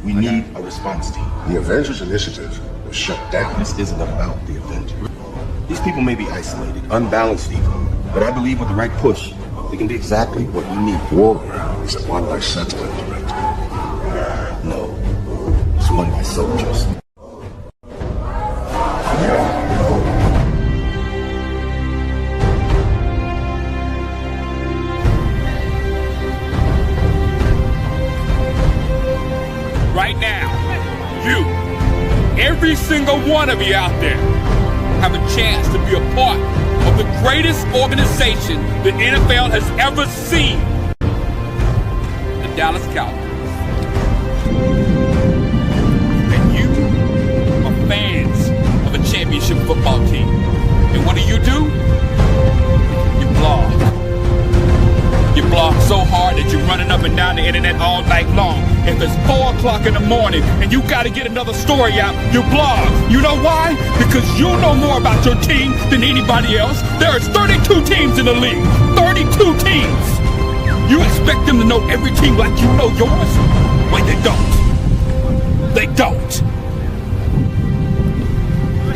We need a response team. The Avengers Initiative was shut down. This isn't about the Avengers. These people may be isolated, unbalanced even, but I believe with the right push, they can be exactly what we need. War is it won by sentiment, Director? No, it's won by soldiers. Right now, every single one of you out there, have a chance to be a part of the greatest organization the NFL has ever seen. The Dallas Cowboys. And you are fans of a championship football team. And what do? You blog. You blog so hard that you're running up and down the internet all night long. If it's 4 o'clock in the morning and you got to get another story out, you blog. You know why? Because you know more about your team than anybody else. There is 32 teams in the league. 32 teams. You expect them to know every team like you know yours? Wait, they don't. They don't.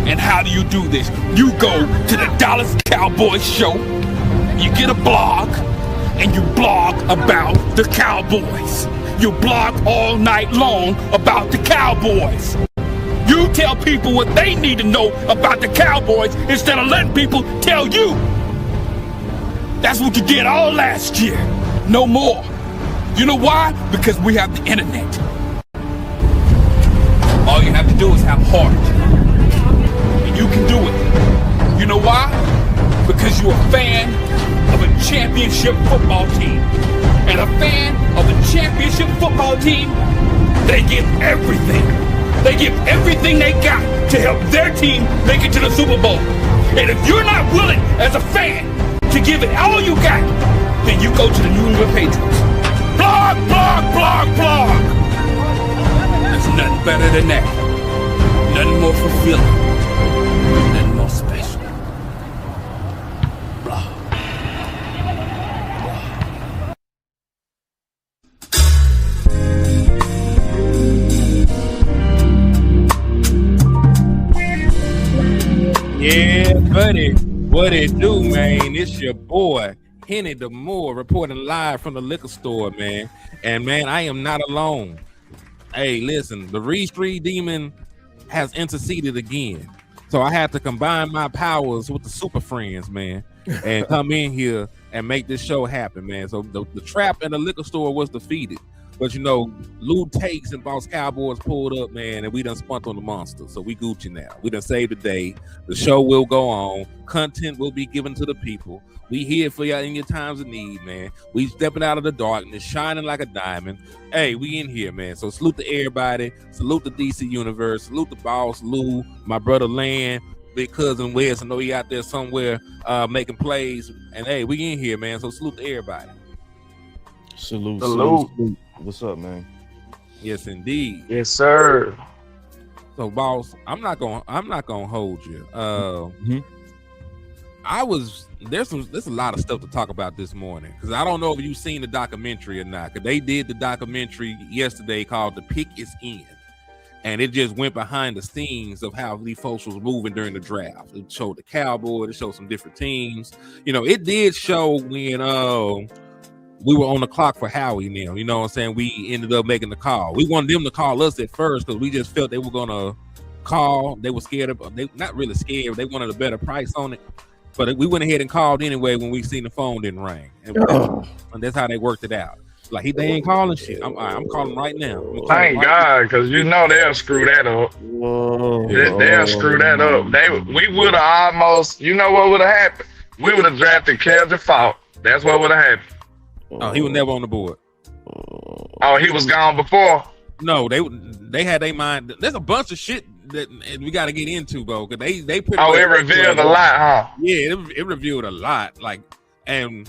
And how do you do this? You go to the Dallas Cowboys show, you get a blog, and you blog about the Cowboys. You blog all night long about the Cowboys. You tell people what they need to know about the Cowboys instead of letting people tell you. That's what you did all last year. No more. You know why? Because we have the internet. All you have to do is have heart. And you can do it. You know why? Because you're a fan of a championship football team. And a fan of a championship football team, they give everything. They give everything they got to help their team make it to the Super Bowl. And if you're not willing as a fan to give it all you got, then you go to the New England Patriots. Blog, blog, blog, blog. There's nothing better than that. Nothing more fulfilling. Nothing more special. Blog. Yeah, buddy. What it do, man? It's your boy, Henny the Moore, reporting live from the liquor store, man. And, man, I am not alone. Hey, listen, the Reed Street Demon has interceded again. So I had to combine my powers with the Super Friends, man, and come in here and make this show happen, man. So the trap in the liquor store was defeated. But, you know, Lou Takes and Boss Cowboys pulled up, man, and we done spunt on the monster. So we Gucci now. We done saved the day. The show will go on. Content will be given to the people. We here for y'all in your times of need, man. We stepping out of the darkness, shining like a diamond. Hey, we in here, man. So salute to everybody. Salute the DC Universe. Salute the boss, Lou, my brother Lan, big cousin Wes. I know he out there somewhere making plays. And, hey, we in here, man. So salute to everybody. Salute. What's up, man? Yes, indeed. Yes, sir. So, boss, I'm not gonna hold you. There's a lot of stuff to talk about this morning because I don't know if you've seen the documentary or not. Because they did the documentary yesterday called "The Pick Is In," and it just went behind the scenes of how these folks was moving during the draft. It showed the Cowboys, it showed some different teams. You know, it did show when we were on the clock for Howie now. You know what I'm saying? We ended up making the call. We wanted them to call us at first because we just felt they were gonna call. They were scared of, they not really scared, they wanted a better price on it. But we went ahead and called anyway when we seen the phone didn't ring. And that's how they they worked it out. Like they ain't calling shit. I'm calling right now. Thank God, because you know they'll screw that up. They'll screw that up. We would have almost, you know what would have happened? We would have drafted Kelvin Faulk. That's what would have happened. Oh, he was never on the board. Oh, he was gone before? No, they had their mind. There's a bunch of shit that we got to get into, bro. Cause they pretty it revealed a lot, huh? Yeah, it revealed a lot. Like, and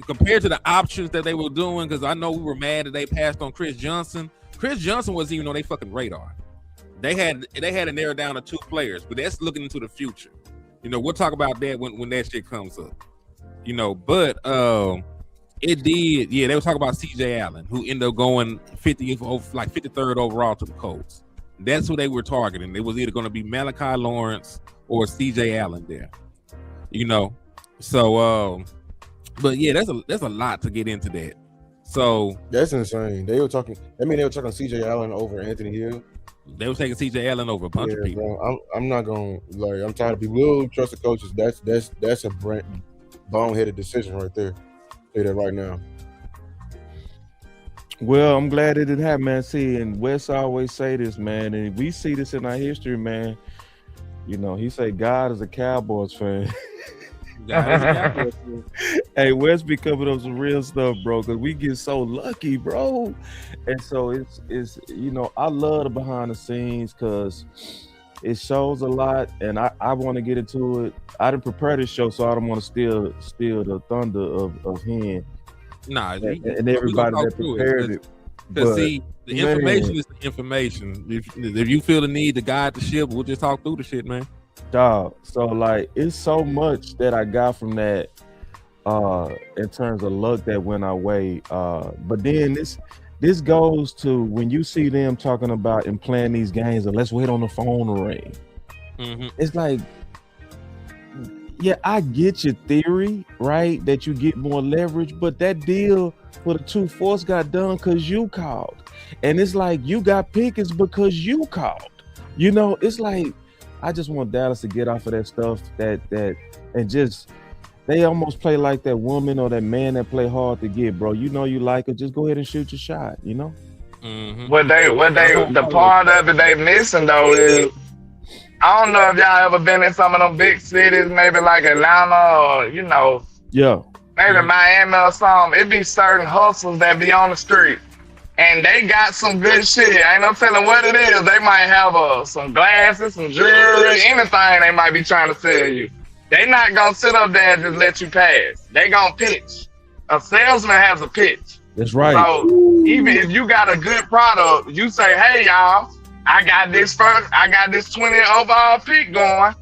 compared to the options that they were doing, because I know we were mad that they passed on Chris Johnson. Chris Johnson wasn't even on their fucking radar. They had to narrow down to 2 players, but that's looking into the future. You know, we'll talk about that when that shit comes up. You know, but It did. Yeah, they were talking about C.J. Allen, who ended up going 53rd overall to the Colts. That's who they were targeting. It was either going to be Malachi Lawrence or C.J. Allen there. You know, so but yeah, there's a lot to get into that. So that's insane. They were talking. I mean, they were talking C.J. Allen over Anthony Hill. They were taking C.J. Allen over a bunch of people. Bro, I'm not gonna like. I'm tired of people who trust the coaches. That's a boneheaded decision right there. Say that right now. Well, I'm glad it didn't happen, man. See, and Wes always say this, man, and we see this in our history, man. You know, he say God is a Cowboys fan. Hey, Wes be coming up some real stuff, bro, because we get so lucky, bro. And so it's you know, I love the behind the scenes because it shows a lot, and I want to get into it. I didn't prepare this show, so I don't want to steal the thunder of him. Nah, and everybody that prepared it. Because see, the information is the information. If you feel the need to guide the ship, we'll just talk through the shit, man. Dog. So like, it's so much that I got from that in terms of luck that went our way. But then this goes to when you see them talking about and playing these games of let's wait on the phone to ring. Mm-hmm. It's like, yeah, I get your theory, right? That you get more leverage, but that deal for the 2-4 got done because you called. And it's like you got Pickens because you called. You know, it's like I just want Dallas to get off of that stuff that and just they almost play like that woman or that man that play hard to get, bro. You know you like her, just go ahead and shoot your shot, you know? Mm-hmm. The part of it they missing though is I don't know if y'all ever been in some of them big cities, maybe like Atlanta or, you know, maybe Miami or something. It be certain hustles that be on the street. And they got some good shit. Ain't no telling what it is. They might have some glasses, some jewelry, anything they might be trying to sell you. They not going to sit up there and just let you pass. They going to pitch. A salesman has a pitch. That's right. So even if you got a good product, you say, hey, y'all, I got this 20 overall pick going.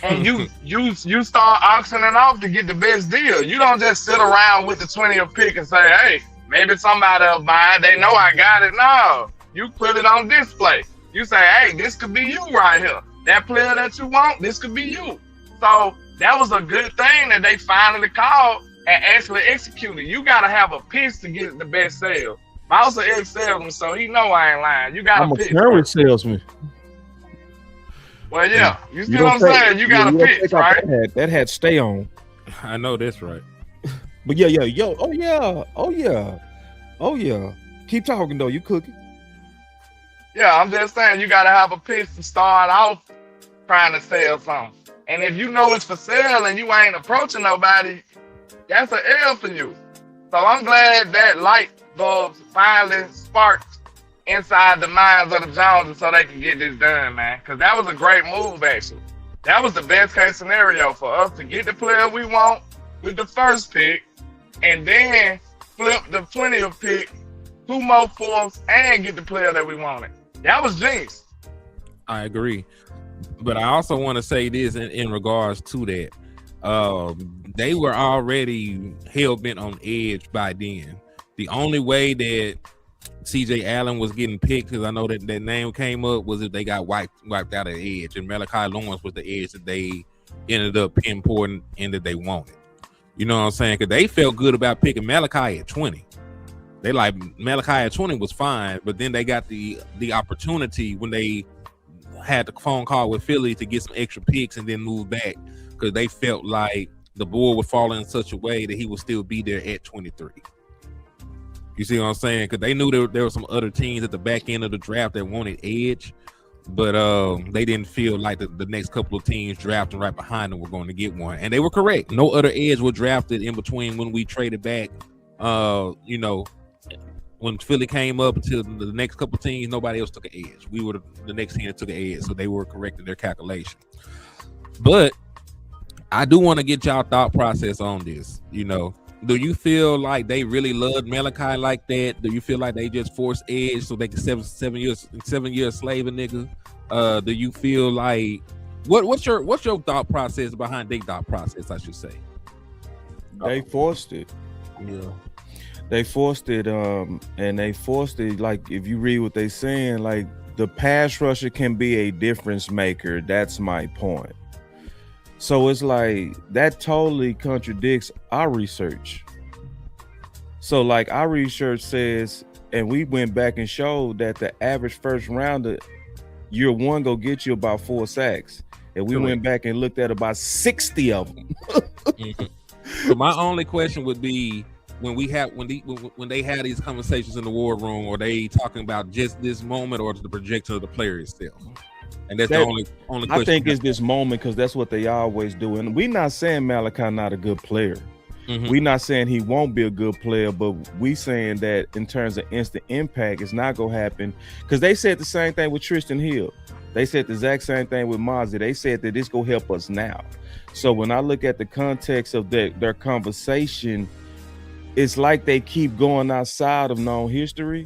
And you start auctioning off to get the best deal. You don't just sit around with the 20th pick and say, hey, maybe somebody will buy it. They know I got it. No, you put it on display. You say, hey, this could be you right here. That player that you want, this could be you. So that was a good thing that they finally called and actually executed. You got to have a piece to get the best sale. Mouse an ex-salesman, so he know I ain't lying. You got I'm a current salesman. Well, yeah. You see what I'm saying? You got a pitch, right? That hat stay on. I know that's right. But yo, oh yeah. Keep talking though, you cooking. Yeah, I'm just saying you gotta have a pitch to start off trying to sell something. And if you know it's for sale and you ain't approaching nobody, that's an L for you. So I'm glad that light bulbs finally sparked inside the minds of the Joneses so they can get this done, man. Because that was a great move, actually. That was the best case scenario for us to get the player we want with the first pick and then flip the 20th pick, 2 more fourths, and get the player that we wanted. That was genius. I agree. But I also want to say this in regards to that. They were already hell-bent on edge by then. The only way that C.J. Allen was getting picked, because I know that name came up, was if they got wiped out of the edge. And Malachi Lawrence was the edge that they ended up pinpointing and that they wanted. You know what I'm saying? Because they felt good about picking Malachi at 20. They like Malachi at 20 was fine, but then they got the opportunity when they had the phone call with Philly to get some extra picks and then move back because they felt like the board would fall in such a way that he would still be there at 23. You see what I'm saying? Because they knew there were some other teams at the back end of the draft that wanted edge, but they didn't feel like the next couple of teams drafting right behind them were going to get one. And they were correct. No other edge were drafted in between when we traded back. You know, when Philly came up until the next couple of teams, nobody else took an edge. We were the next team that took an edge, so they were correct in their calculation. But I do want to get y'all thought process on this. You know, do you feel like they really loved Malachi like that? Do you feel like they just forced edge so they could 7 years slave a nigga? Do you feel like what's your thought process behind their thought process? I should say they forced it. Yeah. They forced it, and they forced it. Like if you read what they saying, like the pass rusher can be a difference maker. That's my point. So it's like that totally contradicts our research. So like our research says, and we went back and showed that the average first rounder year one go get you about 4 sacks, and we went back and looked at about 60 of them. So my only question would be, when they have these conversations in the war room, or they talking about just this moment or the projection of the player itself? And that's the only question. I think it's this moment, because that's what they always do. And we're not saying Malachi not a good player. We're not saying he won't be a good player, but we saying that in terms of instant impact, it's not gonna happen. Because they said the same thing with Tristan Hill. They said the exact same thing with Mozzie. They said that this gonna help us now. So when I look at the context of their conversation, it's like they keep going outside of known history,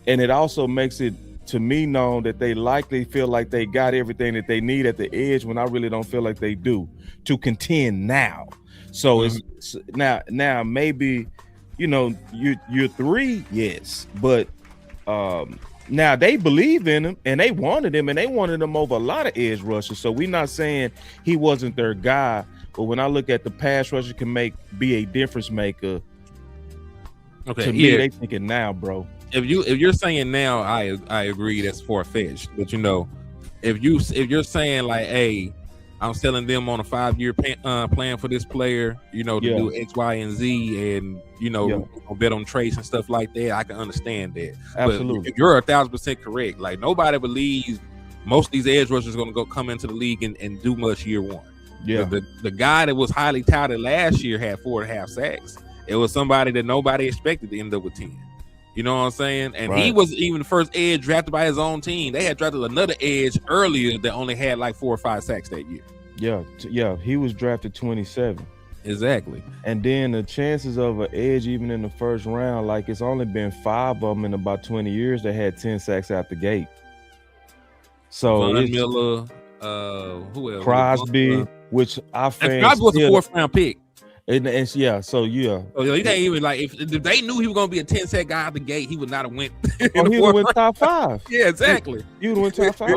and it also makes it to me known that they likely feel like they got everything that they need at the edge, when I really don't feel like they do to contend now. So it's now maybe, you know, you're 3, yes, but now they believe in him and they wanted him over a lot of edge rushers. So we're not saying he wasn't their guy, but when I look at the pass rusher can be a difference maker. Okay, to me, they thinking now, bro. If you're saying now, I agree that's far-fetched. But you know, if you're saying like, hey, I'm selling them on a 5-year plan for this player, you know, to do X, Y, and Z, and you know, bet on traits and stuff like that, I can understand that. Absolutely. But if you're 1,000% correct, like nobody believes most of these edge rushers are going to come into the league and do much year one. Yeah. The guy that was highly touted last year had 4.5 sacks. It was somebody that nobody expected to end up with 10. You know what I'm saying? And he was even the first edge drafted by his own team. They had drafted another edge earlier that only had like 4 or 5 sacks that year. Yeah. He was drafted 27. Exactly. And then the chances of an edge even in the first round, like it's only been 5 of them in about 20 years that had 10 sacks out the gate. So Von Miller, who else? Crosby, which I think Crosby was a 4th round pick. And so you can't even, like, if they knew he was gonna be a 10-sack guy out the gate, he would not have went. He would went top 5. Yeah, exactly. He would went top 5.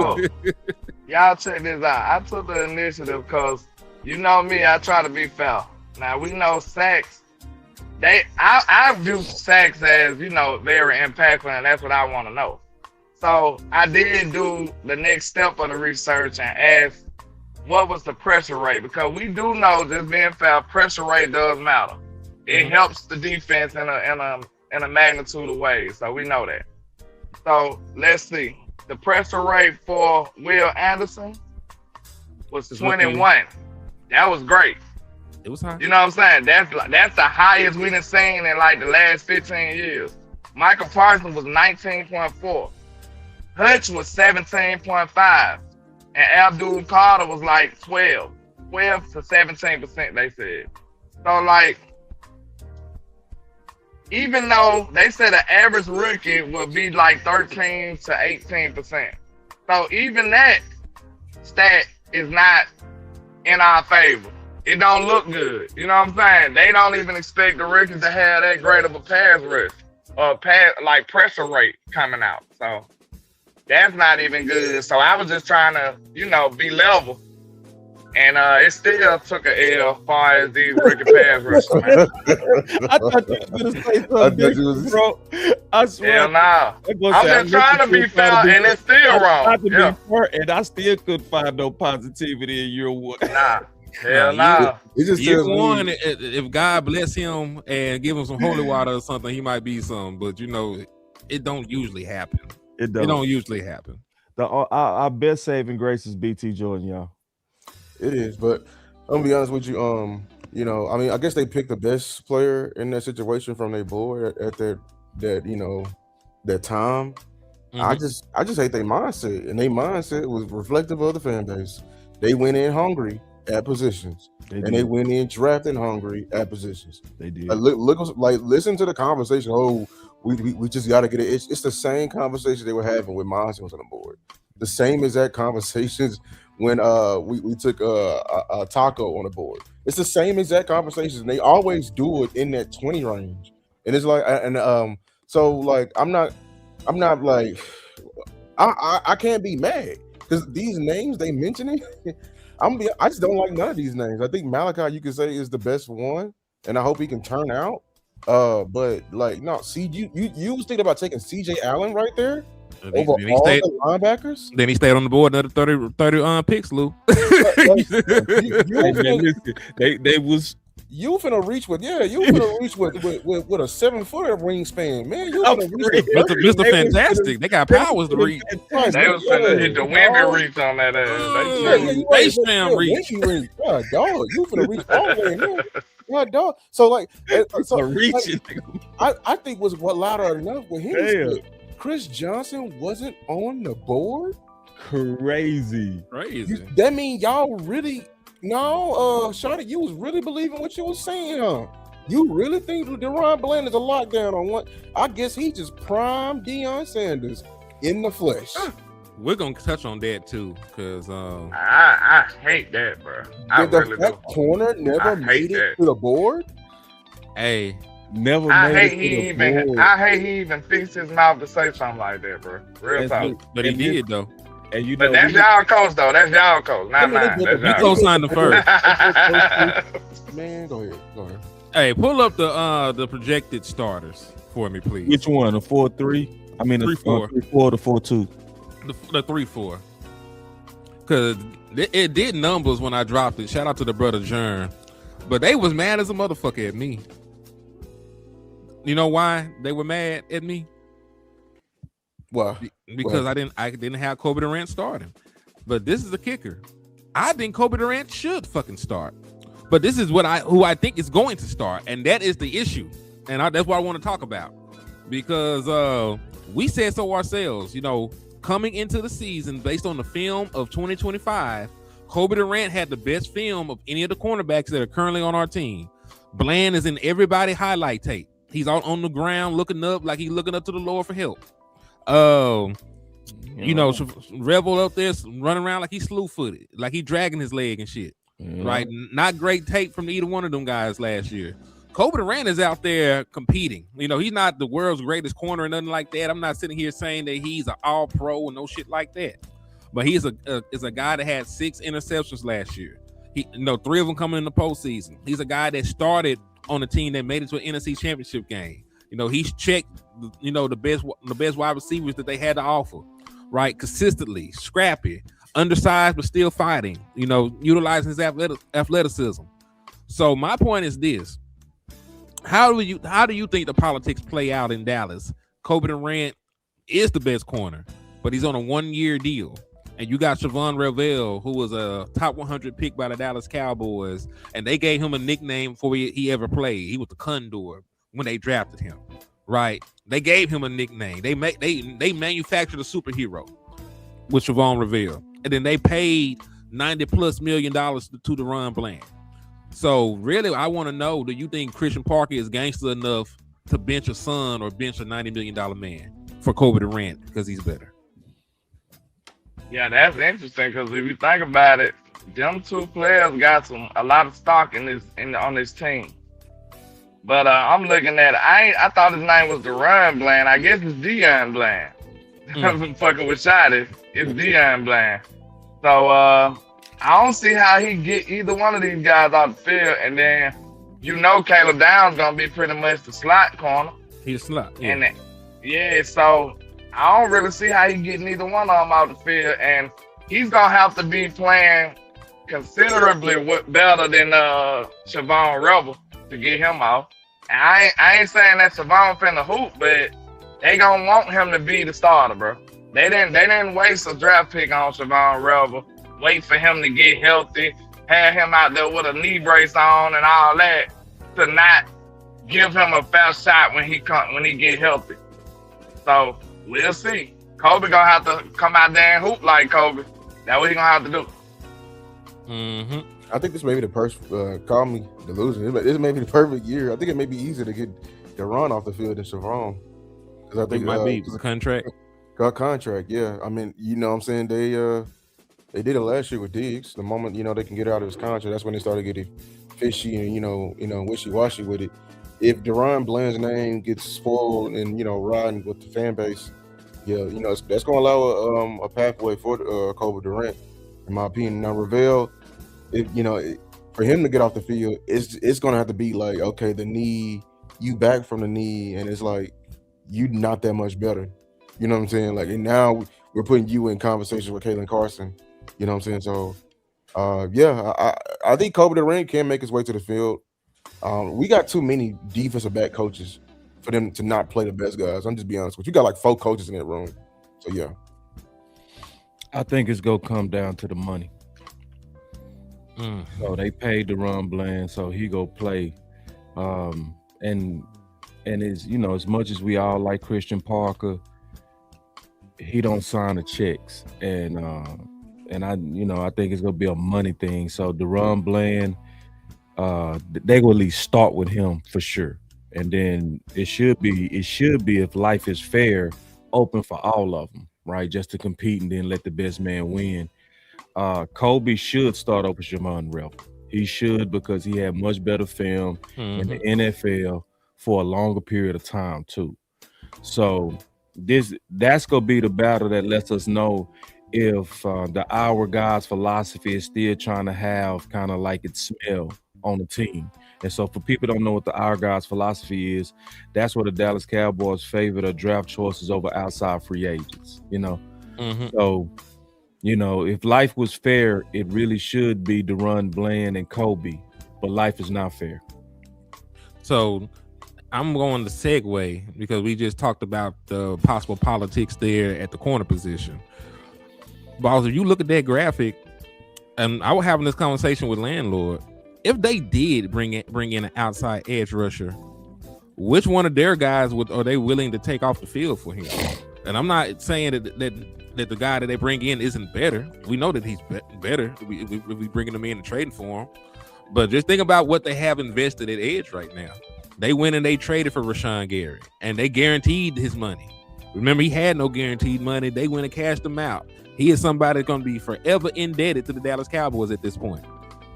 Y'all check this out. I took the initiative because you know me, I try to be fair. Now we know sacks. I view sacks as, you know, very impactful, and that's what I want to know. So I did do the next step of the research and ask, what was the pressure rate? Because we do know, just being fair, pressure rate does matter. It helps the defense in a magnitude of ways. So we know that. So let's see. The pressure rate for Will Anderson was 21. That was great. It was high. You know what I'm saying? That's the highest we done seen in like the last 15 years. Michael Parsons was 19.4. Hutch was 17.5. And Abdul Carter was like 12 to 17%, they said. So, like, even though they said the average rookie would be like 13 to 18%. So, even that stat is not in our favor. It don't look good. You know what I'm saying? They don't even expect the rookies to have that great of a pass rush or pressure rate coming out. So, that's not even good. So I was just trying to, you know, be level. And it still took an L as far as these rookie pass rushers, man. I thought you was going to say something, bro. I swear. Hell no. I'm just trying to be fair, and it's still wrong. Yeah. And I still couldn't find no positivity in year one. Nah. Hell no. Year one, if God bless him and give him some holy water or something, he might be some. But, you know, it don't usually happen. It don't usually happen. Our best saving grace is BT Jordan, y'all. It is, but I'm gonna be honest with you. You know, I mean, I guess they picked the best player in that situation from their board at that time. I just hate their mindset, and their mindset was reflective of the fan base. They went in hungry at positions, they went in drafting hungry at positions. They did. Listen to the conversation. Oh, we just got to get it. It's the same conversation they were having when Monson was on the board. The same exact conversations when we took a Taco on the board. It's the same exact conversations. And they always do it in that 20 range. And it's like, so like I'm not like I can't be mad because these names they mentioning, I just don't like none of these names. I think Malachi you could say is the best one, and I hope he can turn out. But like no, you was thinking about taking CJ Allen right there over all the linebackers. Then he stayed on the board another 30 picks, Lou. They was. You finna reach with with a 7-footer wingspan, man. You finna reach with Mr. Fantastic. They got powers to reach. They was finna hit the wimpy reach on that ass. They slam reach. God, dog, you finna reach all the way, man. God, dog. So like, reaching. I think was what louder enough with him. Chris Johnson wasn't on the board. Crazy. That mean y'all really. No, Shawty, you was really believing what you was saying, huh? You really think Deron Bland is a lockdown on one? I guess he just primed Deion Sanders in the flesh. We're gonna touch on that too, because I hate that, bro. That corner never made it to the board. Hey, never. I hate he even fixed his mouth to say something like that, bro. Real talk. But he did though. And you but that's y'all coach though. That's y'all coach, not mine. You co-signed the first. Man, go ahead. Hey, pull up the projected starters for me, please. Which one? The 4-3? I mean, 3-4. 3-4, the 4-2. The 3-4. Because it did numbers when I dropped it. Shout out to the brother Jern. But they was mad as a motherfucker at me. You know why they were mad at me? Why? Because I didn't have Kobe Durant starting. But this is the kicker. I think Kobe Durant should fucking start. But this is who I think is going to start, and that is the issue. And that's what I want to talk about. Because we said so ourselves, coming into the season based on the film of 2025, Kobe Durant had the best film of any of the cornerbacks that are currently on our team. Bland is in everybody highlight tape. He's out on the ground looking up like he's looking up to the Lord for help. Rebel up there running around like he's slew-footed, like he dragging his leg and shit. Right? Not great tape from either one of them guys last year. Kobe Durant is out there competing. He's not the world's greatest corner or nothing like that. I'm not sitting here saying that he's an all-pro and no shit like that. But he's a guy that had 6 interceptions last year. 3 of them coming in the postseason. He's a guy that started on a team that made it to an NFC championship game. He's checked, the best wide receivers that they had to offer, right? Consistently, scrappy, undersized, but still fighting, utilizing his athleticism. So my point is this. How do you think the politics play out in Dallas? Kobe Durant is the best corner, but he's on a 1-year deal. And you got Siobhan Revel, who was a top 100 pick by the Dallas Cowboys, and they gave him a nickname before he ever played. He was the Condor when they drafted him, right? They gave him a nickname. They manufactured a superhero with Siobhan Revel, and then they paid $90+ million to Deron Bland. So really, I want to know: do you think Christian Parker is gangster enough to bench a son or bench a $90 million man for Kobe Durant because he's better? Yeah, that's interesting because if you think about it, them two players got a lot of stock on this team. But I'm looking at it. I thought his name was Deron Bland. I guess it's Deion Bland. I'm fucking with Shotty. It's Deion Bland. So I don't see how he get either one of these guys off the field. And then Caleb Downs gonna be pretty much the slot corner. He's a slot. Yeah. And so I don't really see how he get neither one of them out the field. And he's gonna have to be playing considerably better than Siobhan Rebel to get him off. And I ain't saying that Siobhan finna hoop, but they gonna want him to be the starter, bro. They didn't waste a draft pick on Siobhan Rebel. Wait for him to get healthy, have him out there with a knee brace on and all that, to not give him a fair shot when he get healthy. So we'll see. Kobe gonna have to come out there and hoop like Kobe. That's what he gonna have to do. Mm-hmm. I think this may be the call me delusion. This may be the perfect year. I think it may be easier to get Deron off the field than Siobhan. Because I think it might be the contract. Contract, yeah. I mean, what I'm saying? They did it last year with Diggs. The moment they can get out of his contract, that's when they started getting fishy and wishy-washy with it. if Deron Bland's name gets spoiled and riding with the fan base, yeah, that's going to allow a pathway for Kobe Durant, in my opinion. Now Ravel, for him to get off the field, it's going to have to be like, okay, the knee, you back from the knee, and it's like you not that much better. You know what I'm saying? Like, and now we're putting you in conversation with Kalen Carson. You know what I'm saying? So, I think Kobe Durant can make his way to the field. We got too many defensive back coaches for them to not play the best guys. I'm just being honest with you. You got like 4 coaches in that room. So, yeah. I think it's going to come down to the money. So they paid Deron Bland, so he go play. And is as much as we all like Christian Parker, he don't sign the checks, and I think it's gonna be a money thing. So Deron Bland, they will at least start with him for sure, and then it should be if life is fair, open for all of them, right? Just to compete and then let the best man win. Kobe should start over Jamon Rell. He should, because he had much better film in the NFL for a longer period of time too. So that's gonna be the battle that lets us know if the Our Guys philosophy is still trying to have kind of like its smell on the team. And so for people who don't know what the Our Guys philosophy is, that's where the Dallas Cowboys favor their draft choices over outside free agents. So if life was fair, it really should be Deron Bland and Kobe, but life is not fair. So I'm going to segue because we just talked about the possible politics there at the corner position. Boss, if you look at that graphic, and I was having this conversation with Landlord, if they did bring in an outside edge rusher, which one of their guys are they willing to take off the field for him? And I'm not saying that the guy that they bring in isn't better. We know that he's better. We bringing him in and trading for him. But just think about what they have invested at edge right now. They went and they traded for Rashawn Gary, and they guaranteed his money. Remember, he had no guaranteed money. They went and cashed him out. He is somebody that's going to be forever indebted to the Dallas Cowboys at this point.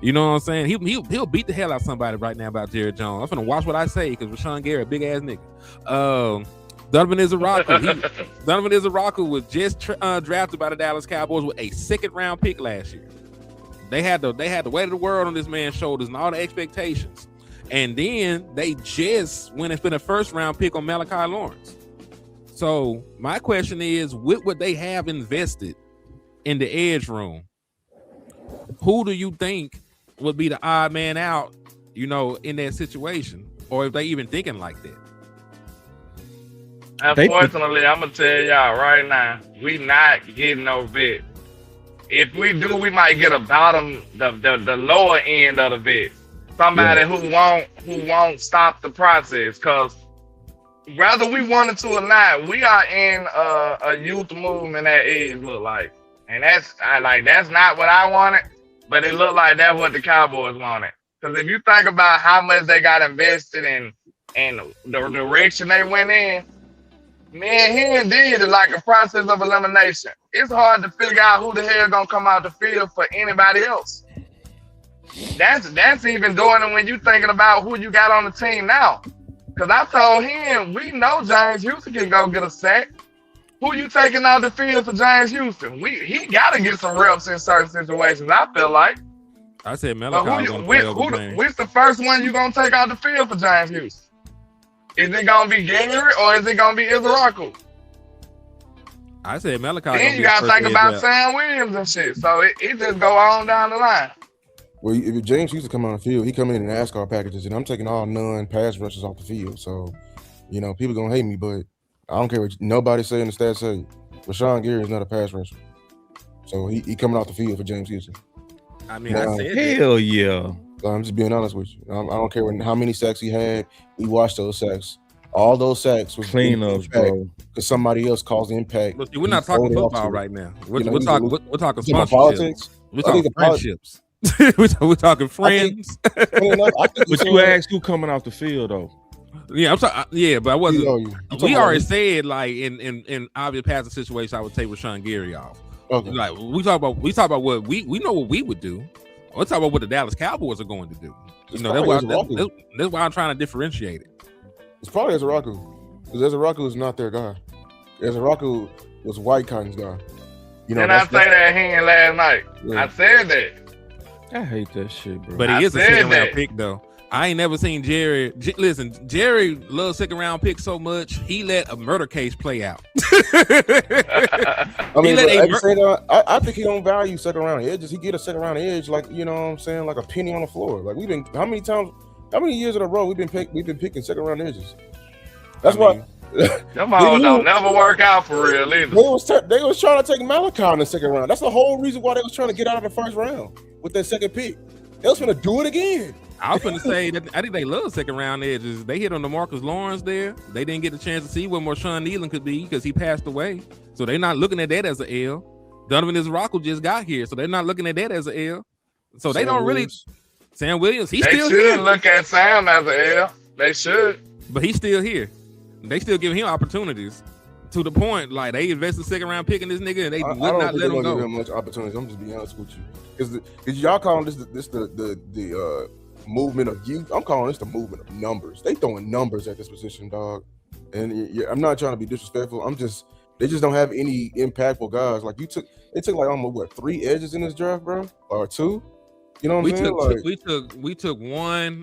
You know what I'm saying? He'll beat the hell out of somebody right now about Jared Jones. I'm finna watch what I say because Rashawn Gary, a big ass nigga. Donovan Izaraku was just drafted by the Dallas Cowboys with a 2nd round pick last year. They had the weight of the world on this man's shoulders and all the expectations. And then they just went and spent a 1st round pick on Malachi Lawrence. So my question is, with what they have invested in the edge room, who do you think would be the odd man out, in that situation? Or if they even thinking like that? Unfortunately, I'm gonna tell y'all right now, we not getting no vet. If we do, we might get a bottom, the lower end of the vet. Somebody who won't stop the process, because whether we wanted to or not, we are in a youth movement that age look like, and that's not what I wanted, but it looked like that's what the Cowboys wanted. Because if you think about how much they got invested in and the direction they went in, man, he indeed is like a process of elimination. It's hard to figure out who the hell gonna come out the field for anybody else. That's even doing it when you thinking about who you got on the team now. Because I told him, we know James Houston can go get a sack. Who you taking out the field for James Houston? He got to get some reps in certain situations, I feel like. I said Malachi. Which the first one you going to take out the field for James Houston? Is it going to be Gary or is it going to be Izaraku? I said Malachi. Then you got to think about Sam Williams and shit. So it just go on down the line. Well, if James used to come on the field, he come in NASCAR packages, and I'm taking all non-pass rushers off the field. So, people gonna hate me, but I don't care what nobody say in the stats say. Rashawn Gary is not a pass rusher, so he coming off the field for James Houston. I mean, I said hell yeah. I'm just being honest with you. I don't care how many sacks he had. We watched those sacks. All those sacks was cleanups, bro. Because somebody else caused the impact. Look, we're not talking football right now. We're talking politics. We're talking friendships. We're talking friends. But you asked who coming off the field though. Yeah, I'm sorry. Yeah, but I wasn't. We already said like in obvious passing situations, I would take Rashawn Gary off. Okay. Like we talk about what we know what we would do. We're talking about what the Dallas Cowboys are going to do. That's why I'm trying to differentiate it. It's probably Ezeraku. Because Ezeraku is not their guy. Ezeraku was White Cotton's guy. You know, Didn't I say that here last night? Yeah. I said that. I hate that shit, bro. But he I is a said second round that. pick though. I ain't never seen Jerry. Listen, Jerry loves second round picks so much he let a murder case play out. I mean, let but a at the same time, I think he don't value second round edges. He get a second round edge, like, you know what I'm saying, like a penny on the floor. Like we've been how many years in a row we've been picking second round edges. That's why Them hoes don't never work out for real either. they was trying to take Malachi in the second round. That's the whole reason why they was trying to get out of the first round with that second pick. They was gonna do it again. I was gonna say that I think they love second round edges. They hit on DeMarcus Lawrence there. They didn't get a chance to see what Marshawn Nealon could be because he passed away. So they're not looking at that as an L. Donovan Ezeraku just got here, so they're not looking at that as an L. So they don't really. Sam Williams, he's They still should here, look at Sam as an L. They should. but he's still here. They still give him opportunities to the point like they invested second round pick in this nigga and they would I don't not think let they're him gonna go. give him much opportunities. I'm just being honest with you, because y'all calling this the movement of youth. I'm calling this the movement of numbers. They throwing numbers at this position, dog. And I'm not trying to be disrespectful. They just don't have any impactful guys. Like they took like almost 3 edges in this draft, bro, or 2. You know what I'm saying? We took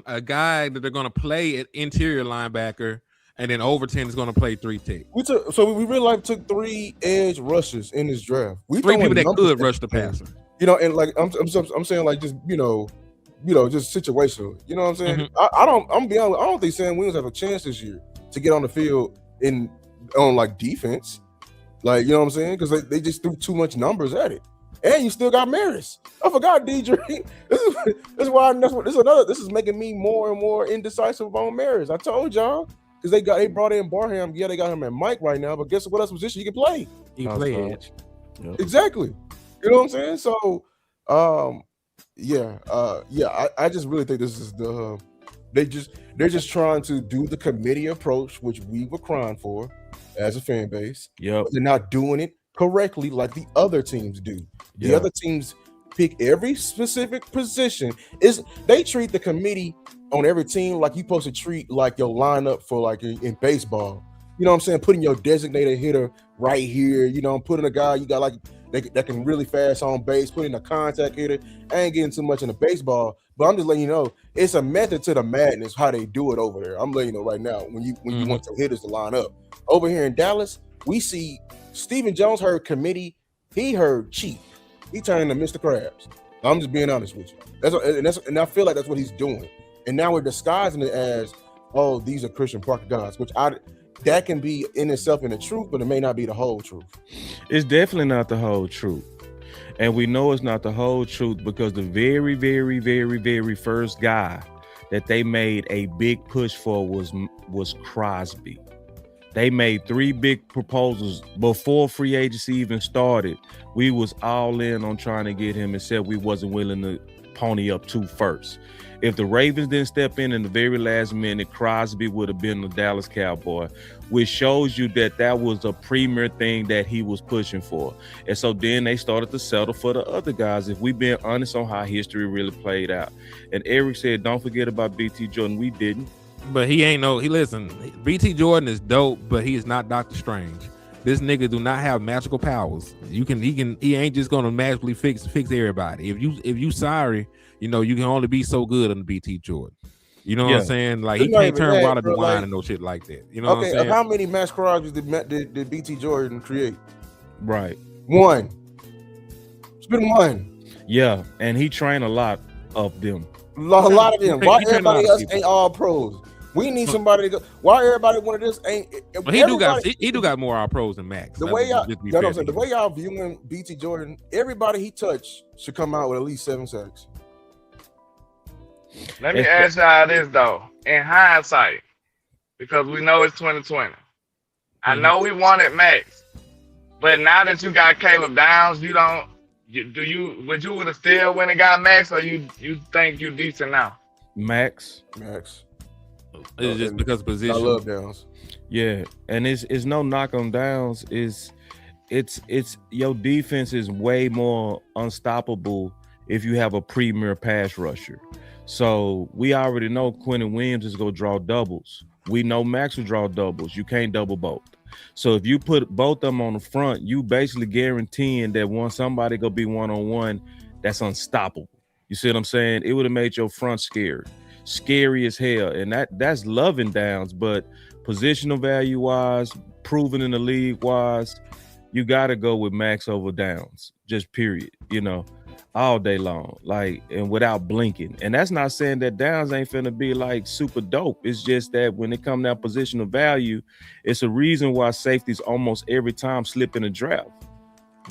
a guy that they're gonna play at interior linebacker, and then Overton is gonna play 3 tech. We really like took 3 edge rushers in this draft. 3 people that could rush the passer. You know, and like I'm saying, like, just you know, just situational. You know what I'm saying? Mm-hmm. I'm being honest, I don't think Sam Williams have a chance this year to get on the field on like defense. Like, you know what I'm saying? Because they just threw too much numbers at it. And you still got Maris. I forgot DJ. This is making me more and more indecisive on Maris. I told y'all. Because they brought in Barham. Yeah, they got him at Mike right now, but guess what else position he can play? He can play edge. Yep. Exactly. You know what I'm saying? So I just really think this is they're just trying to do the committee approach, which we were crying for as a fan base. Yep. But they're not doing it correctly like the other teams do. The Yeah. other teams pick every specific position. They treat the committee on every team like you supposed to treat like your lineup for like in baseball. You know what I'm saying? Putting your designated hitter right here, you know, putting a guy you got like that can really fast on base, putting a contact hitter. I ain't getting too much into baseball, but I'm just letting you know it's a method to the madness how they do it over there. I'm letting you know right now when you want some hitters to line up. Over here in Dallas, we see Stephen Jones heard committee, he heard cheap. He turned into Mr. Krabs. I'm just being honest with you. And I feel like that's what he's doing. And now we're disguising it as, oh, these are Christian Parker guys, that can be in itself in the truth, but it may not be the whole truth. It's definitely not the whole truth. And we know it's not the whole truth because the very, very, very, very first guy that they made a big push for was Crosby. They made 3 big proposals before free agency even started. We was all in on trying to get him, except we wasn't willing to pony up 2 first. If the Ravens didn't step in the very last minute, Crosby would have been the Dallas Cowboy, which shows you that was a premier thing that he was pushing for. And so then they started to settle for the other guys, if we've been honest on how history really played out. And Eric said, don't forget about BT Jordan. We didn't. But listen, BT Jordan is dope, but he is not Doctor Strange. This nigga do not have magical powers. He ain't just gonna magically fix everybody. If you sorry, you know, you can only be so good on the BT Jordan. You know what I'm saying? Like, he can't turn water to wine and no shit like that. You know what I'm saying? How many Max Crosby's did BT Jordan create? Right. 1. It's been 1. Yeah, and he trained a lot of them. A lot of them. Why everybody else people. ain't all pros? We need somebody to go. Why everybody one of this ain't? But he do got more all pros than Max. The way y'all viewing BT Jordan, everybody he touched should come out with at least 7 sacks. Let me ask y'all this though, in hindsight, because we know it's 2020. I know we wanted Max, but now that you got Caleb Downs, would you would have still went and got Max, or you think you decent now? Max. It's just because of position. I love Downs. Yeah, and it's no knock on Downs. It's your defense is way more unstoppable if you have a premier pass rusher. So we already know Quentin Williams is gonna draw doubles We know Max will draw doubles. You can't double both. So if you put both of them on the front, you basically guaranteeing that once somebody go be one-on-one, that's unstoppable. You see what I'm saying? It would have made your front scary as hell. And that's loving downs, but positional value wise, proven in the league wise, you got to go with Max over Downs, just period, all day long, like, and without blinking. And that's not saying that Downs ain't finna be like super dope. It's just that when it comes down positional value, it's a reason why safeties almost every time slip in a draft.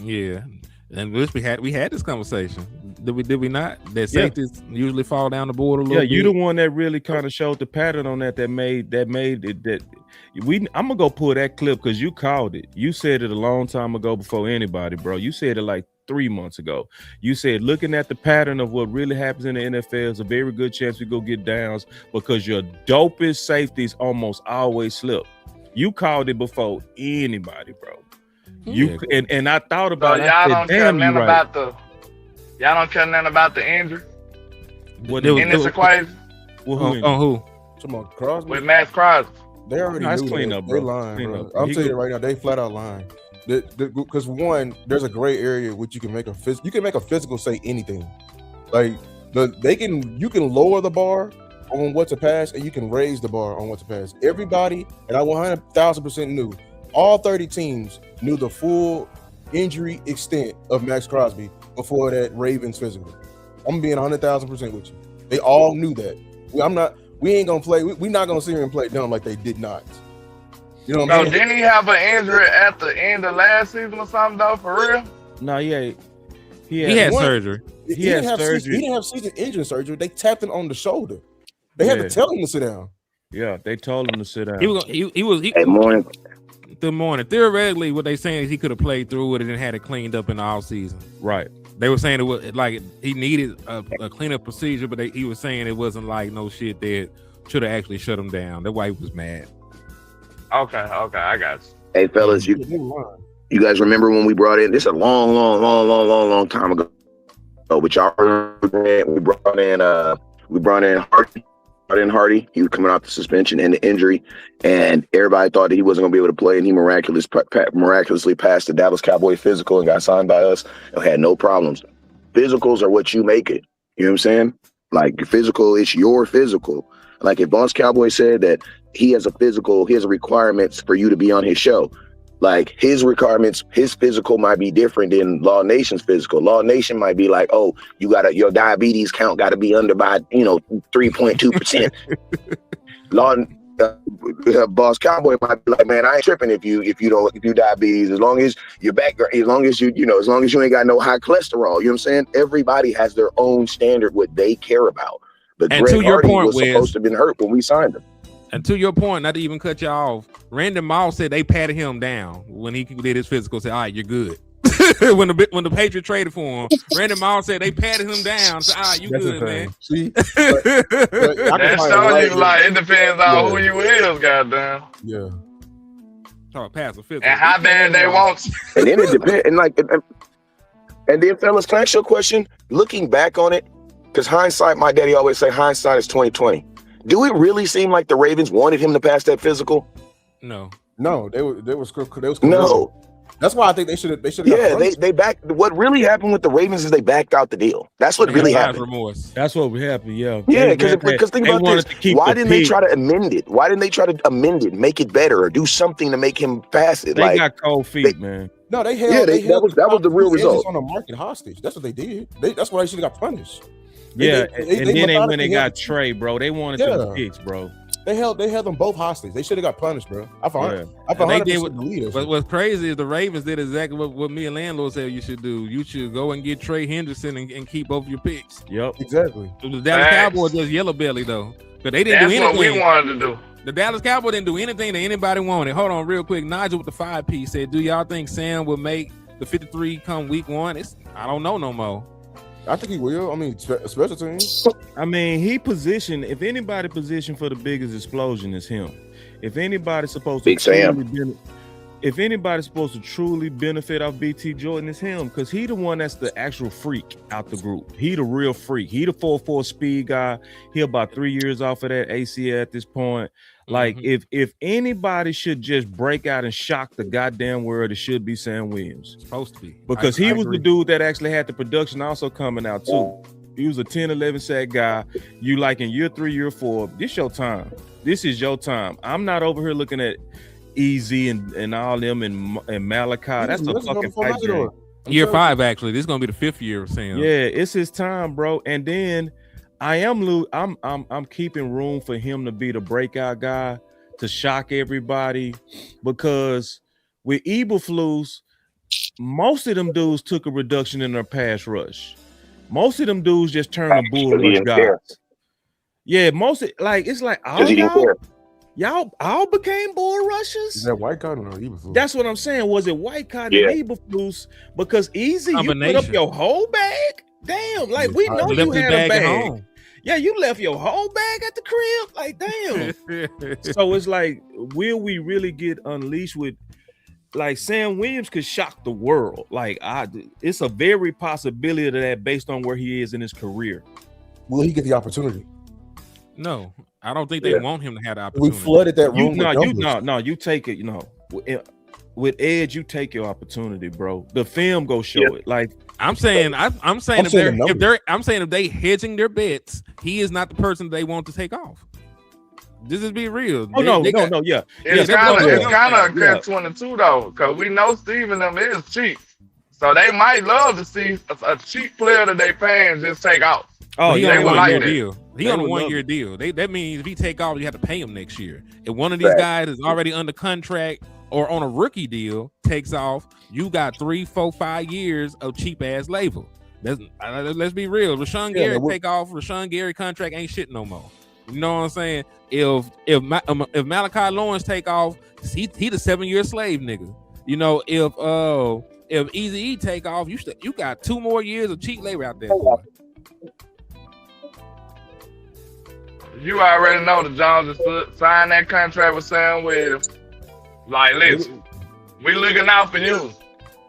Yeah. And we had this conversation. Did we not? That safeties usually fall down the board a little bit. Yeah, you the one that really kind of showed the pattern on that made it that I'm gonna go pull that clip because you called it. You said it a long time ago before anybody, bro. You said it like 3 months ago. You said looking at the pattern of what really happens in the NFL is a very good chance we go get Downs because your dopest safeties almost always slip. You called it before anybody, bro. And I thought about it. Y'all don't care nothing about the injury in this equation. Who? Come on, Crosby. With Max Crosby. They already knew clean that. up, bro. They lying, bro. I'm telling you right now, they flat out lying. Because one, there's a gray area which you can make a physical say anything. Like you can lower the bar on what to pass and you can raise the bar on what to pass. Everybody, and I 100,000% knew. All 30 teams knew the full injury extent of Max Crosby before that Ravens physical. I'm being 100,000% with you. They all knew that. We ain't gonna play. We're not gonna sit here and play dumb like they did not. You know what I'm saying? Didn't he have an injury at the end of last season or something though? For real? No, he had surgery. He didn't have season injury surgery. They tapped him on the shoulder. They had to tell him to sit down. Yeah, they told him to sit down. Hey, morning. Good morning. Theoretically, what they saying is he could have played through it and had it cleaned up in the off season. Right. They were saying it was like he needed a cleanup procedure, but he was saying it wasn't like no shit that should have actually shut him down. That's why he was mad. Okay, I got you. Hey, fellas, you guys remember when we brought in? This is a long time ago. But y'all remember we brought in Hardy. He was coming off the suspension and the injury, and everybody thought that he wasn't going to be able to play, and he miraculously passed the Dallas Cowboy physical and got signed by us and had no problems. Physicals are what you make it. You know what I'm saying? Like, your physical, it's your physical. Like, if Boss Cowboy said that he has a physical, he has requirements for you to be on his show, like, his requirements, his physical might be different than Law Nation's physical. Law Nation might be like, oh, your diabetes count got to be under by 3.2%. Boss Cowboy might be like, man, I ain't tripping if you diabetes, as long as your background, as long as you ain't got no high cholesterol. You know what I'm saying? Everybody has their own standard, what they care about. But and Greg to your Hardy point, was supposed to have been hurt when we signed him. And to your point, not to even cut you off, Randy Moss said they patted him down when he did his physical. Said, "All right, you're good." when the Patriots traded for him, Randy Moss said they patted him down. Said, "All right, you good, man." See, That's showing you like it depends on who you is, goddamn. Yeah. Oh, pass a physical. And how bad they want. And then it depends. And then, fellas, can I ask you a question? Looking back on it, because hindsight, my daddy always say hindsight is 20/20. Do it really seem like the Ravens wanted him to pass that physical? No, they was no. That's why I think they should have. Yeah, they backed. What really happened with the Ravens is they backed out the deal. That's what really happened. Remorse. That's what happened. Yeah. Yeah, because think about this. Why didn't they try to amend it? Why didn't they try to amend it, make it better, or do something to make him pass it? They got cold feet, man. No, they held. That was the real result. On the market hostage. That's what they did. That's why they should have got punished. Then when they got Trey, bro, they wanted them picks, bro. They held them both hostage. They should have got punished, bro. I found they did what's crazy is the Ravens did exactly what me and Landlord said you should do. You should go and get Trey Henderson and keep both your picks. Yep, exactly. The Dallas Cowboys just yellow belly though, but they didn't do anything. That's what we wanted to do. The Dallas Cowboys didn't do anything that anybody wanted. Hold on, real quick. Nigel with the 5P said, "Do y'all think Sam will make the 53 come week 1?" I don't know no more. I think he will. I mean, special teams. I mean, he positioned. If anybody positioned for the biggest explosion, is him. If anybody's supposed to if anybody's supposed to truly benefit off BT Jordan, is him, because he the one that's the actual freak out the group. He the real freak. He the 4.4 speed guy. He about 3 years off of that ACL at this point. Like if anybody should just break out and shock the goddamn world, it should be Sam Williams. Supposed to be. Because he was agree. the dude that actually had the production also coming out too. He was a 10, 11 sack guy. You like in year 3, year 4, this your time. This is your time. I'm not over here looking at Easy and all them and Malachi. That's a fucking pipe dream. Year 5, actually. This is gonna be the 5th year of Sam. Yeah, it's his time, bro. And then I'm keeping room for him to be the breakout guy to shock everybody, because with Eberflus, most of them dudes took a reduction in their pass rush. Most of them dudes just turned to bull rush guys. Yeah, most of, like it's like all y'all all became bull rushers. Is that White Cotton or Eberflus? That's what I'm saying. Was it White Cotton and Eberflus? Because Easy, you put up your whole bag. Damn, like we know you had a bag. Yeah, you left your whole bag at the crib. Like, damn. So it's like, will we really get unleashed with, like, Sam Williams could shock the world. Like, it's a very possibility of that based on where he is in his career. Will he get the opportunity? No, I don't think they want him to have the opportunity. We flooded that room. You take it. You know, with Edge, you take your opportunity, bro. The film go show it. Like I'm saying if they hedging their bets, he is not the person they want to take off. This is be real. Yeah. It's kind of a catch-22 though, because we know Steve and them is cheap, so they might love to see a cheap player that they paying just take off. Oh, he on a 1-year deal. He on a 1-year deal. That means if he take off, you have to pay him next year. If one of these guys is already under contract or on a rookie deal takes off, you got 3, 4, 5 years of cheap ass labor. Let's be real. Rashawn Gary take off. Rashawn Gary contract ain't shit no more. You know what I'm saying? If Malachi Lawrence take off, he the 7-year slave nigga. You know, if Easy take off, you got 2 more years of cheap labor out there. Boy. You already know the Jones signed that contract with Sam Williams. Like, listen, we looking out for you.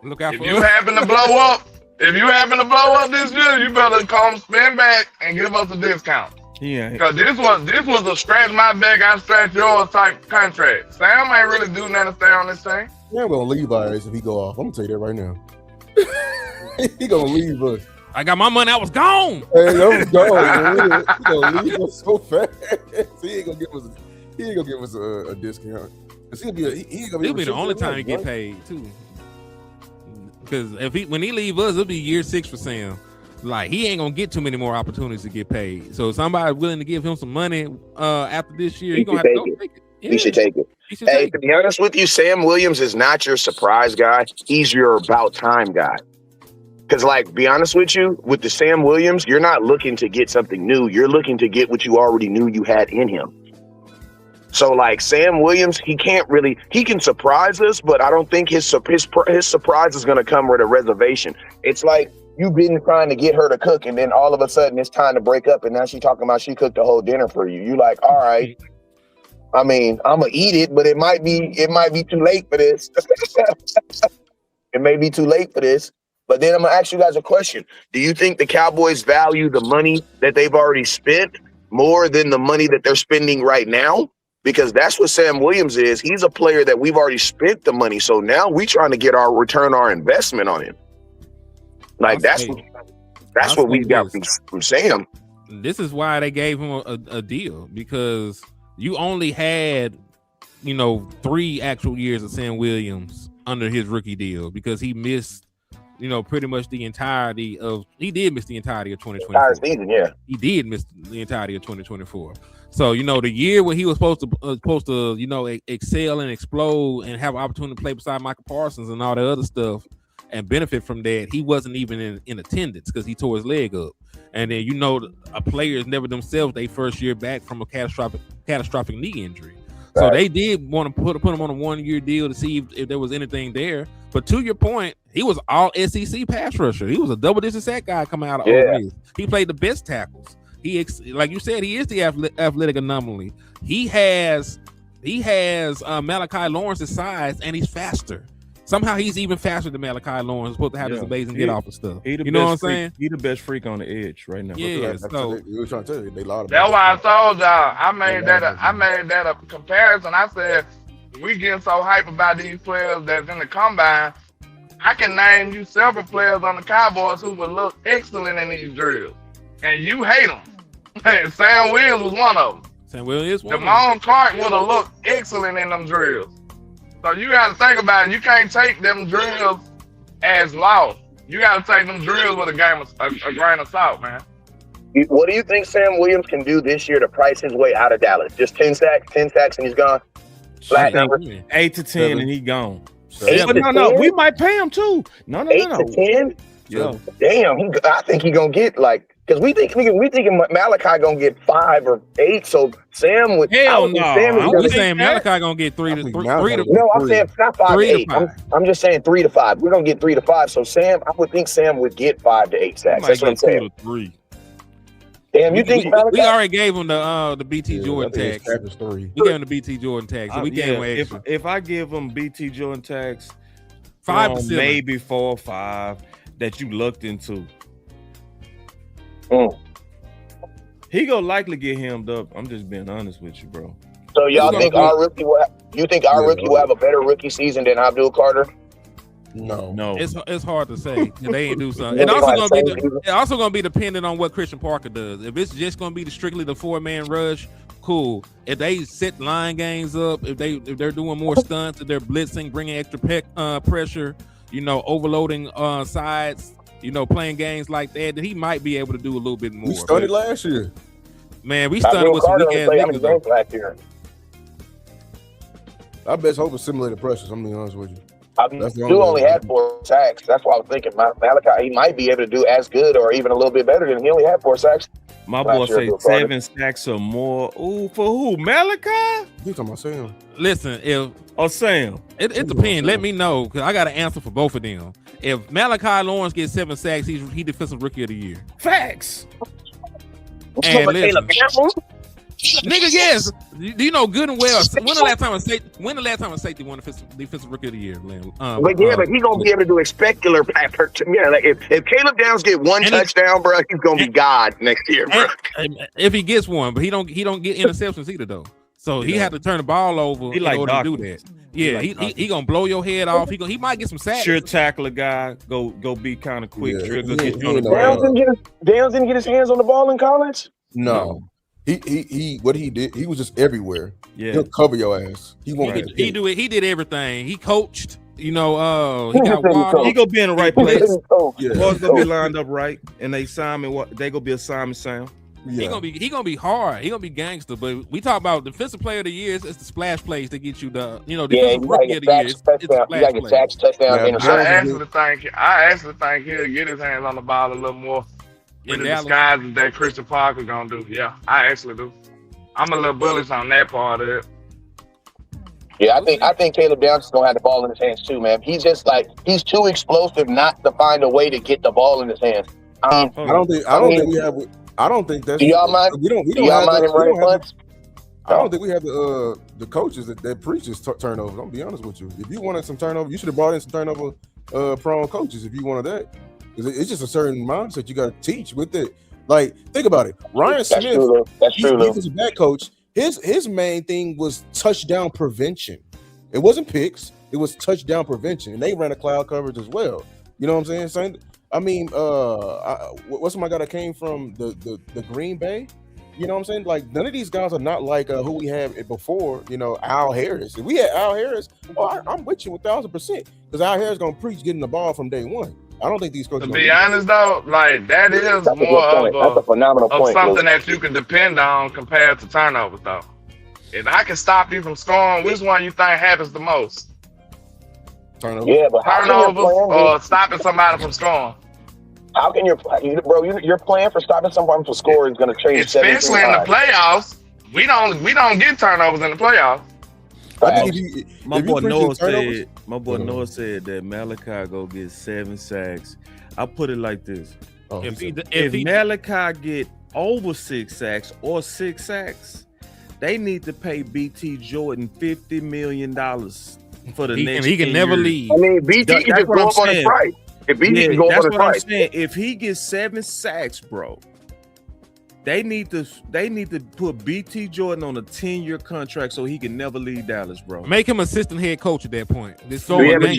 Look out if for you us. happen to blow up, this year, you better come spin back and give us a discount. Yeah. Because this was a scratch my back, I scratch yours type contract. Sam ain't really do nothing to stay on this thing. Yeah, I'm gonna leave us if he go off. I'm gonna tell you that right now. He gonna leave us. I got my money. I was gone. Hey, I was gone. He gonna leave us so fast. He ain't gonna give us a discount. He'll be the only time he get paid too. Because when he leave us, it'll be year 6 for Sam. Like, he ain't gonna get too many more opportunities to get paid. So if somebody's willing to give him some money after this year, he's gonna have to go take it. Yeah. He should take it. Hey, to be honest with you, Sam Williams is not your surprise guy. He's your about time guy. Because, like, be honest with you, with the Sam Williams, you're not looking to get something new. You're looking to get what you already knew you had in him. So, like, Sam Williams, he can surprise us, but I don't think his surprise is going to come with a reservation. It's like you've been trying to get her to cook, and then all of a sudden it's time to break up, and now she's talking about she cooked the whole dinner for you. You like, all right. I mean, I'm going to eat it, but it might be too late for this. It may be too late for this. But then I'm going to ask you guys a question. Do you think the Cowboys value the money that they've already spent more than the money that they're spending right now? Because that's what Sam Williams is. He's a player that we've already spent the money. So now we're trying to get our return our investment on him. Like, that's what we got from Sam. This is why they gave him a deal, because you only had, 3 actual years of Sam Williams under his rookie deal, because he missed pretty much the entirety of 2024. Entire season, yeah. He did miss the entirety of 2024. So, the year when he was supposed to excel and explode and have an opportunity to play beside Michael Parsons and all that other stuff and benefit from that, he wasn't even in attendance because he tore his leg up. And then, a player is never themselves their first year back from a catastrophic knee injury. So they did want to put him on a 1-year deal to see if there was anything there. But to your point, he was all SEC pass rusher. He was a double-digit sack guy coming out of Ole Miss. He played the best tackles. Like you said, he is the athletic anomaly. He has Malachi Lawrence's size, and he's faster. somehow he's even faster than Malachi Lawrence. Supposed to have his base and get off of stuff. He the You know what I'm best freak, saying? He the best freak on the edge right now. Yeah. So you were trying to tell you they lied That's about why I it. told y'all. I made that a comparison. I said we getting so hype about these players that's in the combine. I can name you several players on the Cowboys who would look excellent in these drills, and you hate them. Sam Williams was one of them. Sam Williams is one. Damone Clark would have looked excellent in them drills. So you got to think about it. You can't take them drills as law. You got to take them drills with a grain of salt, man. What do you think Sam Williams can do this year to price his way out of Dallas? Just 10 sacks and he's gone? Flat number? 8 to 10 and he gone. 8 to 10? No, we might pay him too. No. 8 to 10? Yeah. Damn, I think he's gonna get because we thinking Malachi gonna get 5 or 8. So Sam would. Hell no. We saying Malachi gonna get 3 to 3. No, I'm saying not 5 to 8. I'm just saying 3 to 5. We're gonna get 3 to 5. So Sam, I would think Sam would get 5 to 8 sacks. That's what I'm saying. 2 to 3. Damn, you think we already gave him the BT Jordan tax. We gave him the BT Jordan tax. So we gave him extra. If I give him BT Jordan tax, 5%, maybe 4 or 5 that you looked into. He gonna likely get hemmed up. I'm just being honest with you, bro. So y'all think our rookie will have a better rookie season than Abdul Carter? No. It's hard to say. They ain't do something. It's also gonna be dependent on what Christian Parker does. If it's just gonna be strictly the 4-man rush, cool. If they set line games up, if they're doing more stunts, if they're blitzing, bringing extra pressure, overloading sides, playing games like that, then he might be able to do a little bit more. We started last year. Man, we started with some weak ass niggas last year. I best hope it's simulated pressures. I'm being honest with you. Stu only had 4 sacks. That's why I was thinking Malachi, he might be able to do as good or even a little bit better than he only had 4 sacks. My boy say 7 sacks or more. Ooh, for who? Malachi? You talking about Sam? Listen, Sam. It depends. Let me know, because I got an answer for both of them. If Malachi Lawrence gets 7 sacks, he defensive rookie of the year. Facts. And listen, nigga, yes. You know good and well. When the last time a safety won defensive rookie of the year? But he gonna be able to do a specular pattern. Yeah, like if Caleb Downs get 1 touchdown, bro, he's gonna be God next year, bro. If he gets one, but he don't get interceptions either though. So he had to turn the ball over in order to do that. Yeah, he gonna blow your head off. He might get some sacks. Sure tackler guy, go be kind of quick. Downs didn't get his hands on the ball in college. No. He what he did, he was just everywhere. Yeah, he'll cover your ass. He won't get he do it. He did everything. He coached. He got water. He gonna be in the right place. Boys gonna be lined up right, and they gonna be assignment sound. Yeah. He gonna be hard. He gonna be gangster. But we talk about defensive player of the year. It's the splash plays that get you the defensive rookie of the year. It's splash plays. Sacks, touchdown, I actually think he'll get his hands on the ball a little more. With the disguises that Christian Parker gonna do. Yeah, I actually do. I'm a little bullish on that part of it. Yeah, I think Caleb Downs is gonna have the ball in his hands too, man. He's just he's too explosive not to find a way to get the ball in his hands. I don't think that's. Do y'all mind? We don't mind him running punts? I don't think we have the coaches that preaches turnovers. I'm be honest with you. If you wanted some turnover, you should have brought in some turnover prone coaches. If you wanted that. It's just a certain mindset you got to teach with it. Like, think about it. Ryan Smith, he's a back coach. His main thing was touchdown prevention. It wasn't picks. It was touchdown prevention, and they ran a cloud coverage as well. You know what I'm saying? I mean, what's my guy that came from the Green Bay? You know what I'm saying? Like, none of these guys are not like who we had before. Al Harris. If we had Al Harris, I'm with you 1,000%, because Al Harris gonna preach getting the ball from day one. I don't think these coaches. To be honest, though, like that is more of something that you can depend on compared to turnovers, though. If I can stop you from scoring, which one you think happens the most? Turnovers. Yeah, but turnovers or stopping somebody from scoring. How can your plan for stopping someone from scoring is going to change? Especially in the playoffs, we don't get turnovers in the playoffs. My boy Noah said that Malachi go get 7 sacks. I put it like this: if Malachi get over 6 sacks or 6 sacks, they need to pay BT Jordan $50 million. for the He next. can never years. leave. I mean, BT That's can just what go I'm up on his saying. price. If BT Yeah, can go up that's on his what I'm price. saying. If he gets 7 sacks, bro, they need to put BT Jordan on a 10-year contract so he can never leave Dallas, bro. Make him assistant head coach at that point. Just Yeah, throw but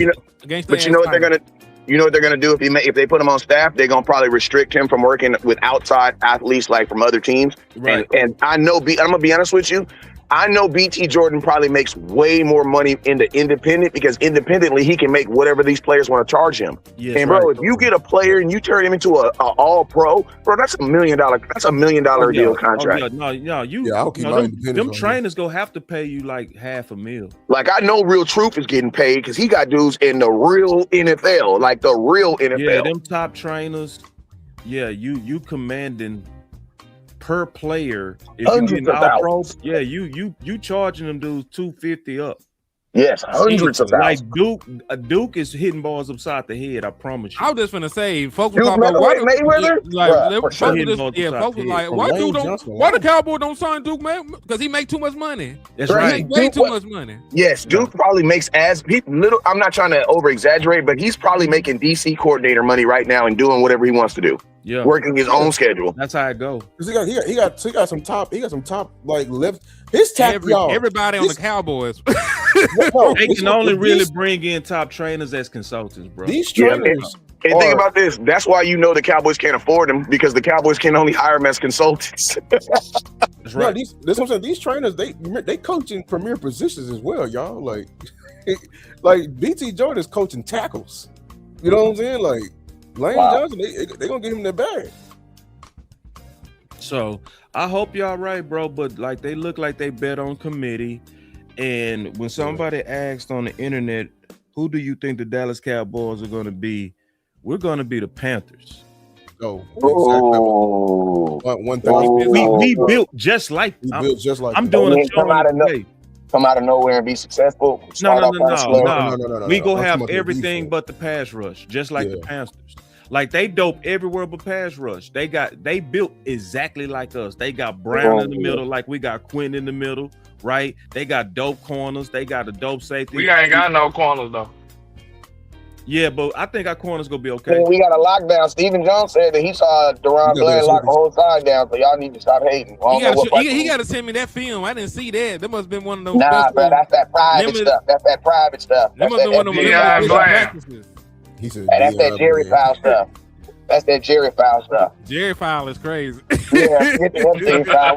you know what they're gonna. You know what they're gonna do if they put him on staff? They're gonna probably restrict him from working with outside athletes like from other teams. Right. And I know I'm gonna be honest with you. I know BT Jordan probably makes way more money in the independent because independently he can make whatever these players want to charge him. Yes, and bro, right. if you get a player and you turn him into a all pro, bro, that's $1 million. That's $1 million deal contract. Oh, yeah, no, I'll keep my independence them on trainers go have to pay you like $500,000. Like I know Real Truth is getting paid because he got dudes in the real NFL, like the real NFL. Yeah, them top trainers. Yeah, you commanding per player. If Hundreds you get of all pro, thousands. yeah, you charging them dudes $250 up. Yes, hundreds of Like thousands. Duke is hitting balls upside the head. I promise you. I was just gonna say, folks were Duke talking about Mayweather? Bruh, for sure. folks was like, From why Lane dude don't, Johnson, why wow. the Cowboys don't sign Duke, man? Because he make too much money. That's Right. He right. make way Duke too what- much money. Yes, Duke probably makes I'm not trying to over exaggerate, but he's probably making DC coordinator money right now and doing whatever he wants to do, Yeah, working his own schedule. that's how it go. He got some top like left. His tap y'all. Everybody on This- the Cowboys. No, They this- can only really these- bring in top trainers as consultants, bro. These Yeah, trainers. And think are- about this. That's why you know the Cowboys can't afford them because the Cowboys can only hire them as consultants. That's No, right. that's what I'm saying. These trainers, they coach in premier positions as well, y'all. Like, like BT Jordan is coaching tackles. You know what I'm saying? Like Lane Wow. Johnson, they gonna give him that bag. So I hope y'all right, bro. But like they look like they bet on committee. And when somebody asked on the internet, who do you think the Dallas Cowboys are going to be? We're going to be the Panthers. Oh, exactly. Oh, One thing. Oh. We built just like We I'm, built just like I'm that. doing Oh, a yeah, show come out of today. come out of nowhere and be successful. No, Start no, off no, kinda slow. no. We go I'm have talking about everything defense. but the pass rush, just like the Yeah. Panthers. Like they dope everywhere but pass rush. They built exactly like us. They got Brown in the middle, like we got Quinn in the middle, right? They got dope corners. They got a dope safety. We ain't got no corners though. Yeah, but I think our corners gonna be okay. Man, we got a lockdown. Stephen Jones said that he saw Deron You got Bland that lock the whole side down, so y'all need to stop hating. I don't know what fight- He got to send me that film. I didn't see that. That must have been one of those. Nah, special- bro, that's that private Limited- stuff. That's that private stuff. That That's must have been one of them Yeah, limited Bland. practices. He said, that's that Jerry Fowl stuff. That's that Jerry Fowl stuff. Jerry Fowle is crazy. Yeah, get the Epstein file.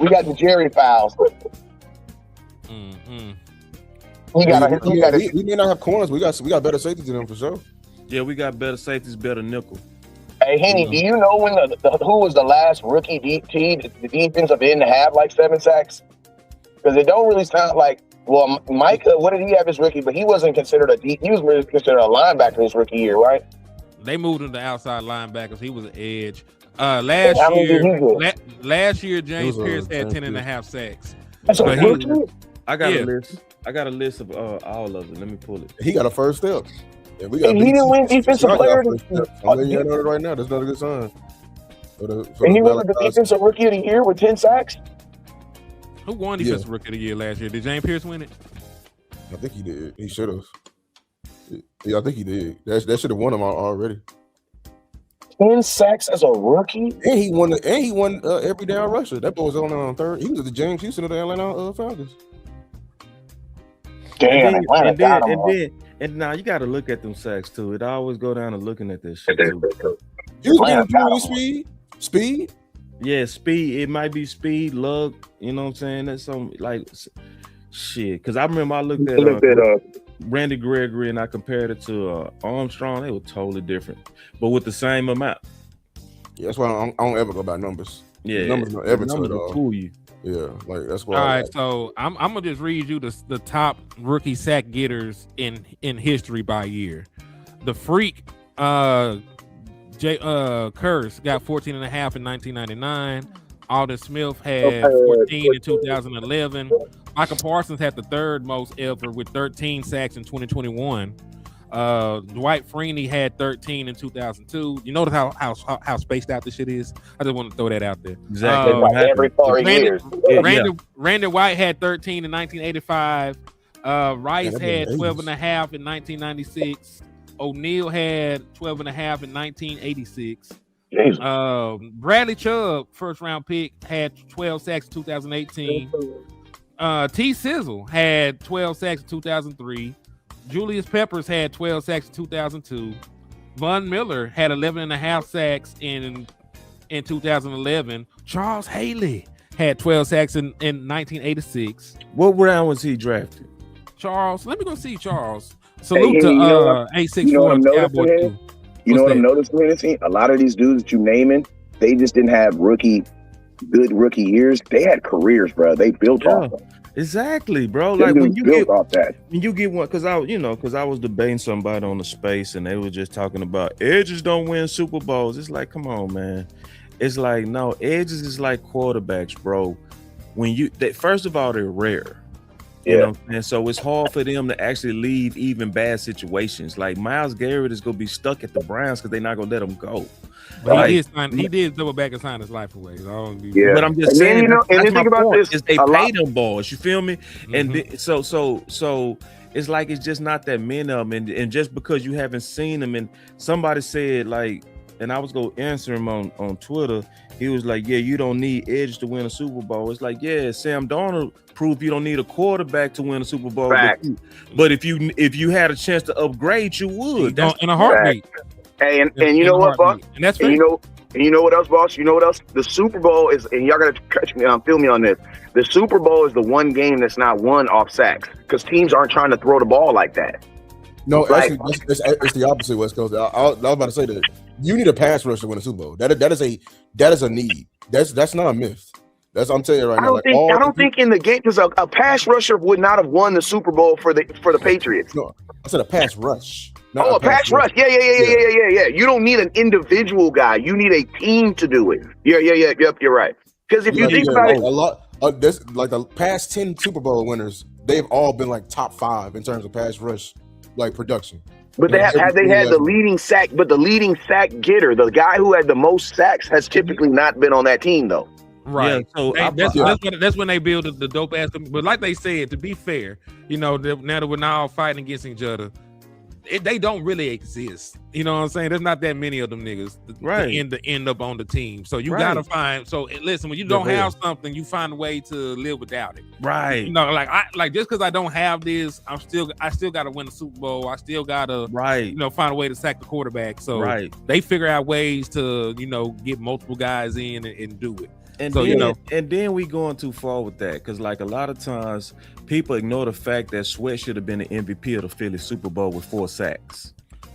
We got the Jerry Fowls. Mm-mm. We got We may not have corners. We got better safeties than them for sure. Yeah, we got better safeties, better nickel. Hey, Henny, do you know when who was the last rookie the defensive end to have like 7 sacks? Because it don't really sound like. Well, Mike, what did he have his rookie? But he wasn't considered he was really considered a linebacker his rookie year, right? They moved him to outside linebackers. He was an edge. How many did he get? Last year, James It was, Pierce had James 10 and a half sacks. That's a But he- rookie. I got Yeah. a list. I got a list of all of it. Let me pull it. He got a first step. And we got And he didn't win defensive player of the I'm letting you know that right now. That's not a good sign. And he was the defensive rookie of the year with 10 sacks. Who won defensive rookie of the year last year? Did James Pierce win it? I think he did. He should have. Yeah, I think he did. That should have won him already. 10 sacks as a rookie. And he won. Every down rusher. That boy was on third. He was at the James Houston of the Atlanta Falcons. Damn, Atlanta got him. And now you got to look at them sacks too. It always go down to looking at this shit too. He was Atlanta getting got through speed. Yeah, speed. It might be speed, luck. You know what I'm saying? That's some like shit. Because I remember I looked at Randy Gregory and I compared it to Armstrong. They were totally different, but with the same amount. Yeah, that's why I don't ever go by numbers. Yeah, numbers don't ever numbers tell will it fool you. Yeah, like that's why. All right, so I'm gonna just read you the top rookie sack getters in history by year. The freak Curse got 14 and a half in 1999. Alden Smith had 14 in 2011. Michael Parsons had the third most ever with 13 sacks in 2021. Dwight Freeney had 13 in 2002. You notice how spaced out this shit is? I just want to throw that out there. Exactly. Like every 4 years. Randy White had 13 in 1985. Rice Man, that been had in the 12 and 80s. a half in 1996. O'Neal had 12 and a half in 1986. Jesus. Bradley Chubb, first round pick, had 12 sacks in 2018. T. Sizzle had 12 sacks in 2003. Julius Peppers had 12 sacks in 2002. Von Miller had 11 and a half sacks in 2011. Charles Haley had 12 sacks in 1986. What round was he drafted? Charles, let me go see Charles. Salute Hey, to you know what- 864 you know what I'm noticing Cowboy here? too. You know what What's I'm that? noticing, Hennessy? A lot of these dudes that you naming, they just didn't have good rookie years. They had careers, bro. They built off them. Exactly, bro. Them Like when dudes you built get off that. one, because I was debating somebody on the space and they were just talking about edges don't win Super Bowls. It's like, come on, man. It's like, no, edges is like quarterbacks, bro. First of all, they're rare. You know what I'm saying? So it's hard for them to actually leave even bad situations. Like Myles Garrett is gonna be stuck at the Browns because they're not gonna let him go. But Like, he did double back and sign his life away. So I don't be, Yeah. But I'm just And then, saying, you know, and that's then my think about point, this, is they a lot- pay them boys. You feel me? And so it's like it's just not that many of them. And just because you haven't seen them, and somebody said like, and I was gonna answer him on Twitter. He was like, "Yeah, you don't need edge to win a Super Bowl." It's like, yeah, Sam Darnold proved you don't need a quarterback to win a Super Bowl. But if you had a chance to upgrade, you would. That's in a heartbeat. Hey, and you know what, boss? And that's and you know what else, boss? You know what else? The Super Bowl is, and y'all gotta catch me, feel me on this. The Super Bowl is the one game that's not won off sacks because teams aren't trying to throw the ball like that. No, Like- actually, it's the opposite, West Coast. I was about to say that you need a pass rush to win a Super Bowl. That is a need. That's not a myth. I'm telling you right now. I don't think in the game because a pass rusher would not have won the Super Bowl for the Patriots. No, I said a pass rush. A pass rush. Yeah. You don't need an individual guy. You need a team to do it. Yep, you're right. Because if you think about it, a lot. This like the past 10 Super Bowl winners, they've all been like top 5 in terms of pass rush, like production. but they had the leading sack, but the leading sack getter, the guy who had the most sacks, has typically not been on that team though. Right. Yeah, So that's when they build the dope ass. But like they said, to be fair, you know, now that we're not all fighting against each other, they don't really exist. You know what I'm saying? There's not that many of them niggas to end up on the team. So you gotta find. So listen, when you don't have something, you find a way to live without it. Right. You know, like just because I don't have this, I still gotta win the Super Bowl. I still gotta find a way to sack the quarterback. So they figure out ways to get multiple guys in and do it. And so then, and then we going too far with that because like a lot of times people ignore the fact that Sweat should have been the MVP of the Philly Super Bowl with 4 sacks.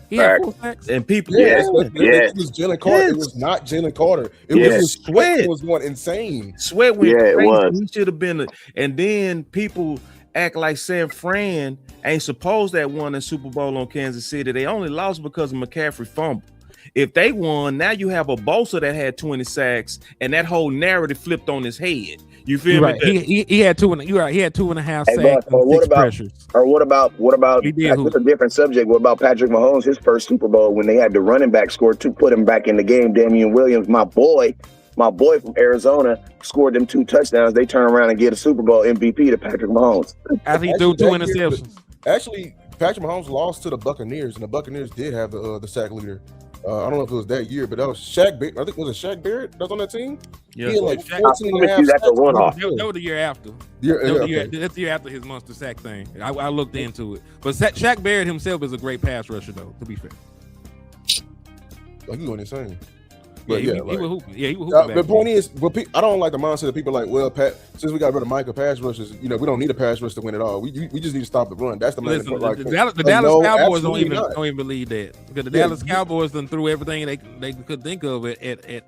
He had 4 sacks. And people, it was Jalen Carter. It was not Jalen Carter. It was Sweat. Was going insane. Sweat went crazy. It was. He should have been. And then people act like San Fran ain't supposed to have won a Super Bowl on Kansas City. They only lost because of McCaffrey fumble. If they won, now you have a Bosa that had 20 sacks, and that whole narrative flipped on his head. You feel me? He had 2 and you're right. He had 2.5 sacks. Boss, what about that's a different subject? What about Patrick Mahomes, his first Super Bowl when they had the running back score to put him back in the game? Damian Williams, my boy from Arizona, scored them 2 touchdowns. They turn around and get a Super Bowl MVP to Patrick Mahomes. After he threw 2 interceptions. Actually, Patrick Mahomes lost to the Buccaneers, and the Buccaneers did have the sack leader. I don't know if it was that year, but that was Shaq Barrett. I think was it Shaq Barrett that was on that team? Yeah. He had like 14 and a half that's a one-off. That was the year after. That's the year after his monster sack thing. I looked into it. But Shaq Barrett himself is a great pass rusher, though, to be fair. Like, he going insane. But he was hooping. Yeah, he was hooping. The point is, I don't like the mindset that people are like, well, since we got rid of Michael pass rushes, we don't need a pass rush to win it all. We just need to stop the run. That's the main point. The Dallas Cowboys don't even believe that because the Dallas Cowboys done threw everything they could think of at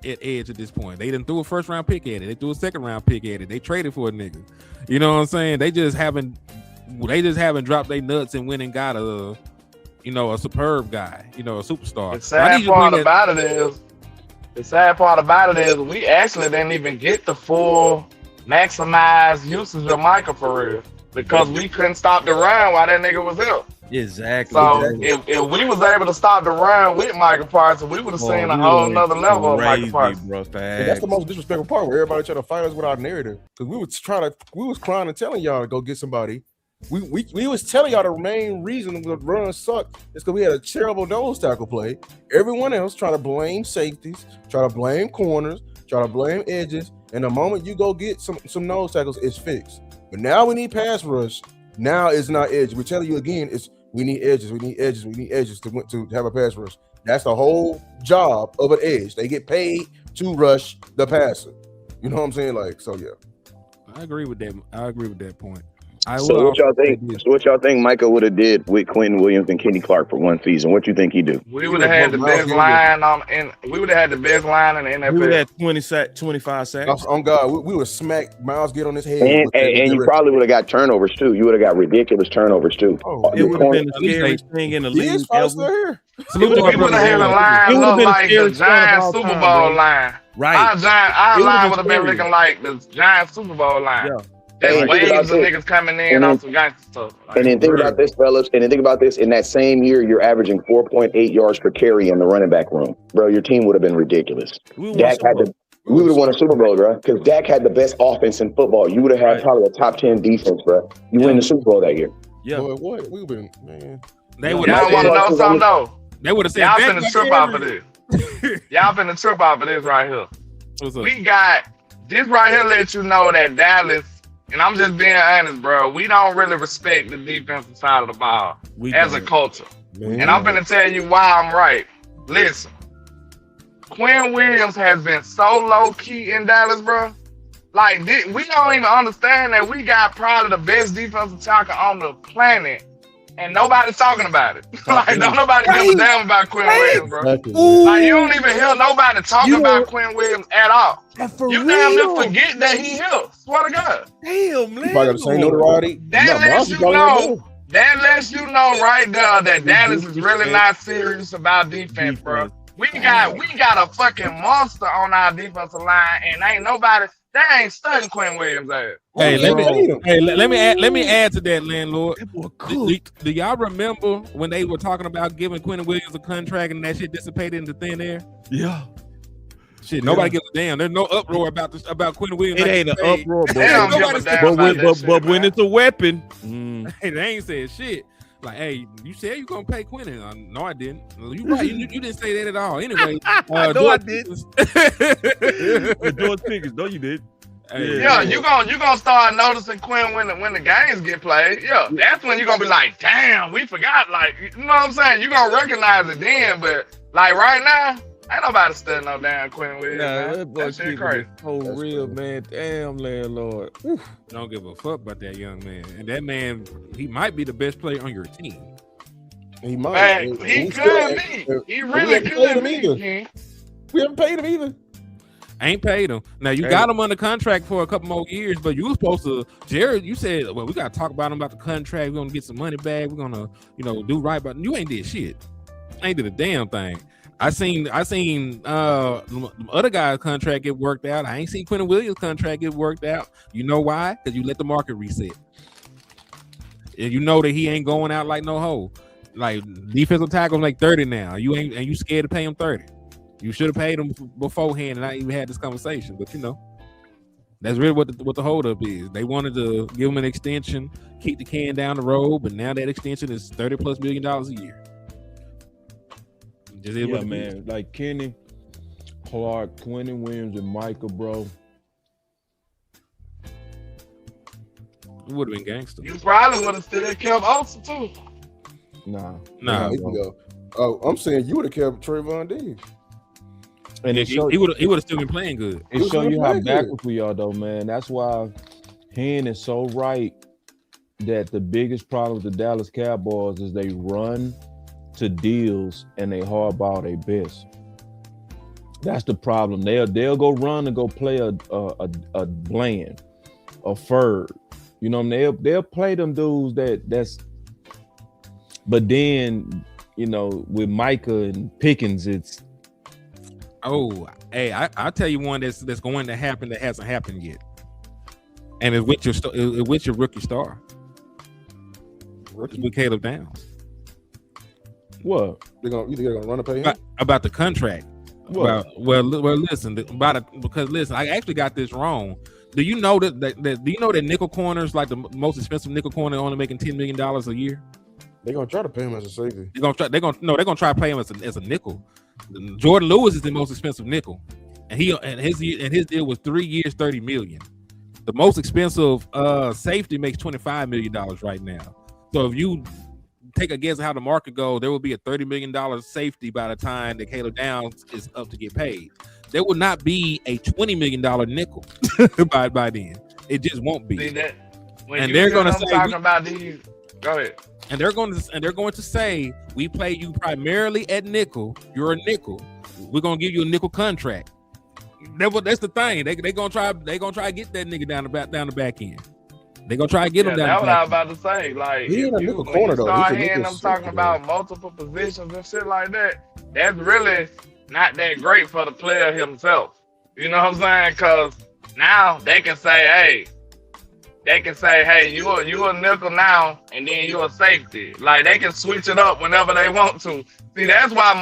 edge at this point. They done threw a first round pick at it. They threw a second round pick at it. They traded for a nigga. You know what I'm saying? They just haven't dropped their nuts and went and got a superb guy, a superstar. The sad part about it is we actually didn't even get the full maximized usage of Michael for real because we couldn't stop the run while that nigga was out. Exactly. So if we was able to stop the run with Michael Parsons, we would have seen a whole nother level of Michael Parsons. Bro, that's the most disrespectful part where everybody trying to fight us with our narrative because we was crying and telling y'all to go get somebody We was telling y'all the main reason the run sucked is because we had a terrible nose tackle play. Everyone else try to blame safeties, try to blame corners, try to blame edges, and the moment you go get some nose tackles, it's fixed. But now we need pass rush. Now it's not edge. We're telling you again, we need edges, we need edges to have a pass rush. That's the whole job of an edge. They get paid to rush the passer. You know what I'm saying? Like, so yeah. I agree with that point. So what y'all think Micah would have did with Quentin Williams and Kenny Clark for one season? What you think he do? We would have had the best line we would have had the best line in the NFL. We would have had 25 sacks. On God, we would smack Miles get on his head. And you probably would have got turnovers too. You would have got ridiculous turnovers too. It would have been the scariest thing in the league. We would have had a line look like the Giants Super Bowl line. Right. Our line would have been looking like the Giants Super Bowl line. Yeah. There's waves of niggas coming in on some gangster stuff. And then think about this, fellas. And then think about this. In that same year, you're averaging 4.8 yards per carry in the running back room. Bro, your team would have been ridiculous. We would have won a Super Bowl, bro. Because Dak had the best offense in football. You would have had probably a top 10 defense, bro. You win the Super Bowl that year. Yeah. Boy, what? We would have been, man. Y'all want to know something, though? They would have said, y'all finna trip off of this. Y'all finna trip off of this right here. We got this right here let you know that Dallas, and I'm just being honest, bro, we don't really respect the defensive side of the ball as a culture. Man. And I'm gonna tell you why I'm right. Listen, Quinn Williams has been so low key in Dallas, bro. Like, we don't even understand that we got probably the best defensive tackle on the planet, and nobody's talking about it. Like, don't nobody give a damn about Quinn Williams, bro. Like, you don't even hear nobody talking about Quinn Williams at all. You damn near forget that he here. Swear to God. Damn, man. You probably got the same notoriety. That lets you know right there that Dallas is really not serious about defense, bro. We got a fucking monster on our defensive line, and ain't nobody. That ain't studying Quinn Williams ass. Hey, let me add to that, landlord. Do y'all remember when they were talking about giving Quinn Williams a contract and that shit dissipated into thin air? Yeah. Shit, nobody gives a damn. There's no uproar about Quinn Williams. It ain't an uproar, but when it's a weapon, hey, they ain't saying shit. Like, hey, you said you gonna pay Quentin. No, I didn't. You right. You didn't say that at all. Anyway, no, I did. George Pickens, no, you did. Yeah, you gonna start noticing Quinn when the games get played. Yeah, that's when you gonna be like, damn, we forgot. Like, you know what I'm saying? You gonna recognize it then, but like right now, ain't nobody studying no damn Quinn Williams. That shit crazy. Oh, real man, damn landlord. Don't give a fuck about that young man. And that man, he might be the best player on your team. He might. Man, he could be. He really could be. We haven't paid him either. Ain't paid him. Now you got him under contract for a couple more years, but you were supposed to, Jared. You said, well, we got to talk about him about the contract. We're gonna get some money back. We're gonna, do right. But you ain't did shit. Ain't did a damn thing. I seen other guys' contract get worked out. I ain't seen Quentin Williams' contract get worked out. You know why? Because you let the market reset. And you know that he ain't going out like no hoe. Like defensive tackle like 30 now. You scared to pay him 30. You should have paid him beforehand and not even had this conversation. But that's really what the holdup is. They wanted to give him an extension, keep the can down the road, but now that extension is $30+ million a year. Yeah, man. Like Kenny Clark, Quentin Williams, and Michael, bro. It would have been gangster. You probably would have still kept Olsen too. Nah. Oh, I'm saying you would have kept Trayvon Diggs. And he would have still been playing good. It show you how backwards we are, though, man. That's why Hen is so right that the biggest problem with the Dallas Cowboys is they run to deals and they hardball their best. That's the problem. They'll go run and go play a Bland, a Ferg. You know what I mean? They'll play them dudes that's. But then with Micah and Pickens, it's. Oh, hey, I'll tell you one that's going to happen that hasn't happened yet, and it's with your rookie star. It's with Caleb Downs. What? They're gonna run to pay him? About the contract. Well, listen, because I actually got this wrong. Do you know that do you know that nickel corners, like the most expensive nickel corner, only making $10 million a year? They're gonna try to pay him as a safety. They're gonna try to pay him as a nickel. Jordan Lewis is the most expensive nickel, and his deal was 3 years, $30 million. The most expensive safety makes $25 million right now. So if you take a guess at how the market goes, there will be a $30 million safety by the time that Caleb Downs is up to get paid. There will not be a $20 million nickel by then. It just won't be. See that? When And they're going to say talking about these. Go ahead. And they're going to say, we play you primarily at nickel. You're a nickel. We're going to give you a nickel contract. That's the thing. They're going to try to get that nigga down the back end. They're going to try to get him down. That's what I was about to say. Like, he ain't a nickel corner though. Start hearing them talking about multiple positions and shit like that. That's really not that great for the player himself. You know what I'm saying? Because now they can say, hey, you a nickel now, and then you a safety. Like, they can switch it up whenever they want to. See, that's why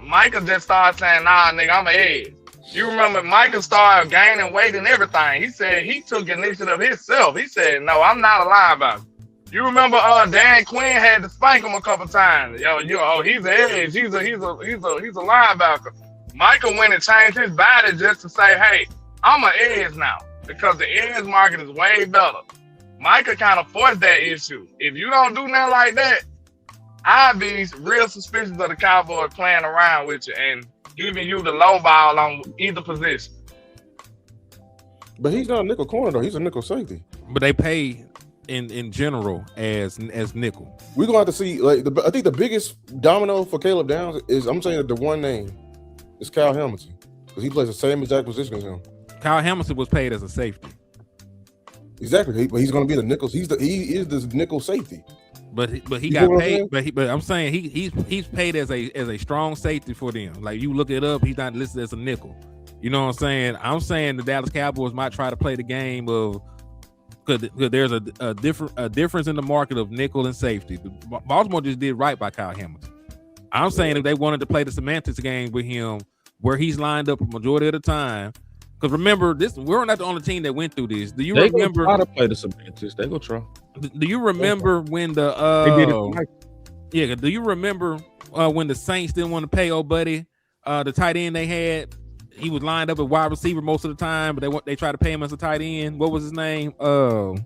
Micah just started saying, nah, nigga, I'm an edge. You remember Micah started gaining weight and everything. He said he took initiative himself. He said, no, I'm not a linebacker. You remember Dan Quinn had to spank him a couple times. He's an edge. He's a linebacker. Micah went and changed his body just to say, hey, I'm an edge now, because the edge market is way better. Micah kind of forced that issue. If you don't do nothing like that, I'd be real suspicious of the Cowboys playing around with you and giving you the low ball on either position. But he's not a nickel corner though. He's a nickel safety. But they pay in general as nickel. We're gonna have to see. Like, I think the biggest domino for Caleb Downs is, I'm saying that the one name is Kyle Hamilton, because he plays the same exact position as him. Kyle Hamilton was paid as a safety. Exactly, but he's going to be the nickels. He is the nickel safety. But he got paid. But I'm saying he's paid as a strong safety for them. Like, you look it up, he's not listed as a nickel. You know what I'm saying? I'm saying the Dallas Cowboys might try to play the game of, because there's a difference in the market of nickel and safety. Baltimore just did right by Kyle Hamilton. I'm saying if they wanted to play the semantics game with him, where he's lined up a majority of the time. Because remember, we're not the only team that went through this. Do you remember? They try to play the semantics. They go try. Do you remember when the they did it? Do you remember when the Saints didn't want to pay old buddy, the tight end they had? He was lined up at wide receiver most of the time, but they tried to pay him as a tight end. What was his name? The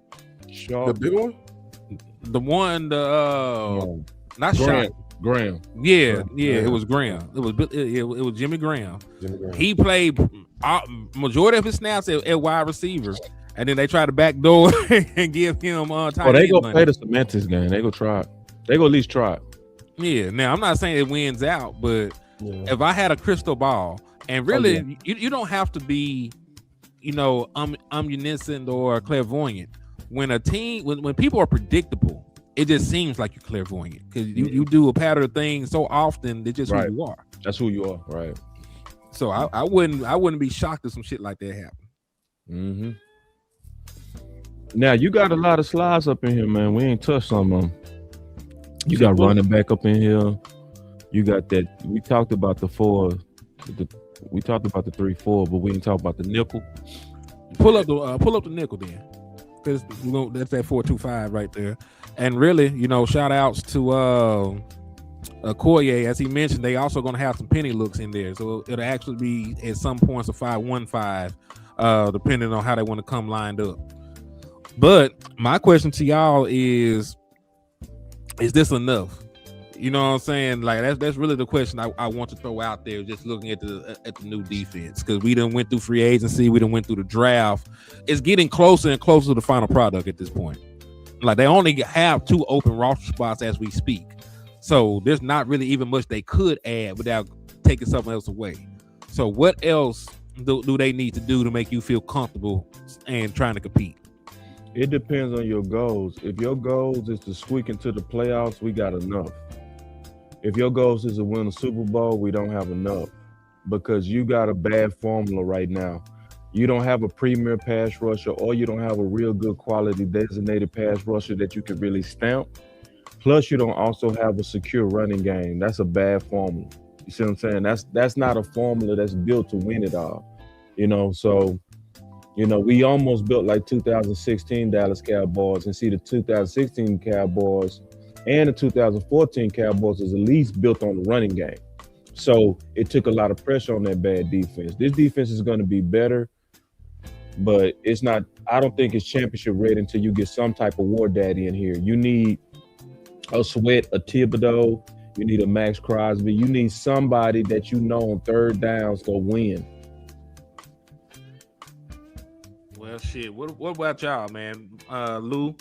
big one? The one, not Graham. Shot. Graham. Yeah, it was Graham. It was Jimmy Graham. He played majority of his snaps at wide receiver, and then they try to backdoor and give him tight end. They go play the semantics game. They go try it. They go at least try it. Yeah. Now, I'm not saying it wins out, but if I had a crystal ball, and really, you don't have to be, omniscient or clairvoyant. When a team, when people are predictable, it just seems like you're clairvoyant, because you do a pattern of things so often that just who you are. That's who you are, right? So I wouldn't be shocked if some shit like that happened. Mm-hmm. Now you got a lot of slides up in here, man. We ain't touched some of them. You got running back up in here. You got that. We talked about the 4. We talked about the 3-4, but we didn't talk about the nickel. Pull up the nickel then, because that's that 4-2-5 right there. And really, shout outs to Koye, as he mentioned. They also going to have some penny looks in there, so it'll actually be at some points a 5-1-5, depending on how they want to come lined up. But my question to y'all is this enough? You know what I'm saying? Like, that's really the question I want to throw out there, just looking at the new defense, because we done went through free agency, we done went through the draft. It's getting closer and closer to the final product at this point. Like, they only have 2 open roster spots as we speak, so there's not really even much they could add without taking something else away. So what else do they need to do to make you feel comfortable and trying to compete? It depends on your goals. If your goals is to squeak into the playoffs, we got enough. If your goals is to win a Super Bowl, we don't have enough, because you got a bad formula right now. You don't have a premier pass rusher, or you don't have a real good quality designated pass rusher that you can really stamp. Plus, you don't also have a secure running game. That's a bad formula. You see what I'm saying? That's not a formula that's built to win it all. So You know, we almost built like 2016 Dallas Cowboys, and see the 2016 Cowboys and the 2014 Cowboys is at least built on the running game. So it took a lot of pressure on that bad defense. This defense is going to be better, but it's not. I don't think it's championship ready until you get some type of war daddy in here. You need a Sweat, a Thibodeau. You need a Max Crosby. You need somebody that you know on third downs go win. Well, shit. What about y'all, man? Lou,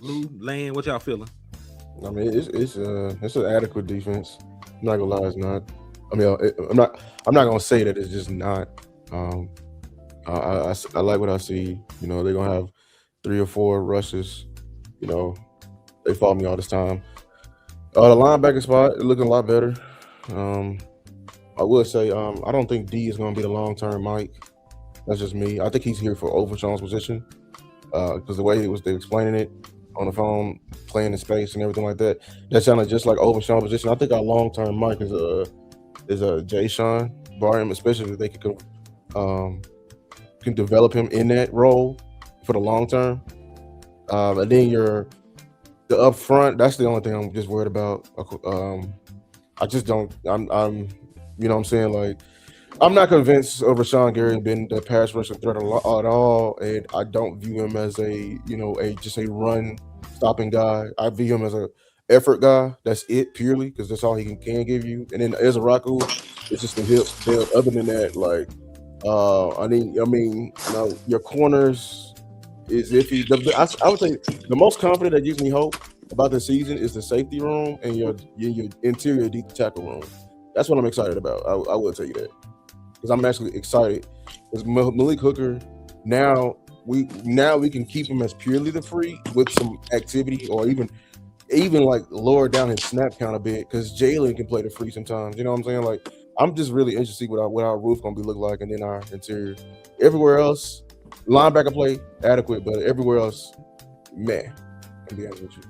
Lane, what y'all feeling? I mean, it's an adequate defense. I'm not gonna lie, it's not. I mean, I'm not gonna say that it's just not. I like what I see. You know, they're gonna have 3 or 4 rushes. You know, they fought me all this time. The linebacker spot looking a lot better. I will say, I don't think D is gonna be the long-term Mike. That's just me. I think he's here for Overshown's position because the way they're explaining it on the phone, playing in space and everything like that, that sounded just like Overshown's position. I think our long-term Mike is a Jay Sean Barham, especially if they can develop him in that role for the long term. And then the up front, that's the only thing I'm just worried about. I just don't. I'm you know what I'm saying, like, I'm not convinced of Rashawn Gary being the pass rushing threat at all, and I don't view him as just a run stopping guy. I view him as a effort guy. That's it, purely, because that's all he can give you. And then Ezra Raku, it's just the hip build. Other than that, like, I mean, you know, your corners is iffy. I would say the most confident that gives me hope about the season is the safety room and your interior deep tackle room. That's what I'm excited about. I will tell you that. Because I'm actually excited. Because Malik Hooker, now we can keep him as purely the free with some activity, or even like lower down his snap count a bit, because Jalen can play the free sometimes. You know what I'm saying? Like, I'm just really interested to see what our roof gonna be look like, and then our interior. Everywhere else, linebacker play adequate, but everywhere else, man. To be honest with you.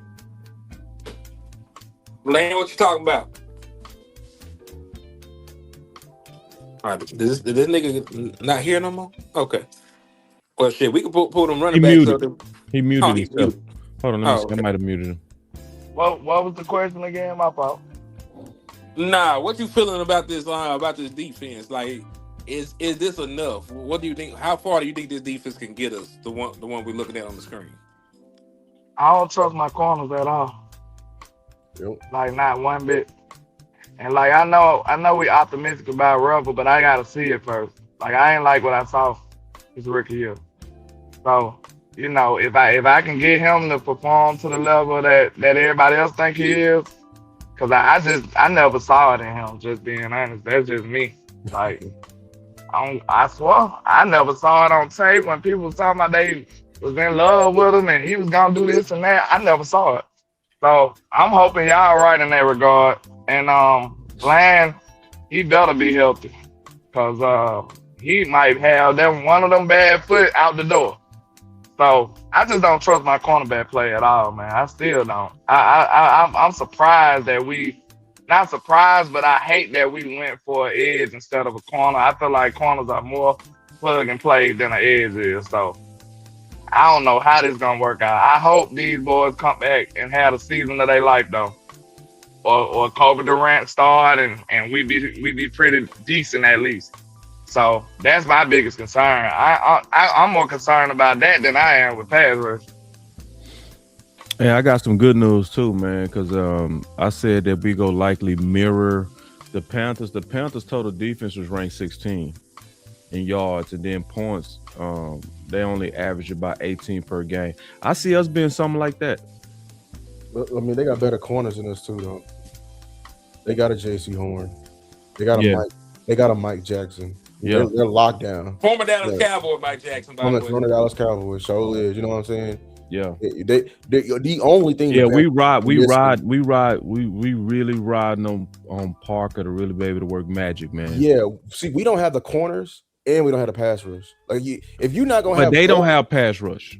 Lane, what you talking about? All right, did this nigga not here no more? Okay. Well, shit, we can pull them running backs. He muted he himself. Hold on, let me see. okay. I might have muted him. What was the question again? My fault. Nah, what you feeling about this defense? Like, is this enough? What do you think? How far do you think this defense can get us? The one we're looking at on the screen. I don't trust my corners at all. Yep. Like, not one bit. And like, I know we optimistic about Russell, but I gotta see it first. Like, I ain't like what I saw his rookie year. So, you know, if I can get him to perform to the level that everybody else think he is, because I never saw it in him, just being honest. That's just me. Like, I swear, I never saw it on tape when people was talking about they was in love with him and he was gonna do this and that. I never saw it. So I'm hoping y'all right in that regard. And Land, he better be healthy, because he might have one of them bad foot out the door. So I just don't trust my cornerback play at all, man. I still don't. I'm surprised that not surprised, but I hate that we went for an edge instead of a corner. I feel like corners are more plug and play than an edge is. So I don't know how this is gonna work out. I hope these boys come back and have the season of their life, though. Or Kobe Durant start and we be pretty decent at least. So that's my biggest concern. I'm more concerned about that than I am with pass rush. Yeah, I got some good news too, man, because I said that we go likely mirror the Panthers. The Panthers' total defense was ranked 16 in yards, and then points, they only average about 18 per game. I see us being something like that. I mean, they got better corners than us too, though. They got a J.C. Horn. They got a Mike. They got a Mike Jackson. Yeah, they're locked down. Former Dallas Cowboy Mike Jackson. Former Dallas Cowboy. So is. You know what I'm saying? Yeah. They the only thing. Yeah, we really riding on Parker to really be able to work magic, man. Yeah. See, we don't have the corners and we don't have the pass rush. Like, if you're not gonna have, but they don't have pass rush.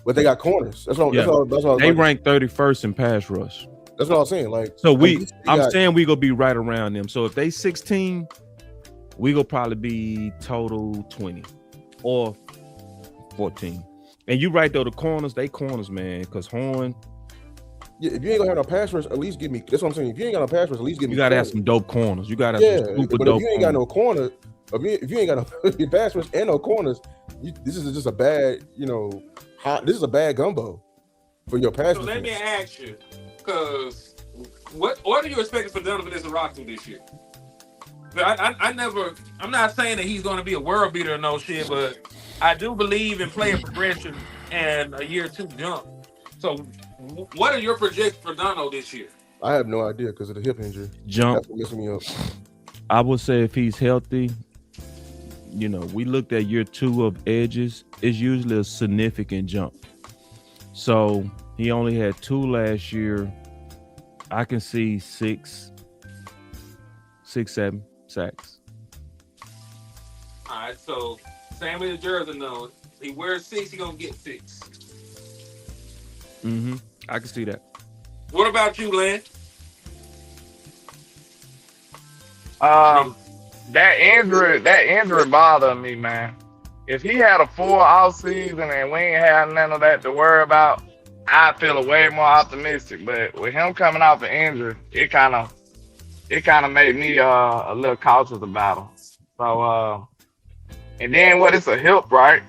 But they got corners. That's all. They rank 31st in pass rush. That's what I'm saying. Like, so I'm saying we gonna be right around them. So if they 16, we gonna probably be total 20 or 14. And you right though, the corners, they corners, man. Because Horn, Yeah, if you ain't gonna have no pass rush, at least give me. That's what I'm saying. If you ain't got no pass rush, at least give me. you gotta have some dope corners. You gotta have some super but dope if you ain't got no corner, if you ain't got no pass rush and no corners, this is just a bad, this is a bad gumbo for your pass. So let me ask you, because what are you expecting for Donovan Izaraku this year? I'm not saying that he's going to be a world beater or no shit, but I do believe in player progression and a year 2 jump. So what are your projections for Dono this year? I have no idea because of the hip injury. Jump. That's what messing me up. I would say if he's healthy, we looked at year 2 of edges, it's usually a significant jump. So he only had 2 last year. I can see 6, 7 sacks. All right, so same with the jersey knows. He wears 6, he gonna get 6. I can see that. What about you, Len? That injury bothered me, man. If he had a full off season and we ain't had none of that to worry about, I feel way more optimistic. But with him coming off the injury, it kind of made me a little cautious about him. So and then it's a hip, right?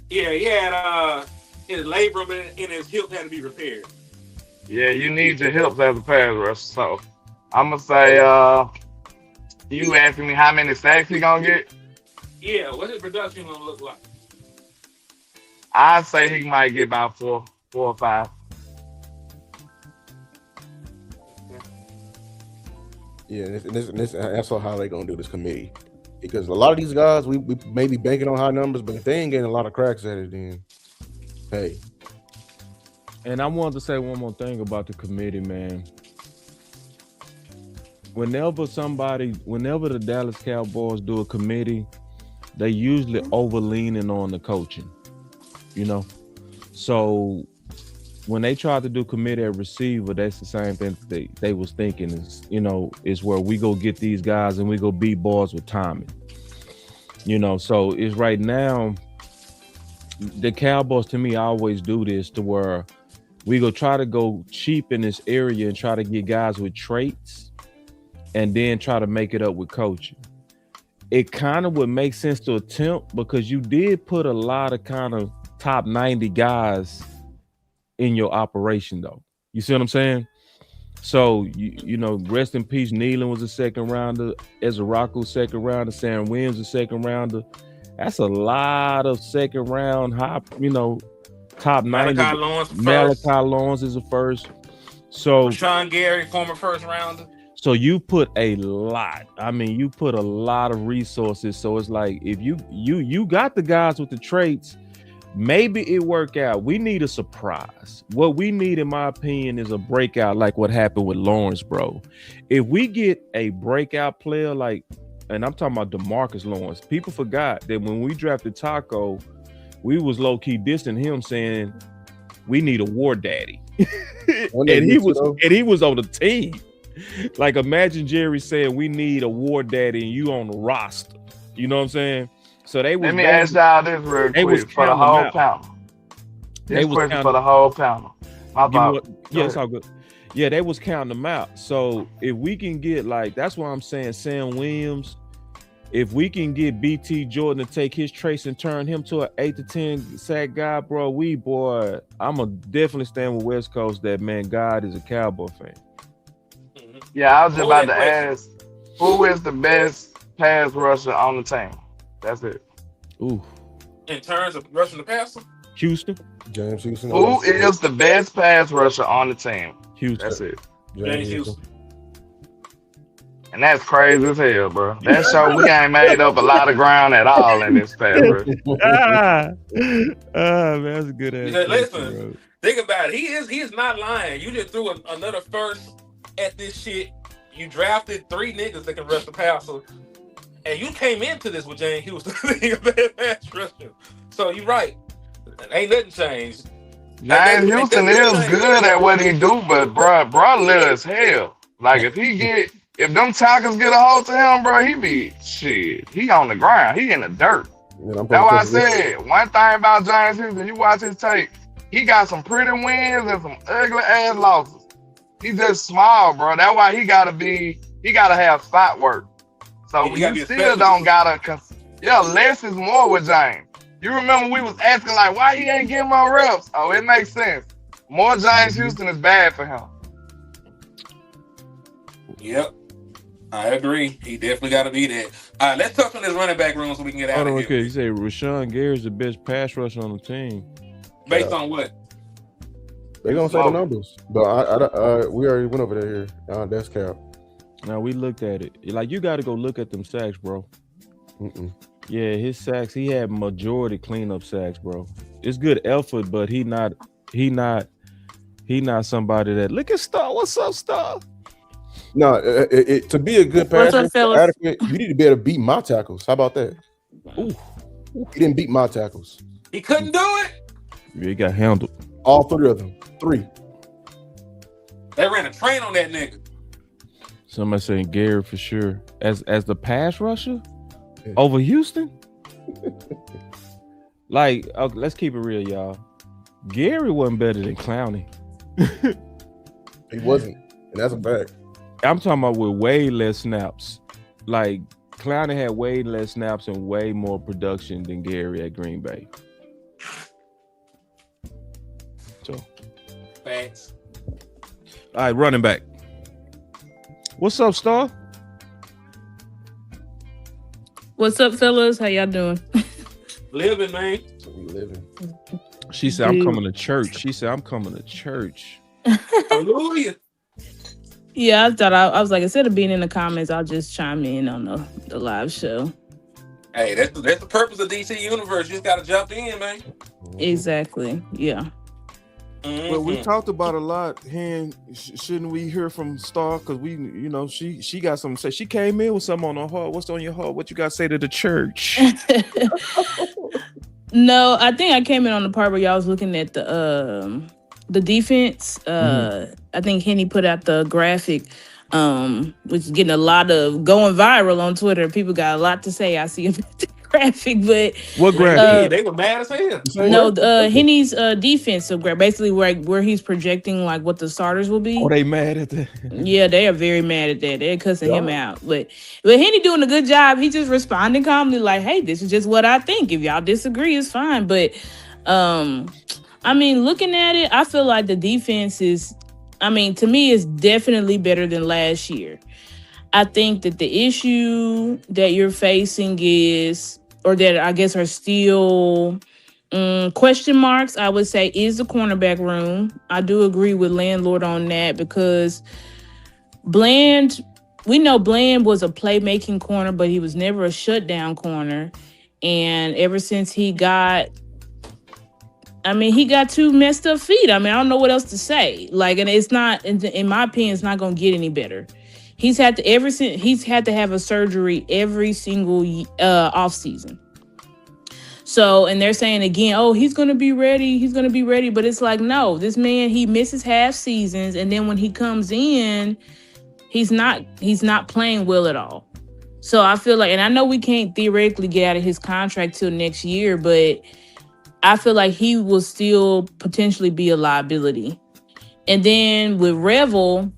Yeah, he had his labrum and his hip had to be repaired. Yeah, you need your hips as a pass rusher. So I'm gonna say you asking me how many sacks he gonna get? Yeah, what's his production gonna look like? I'd say he might get about 4 or 5. Yeah, and that's how they gonna do this committee, because a lot of these guys we may be banking on high numbers, but if they ain't getting a lot of cracks at it, then hey. And I wanted to say one more thing about the committee, man. Whenever the Dallas Cowboys do a committee, they usually over-leaning on the coaching, So when they tried to do committee at receiver, that's the same thing they was thinking is where we go get these guys and we go beat boys with timing. So it's right now, the Cowboys, to me, always do this to where we go try to go cheap in this area and try to get guys with traits and then try to make it up with coaching. It kind of would make sense to attempt, because you did put a lot of kind of top 90 guys in your operation, though. You see what I'm saying? So, rest in peace, Nealon was a second rounder, Izaraku second rounder, Sam Williams a second rounder. That's a lot of second round, top 90. Malachi Lawrence is a first. So Sean Gary, former first rounder. So you put a lot. You put a lot of resources. So it's like, if you got the guys with the traits, maybe it work out. We need a surprise. What we need, in my opinion, is a breakout like what happened with Lawrence, bro. If we get a breakout player and I'm talking about DeMarcus Lawrence, people forgot that when we drafted Taco, we was low-key dissing him, saying we need a war daddy. and he was on the team. Like, imagine Jerry saying we need a war daddy and you on the roster. You know what I'm saying? So they was. Let me ask y'all this real quick for the whole panel. This question for the whole panel. Yeah, it's all good. Yeah, they was counting them out. So if we can get, that's why I'm saying Sam Williams, if we can get BT Jordan to take his trace and turn him to an 8 to 10 sack guy, bro, I'ma definitely stand with West Coast that, man, God is a Cowboy fan. Yeah, I was just about to ask, who is the best pass rusher on the team? That's it. Ooh. In terms of rushing the passer? Houston. James Houston. Who is the best pass rusher on the team? Houston. That's it. James Houston. And that's crazy as hell, bro. That show we ain't made up a lot of ground at all in this pass rush. Man, that's a good answer. Listen, think about it. He is not lying. You just threw another first at this shit. You drafted 3 niggas that can rush the passer, and you came into this with James Houston being a bad pass rusher. So you're right. Ain't nothing changed. James Houston is good at what he do, but bro little as hell. Like, if them tackles get a hold to him, bro, he on the ground. He in the dirt. I'm That's why I supposed to said one thing about James Houston. You watch his tape. He got some pretty wins and some ugly ass losses. He's just small, bro. That's why he gotta have spot work. So He gotta you be a still specialist. don't gotta. Yeah, less is more with James. You remember we was asking like, why he ain't getting more reps? Oh, it makes sense. More James Houston is bad for him. Yep. I agree. He definitely got to be that. All right, let's touch on this running back room so we can get out Hold of on, here. okay. You say Rashawn Gary's the best pass rusher on the team. Based on what? They're gonna say the numbers, but we already went over there here. That's cap. Now we looked at it. Like you got to go look at them sacks, bro. Mm-mm. Yeah, his sacks. He had majority cleanup sacks, bro. It's good effort, but he not somebody that look at Star. What's up, Star? No, to be a good What's passer, up, fellas? adequate, you need to be able to beat my tackles. How about that? Ooh. He didn't beat my tackles. He couldn't do it. Yeah, he got handled. All three of them. 3. They ran a train on that nigga. Somebody saying Gary for sure as the pass rusher over Houston. Like, okay, let's keep it real, y'all. Gary wasn't better than Clowney. He wasn't, and that's a fact. I'm talking about with way less snaps. Like Clowney had way less snaps and way more production than Gary at Green Bay. So, Facts. all right, running back. What's up, Star? What's up, fellas? How y'all doing? Living, man. So we living. She said, I'm coming to church. She said, I'm coming to church. Hallelujah. Yeah, I thought I was like, instead of being in the comments, I'll just chime in on the live show. Hey, that's the purpose of DC Universe. You just got to jump in, man. Exactly. Yeah. Well, we talked about a lot. Shouldn't we hear from Star? Because she got something to say. She came in with something on her heart. What's on your heart? What you got to say to the church? No, I think I came in on the part where y'all was looking at the defense. I think Henny put out the graphic, which is getting a lot of going viral on Twitter. People got a lot to say. I see about the graphic, but What graphic? They were mad as hell. no, Henny's defensive graphic, basically where he's projecting like what the starters will be. Oh, they mad at that? Yeah, they are very mad at that. They're cussing him out. But Henny doing a good job. He just responding calmly like, hey, this is just what I think. If y'all disagree, it's fine. But I mean, looking at it, I feel like the defense is, to me, is definitely better than last year. I think that the issue that you're facing is, or that I guess are still question marks, I would say, is the cornerback room. I do agree with Landlord on that because we know Bland was a playmaking corner, but he was never a shutdown corner. And ever since he got two messed up feet. I don't know what else to say. Like, and it's not, in my opinion, it's not going to get any better. He's had to have a surgery every single off season. So, and they're saying again, oh, he's going to be ready. He's going to be ready. But it's like, no, this man, he misses half seasons. And then when he comes in, he's not playing well at all. So I feel like, and I know we can't theoretically get out of his contract till next year, but I feel like he will still potentially be a liability. And then with Revel,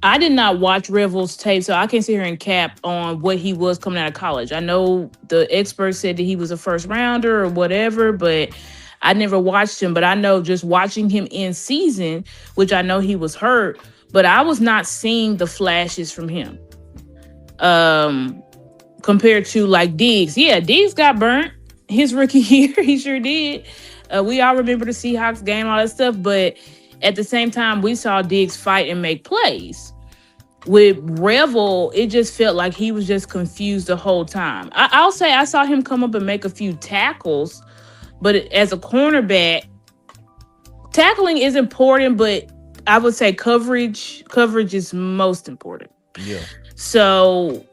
I did not watch Revel's tape, so I can't sit here and cap on what he was coming out of college. I know the experts said that he was a first rounder or whatever, but I never watched him. But I know just watching him in season, which I know he was hurt, but I was not seeing the flashes from him. Compared to like Diggs. Yeah, Diggs got burnt his rookie year. He sure did. We all remember the Seahawks game, all that stuff, but at the same time, we saw Diggs fight and make plays. With Revel, it just felt like he was just confused the whole time. I'll say I saw him come up and make a few tackles, but as a cornerback, tackling is important, but I would say coverage is most important. Yeah. So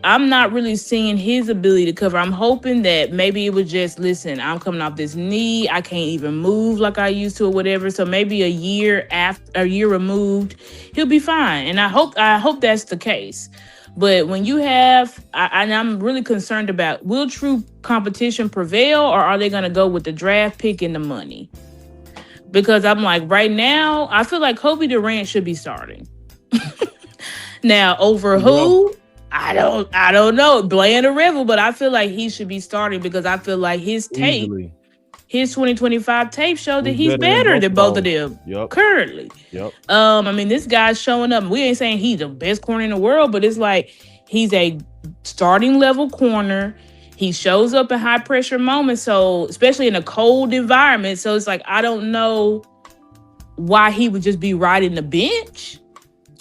I'm not really seeing his ability to cover. I'm hoping that maybe it was just, listen, I'm coming off this knee. I can't even move like I used to or whatever. So maybe a year removed, he'll be fine. And I hope that's the case. But when you have, and I'm really concerned about, will true competition prevail, or are they going to go with the draft pick and the money? Because I'm like, right now, I feel like Kobe Durant should be starting. Now, over who? I don't know, Bland or Revel, but I feel like he should be starting because I feel like his tape, Easily. his 2025 tape showed that He's he's better than both of those. them Yep. currently. Yep. I mean, this guy's showing up. We ain't saying he's the best corner in the world, but it's like he's a starting level corner. He shows up in high pressure moments, so especially in a cold environment. So it's like I don't know why he would just be riding the bench.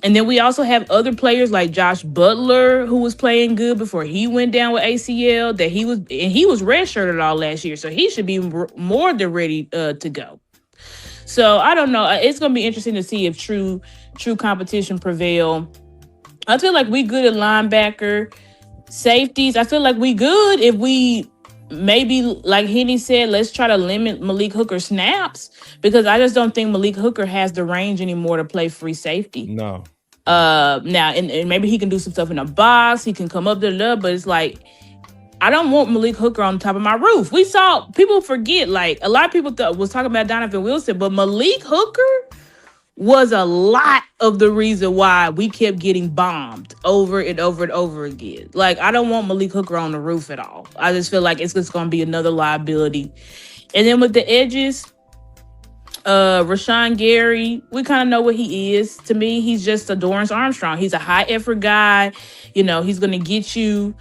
And then we also have other players like Josh Butler, who was playing good before he went down with ACL. That he was redshirted all last year, so he should be more than ready to go. So I don't know. It's gonna be interesting to see if true competition prevail. I feel like we good at linebacker, safeties. I feel like we good if we maybe, like Henny said, let's try to limit Malik Hooker snaps, because I just don't think Malik Hooker has the range anymore to play free safety. No. Now and maybe he can do some stuff in the box. He can come up there, but it's like I don't want Malik Hooker on top of my roof. We saw people forget, like a lot of people was talking about Donovan Wilson, but Malik Hooker was a lot of the reason why we kept getting bombed over and over and over again. Like, I don't want Malik Hooker on the roof at all. I just feel like it's just going to be another liability. And then with the edges, Rashawn Gary, we kind of know what he is. To me, he's just a Dorrance Armstrong. He's a high effort guy. You know, he's going to get you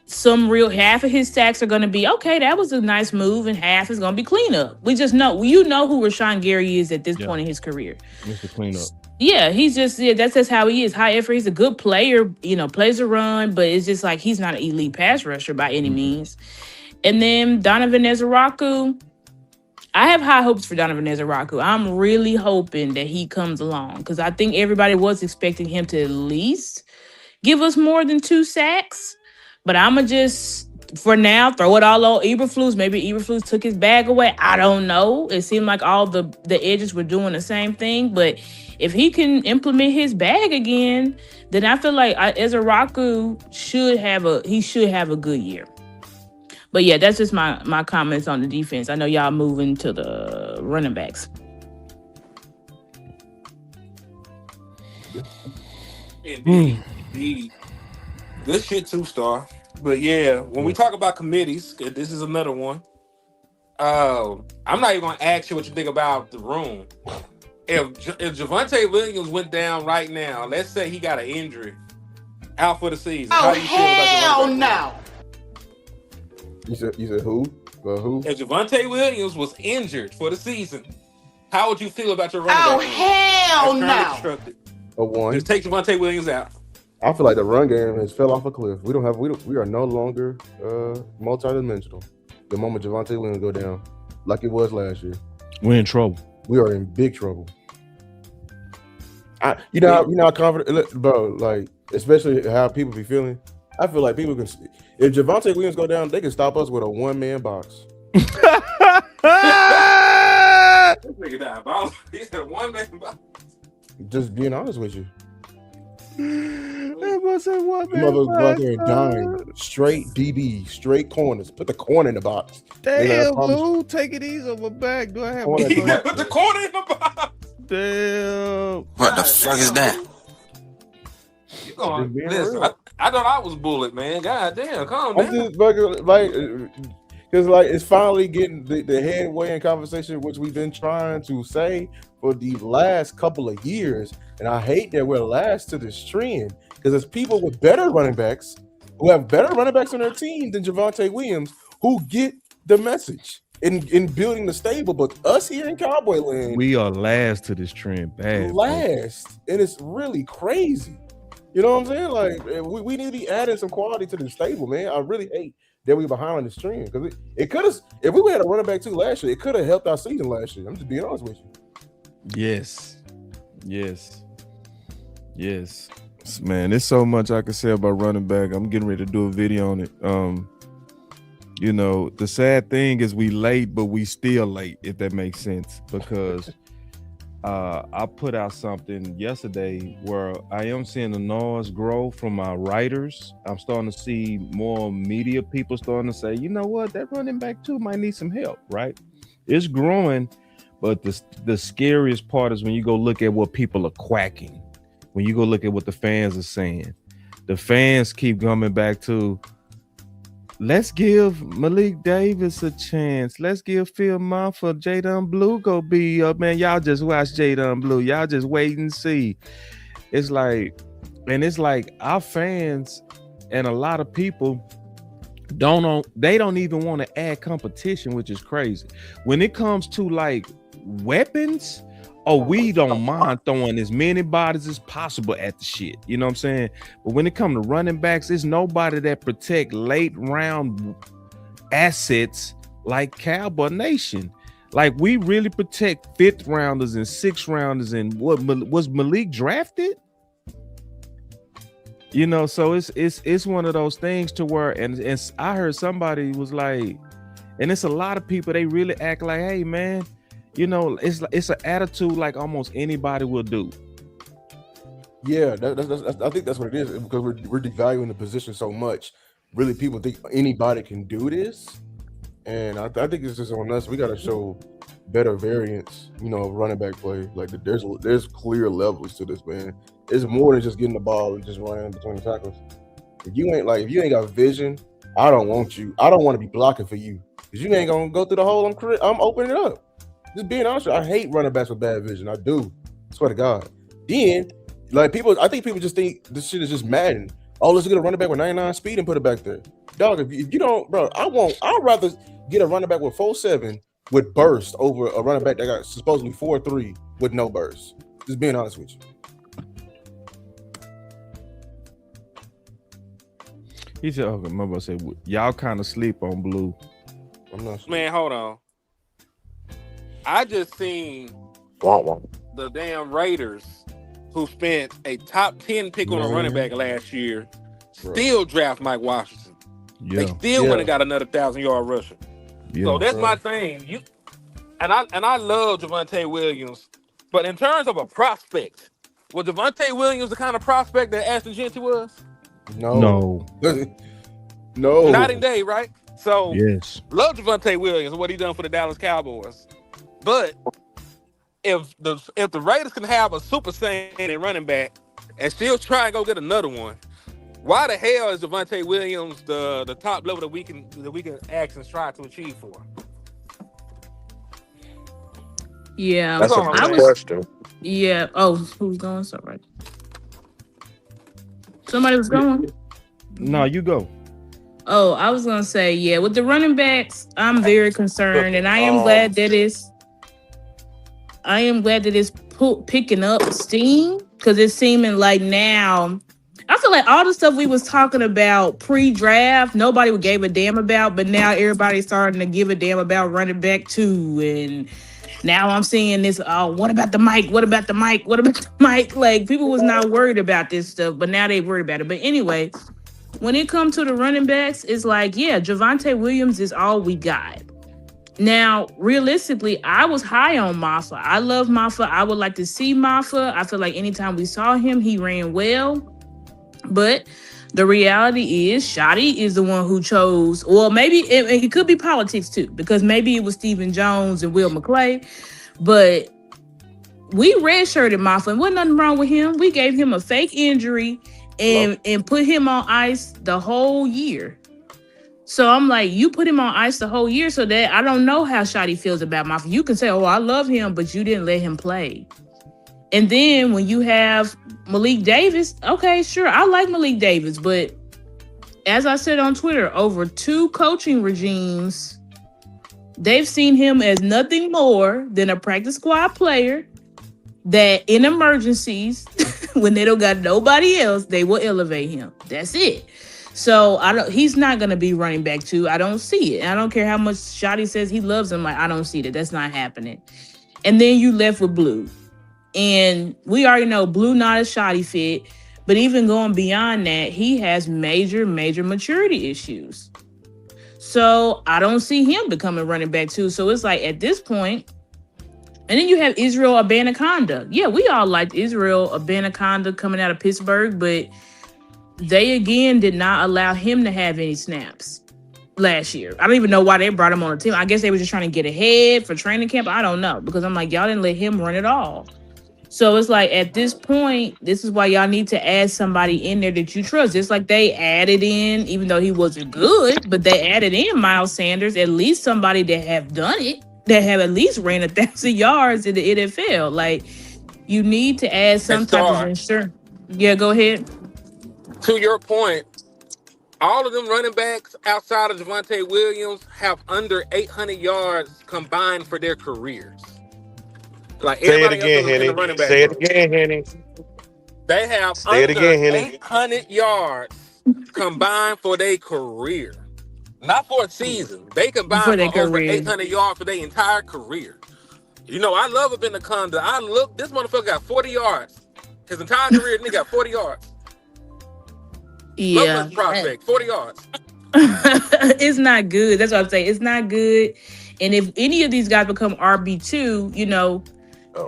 some real, half of his sacks are going to be, okay, that was a nice move, and half is going to be cleanup. We just know, you know who Rashawn Gary is at this point in his career. Mr. Cleanup. Yeah, he's just, that's just how he is. High effort. He's a good player, you know, plays a run, but it's just like he's not an elite pass rusher by any means. And then Donovan Ezeraku, I have high hopes for Donovan Ezeraku. I'm really hoping that he comes along, because I think everybody was expecting him to at least give us more than 2 sacks. But I'm going to just, for now, throw it all on Eberflus. Maybe Eberflus took his bag away. I don't know. It seemed like all the edges were doing the same thing. But if he can implement his bag again, then I feel like Ezeraku should have a good year. But yeah, that's just my comments on the defense. I know y'all moving to the running backs. Indeed. Good shit, 2-star. But yeah, when we talk about committees, this is another one. I'm not even gonna ask you what you think about the room. If Javonte Williams went down right now, let's say he got an injury, out for the season. How do you feel about the no. You said who? Who? If Javonte Williams was injured for the season, how would you feel about your running back? Hell no. A 1. Just take Javonte Williams out. I feel like the run game has fell off a cliff. We are no longer multi-dimensional. The moment Javonte Williams go down, like it was last year, we're in trouble. We are in big trouble. You know how confident, bro. Like, especially how people be feeling. I feel like people can. If Javonte Williams go down, they can stop us with a 1-man box. This nigga died. He said 1-man box. Just being honest with you. That was a 1-man Motherfuckers go out box. there and dying. Straight DB, straight corners. Put the corner in the box. Damn, Blue, take it easy on my back. Do I have Corner. one? Put the corner in the box. Damn. What the fuck is that? You going? Listen, I thought I was bullet, man. God damn, calm down. I'm just like, because like it's finally getting the headway in conversation, which we've been trying to say for the last couple of years. And I hate that we're last to this trend, because there's people with better running backs who have better running backs on their team than Javonte Williams who get the message in building the stable. But us here in Cowboy Land, We are last to this trend. Bad. last, and it's really crazy. You know what I'm saying? Like, we need to be adding some quality to the stable, man. I really hate that we're behind on this trend, because it could have, if we had a running back too last year, it could have helped our season last year. I'm just being honest with you. Yes. Man, there's so much I can say about running back. I'm getting ready to do a video on it. You know, the sad thing is we late, but we still late, if that makes sense, because I put out something yesterday where I am seeing the noise grow from my writers. I'm starting to see more media people starting to say, you know what, that running back too might need some help, right? It's growing, but the scariest part is when you go look at what people are quacking, when you go look at what the fans are saying. The fans keep coming back to, let's give Malik Davis a chance. Let's give Phil Mumford, Jadon Blue go be up, man. Y'all just watch Jadon Blue. Y'all just wait and see. It's like our fans and a lot of people they don't even want to add competition, which is crazy. When it comes to like weapons, we don't mind throwing as many bodies as possible at the shit. You know what I'm saying? But when it comes to running backs, it's nobody that protect late round assets like Cowboy Nation. Like we really protect 5th rounders and 6th rounders. And what was Malik drafted? You know, so it's one of those things to where, and I heard somebody was like, and it's a lot of people, they really act like, hey man, you know, it's an attitude like almost anybody will do. Yeah, I think that's what it is, because we're devaluing the position so much. Really, people think anybody can do this, and I think it's just on us. We got to show better variance, you know, running back play. Like there's clear levels to this, man. It's more than just getting the ball and just running between tackles. If you ain't got vision, I don't want you. I don't want to be blocking for you, because you ain't gonna go through the hole I'm opening it up. Just being honest, I hate running backs with bad vision. I do. Swear to God. Then, like I think people just think this shit is just Madden. Oh, let's get a running back with 99 speed and put it back there. Dog, if you don't, bro, I'd rather get a running back with 4.7 with burst over a running back that got supposedly 4.3 with no burst. Just being honest with you. He said, okay, my brother said, y'all kind of sleep on Blue. I'm not sure. Man, hold on. I just seen the damn Raiders, who spent a top 10 pick on a running back last year, still draft Mike Washington. Yeah. They still went and got another 1,000-yard rusher. Yeah. So that's my thing. I love Javonte Williams, but in terms of a prospect, was Javonte Williams the kind of prospect that Ashton Genty was? No. Not in day, right? So yes, love Javonte Williams and what he done for the Dallas Cowboys. But if the Raiders can have a super saiyan running back and still try and go get another one, why the hell is Javonte Williams the top level that we can ask and strive to achieve for? Yeah, That's a good question. Yeah. Oh, who's going? So right. Somebody was going. No, you go. Oh, I was gonna say, yeah, with the running backs, I'm very concerned, and I am glad that it's picking up steam, because it's seeming like now, I feel like all the stuff we was talking about pre-draft, nobody gave a damn about, but now everybody's starting to give a damn about running back too, and now I'm seeing this. Oh, what about the mic? What about the mic? What about the mic? Like people was not worried about this stuff, but now they worried about it. But anyway. When it comes to the running backs, it's like, yeah, Javonte Williams is all we got. Now, realistically, I was high on Maffa. I love Maffa. I would like to see Maffa. I feel like anytime we saw him, he ran well. But the reality is, Shotty is the one who chose, well, maybe it could be politics too, because maybe it was Stephen Jones and Will McClay. But we redshirted Maffa, and wasn't nothing wrong with him. We gave him a fake injury and put him on ice the whole year. So I'm like, you put him on ice the whole year, so that I don't know how Shotty feels about Maffa. You can say, oh, I love him, but you didn't let him play. And then when you have Malik Davis, okay, sure, I like Malik Davis, but as I said on Twitter, over 2 coaching regimes, they've seen him as nothing more than a practice squad player that in emergencies, when they don't got nobody else, they will elevate him. That's it. So he's not going to be running back 2. I don't see it. I don't care how much Shotty says he loves him. Like, I don't see that. That's not happening. And then you left with Blue. And we already know Blue not a Shotty fit. But even going beyond that, he has major maturity issues. So I don't see him becoming running back 2. So it's like at this point, And then you have Israel Abanaconda. Yeah, we all liked Israel Abanaconda coming out of Pittsburgh, but they again did not allow him to have any snaps last year. I don't even know why they brought him on the team. I guess they were just trying to get ahead for training camp. I don't know, because I'm like, y'all didn't let him run it all. So it's like, at this point, this is why y'all need to add somebody in there that you trust. Just like they added in, even though he wasn't good, but they added in Miles Sanders, at least somebody that have done it, that have at least ran 1,000 yards in the NFL. Like, you need to add some type of insurance. Yeah, go ahead. To your point, all of them running backs outside of Javonte Williams have under 800 yards combined for their careers. Like, Say it everybody else again, in the running Henny. back Say it group, again, Henny. they have Say it under again, Henny. 800 yards combined for their career. Not for a season. They combined For their for over career. 800 yards for their entire career. You know, I love Abanaconda. I look, this motherfucker got 40 yards. His entire career, nigga got 40 yards. Yeah. Love this prospect, 40 yards. It's not good. That's what I'm saying. It's not good. And if any of these guys become RB2, you know,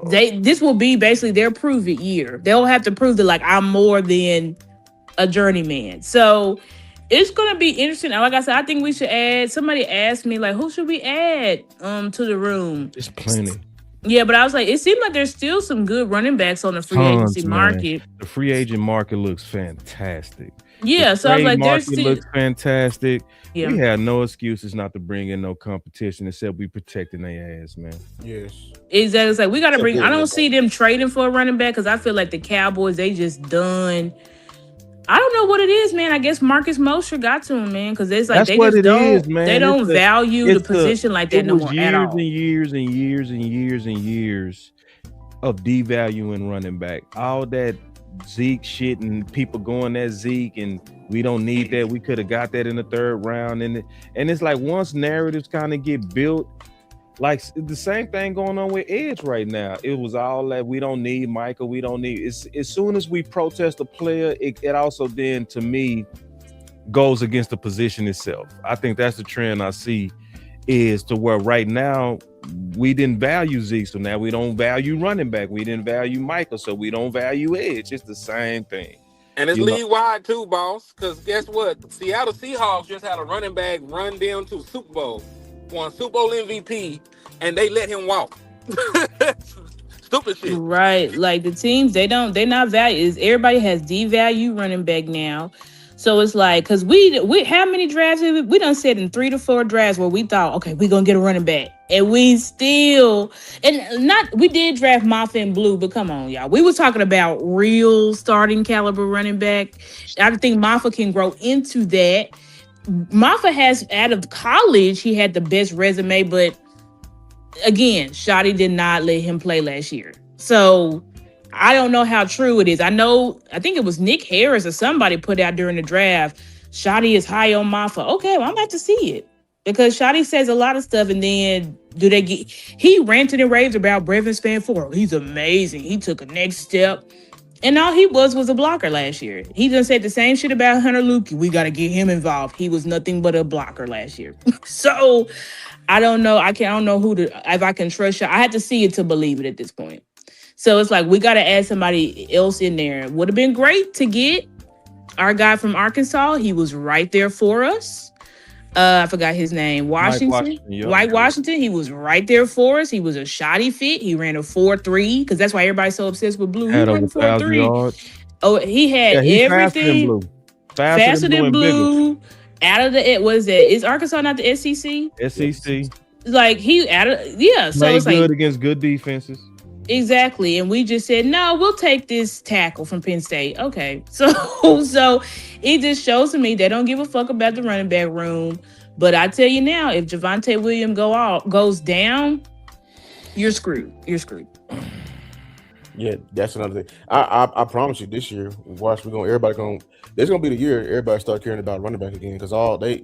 this will be basically their prove it year. They'll have to prove that, like, I'm more than a journeyman. So it's gonna be interesting. And like I said, I think we should add. Somebody asked me, like, who should we add to the room? There's plenty. Yeah, but I was like, it seemed like there's still some good running backs on the free agency market. The free agent market looks fantastic. Yeah, so I was like, there's still looks fantastic. Yeah. We had no excuses not to bring in no competition except we protecting their ass, man. Yes. Exactly. It's like, we got to bring. I don't see them trading for a running back, because I feel like the Cowboys, they just done. I don't know what it is, man. I guess Marcus Mosher got to him, man, because it's like That's they what just it don't. is, man. They don't It's value the position like that it no was more years at all. and years and years and years and years of devaluing running back. All that Zeke shit and people going that Zeke and we don't need that. We could have got that in the third round. And it's like, once narratives kind of get built, like the same thing going on with Edge right now. It was all that we don't need Michael. We don't need. It's, as soon as we protest a player, it also then, to me, goes against the position itself. I think that's the trend I see, is to where right now we didn't value Zeke, so now we don't value running back. We didn't value Michael, so we don't value Edge. It's the same thing. And it's league wide too, boss. Because guess what? Seattle Seahawks just had a running back run down to Super Bowl, won Super Bowl MVP, and they let him walk. Stupid shit. Right. Like, the teams, they're not valued. Everybody has devalued running back now. So it's like, because we how many drafts have we done said in 3 to 4 drafts where we thought, okay, we're gonna get a running back, and we still, and not, we did draft Maffa and Blue, but come on, y'all, we was talking about real starting caliber running back. I think Maffa can grow into that. Maffa has, out of college, he had the best resume, but again, Shotty did not let him play last year, so I don't know how true it is. I think it was Nick Harris or somebody put out during the draft, Shotty is high on Maffa. Okay, well, I'm about to see it, because Shotty says a lot of stuff, and then he ranted and raved about Brevin Spanford. He's amazing. He took a next step. And all he was a blocker last year. He done said the same shit about Hunter Lukey. We got to get him involved. He was nothing but a blocker last year. So I don't know. I don't know if I can trust you. I had to see it to believe it at this point. So it's like, we got to add somebody else in there. Would have been great to get our guy from Arkansas. He was right there for us. I forgot his name. Washington. White Washington. He was right there for us. He was a shoddy fit. He ran a 4.3, because that's why everybody's so obsessed with Blue. He ran a 4.3. Oh, he had everything. Faster than Blue. Out of the, what is that? Is Arkansas not the SEC? SEC. Like, he out of, yeah. So it's good like, against good defenses. Exactly. And we just said, no, we'll take this tackle from Penn State. Okay. So it just shows to me they don't give a fuck about the running back room. But I tell you now, if Javonte Williams goes down, you're screwed. You're screwed. Yeah, that's another thing. I promise you, this year, there's gonna be the year everybody start caring about running back again, because they